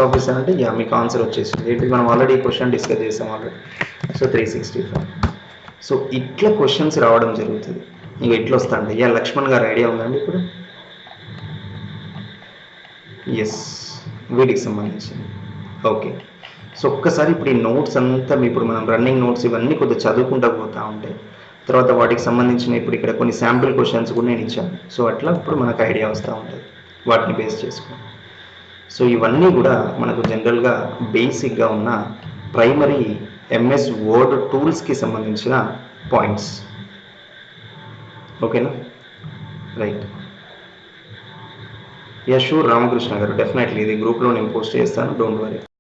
ఆఫీస్ అంటే yeah మీకు answer వచ్చేసింది. ఏంటి మనం ఆల్రెడీ క్వశ్చన్ డిస్కస్ చేసాం ఆల్రెడీ. సో 365. సో ఇట్లా క్వశ్చన్స్ రావడం జరుగుతుంది. ఇక ఎట్లా వస్తా అంటే యా లక్ష్మణ్ గారు ఐడియా ఉందండి ఇప్పుడు? ఎస్, వీటికి సంబంధించింది. ఓకే. సో ఒక్కసారి ఇప్పుడు ఈ నోట్స్ అంతా ఇప్పుడు మనం రన్నింగ్ నోట్స్ ఇవన్నీ కొద్దిగా చదువుకుంటూ పోతూ ఉంటాయి. తర్వాత వాటికి సంబంధించిన ఇప్పుడు ఇక్కడ కొన్ని శాంపిల్ క్వశ్చన్స్ కూడా నేను ఇచ్చాను. సో అట్లా ఇప్పుడు మనకు ఐడియా వస్తూ ఉంటుంది వాటిని బేస్ చేసుకుని. సో ఇవన్నీ కూడా మనకు జనరల్గా బేసిక్గా ఉన్న ప్రైమరీ ఎంఎస్ వర్డ్ టూల్స్కి సంబంధించిన పాయింట్స్. ఓకేనా? రైట్. యా షూర్ రామకృష్ణ గారు, డెఫినెట్లీ ఇది గ్రూప్లో నేను పోస్ట్ చేస్తాను, డోంట్ వరీ.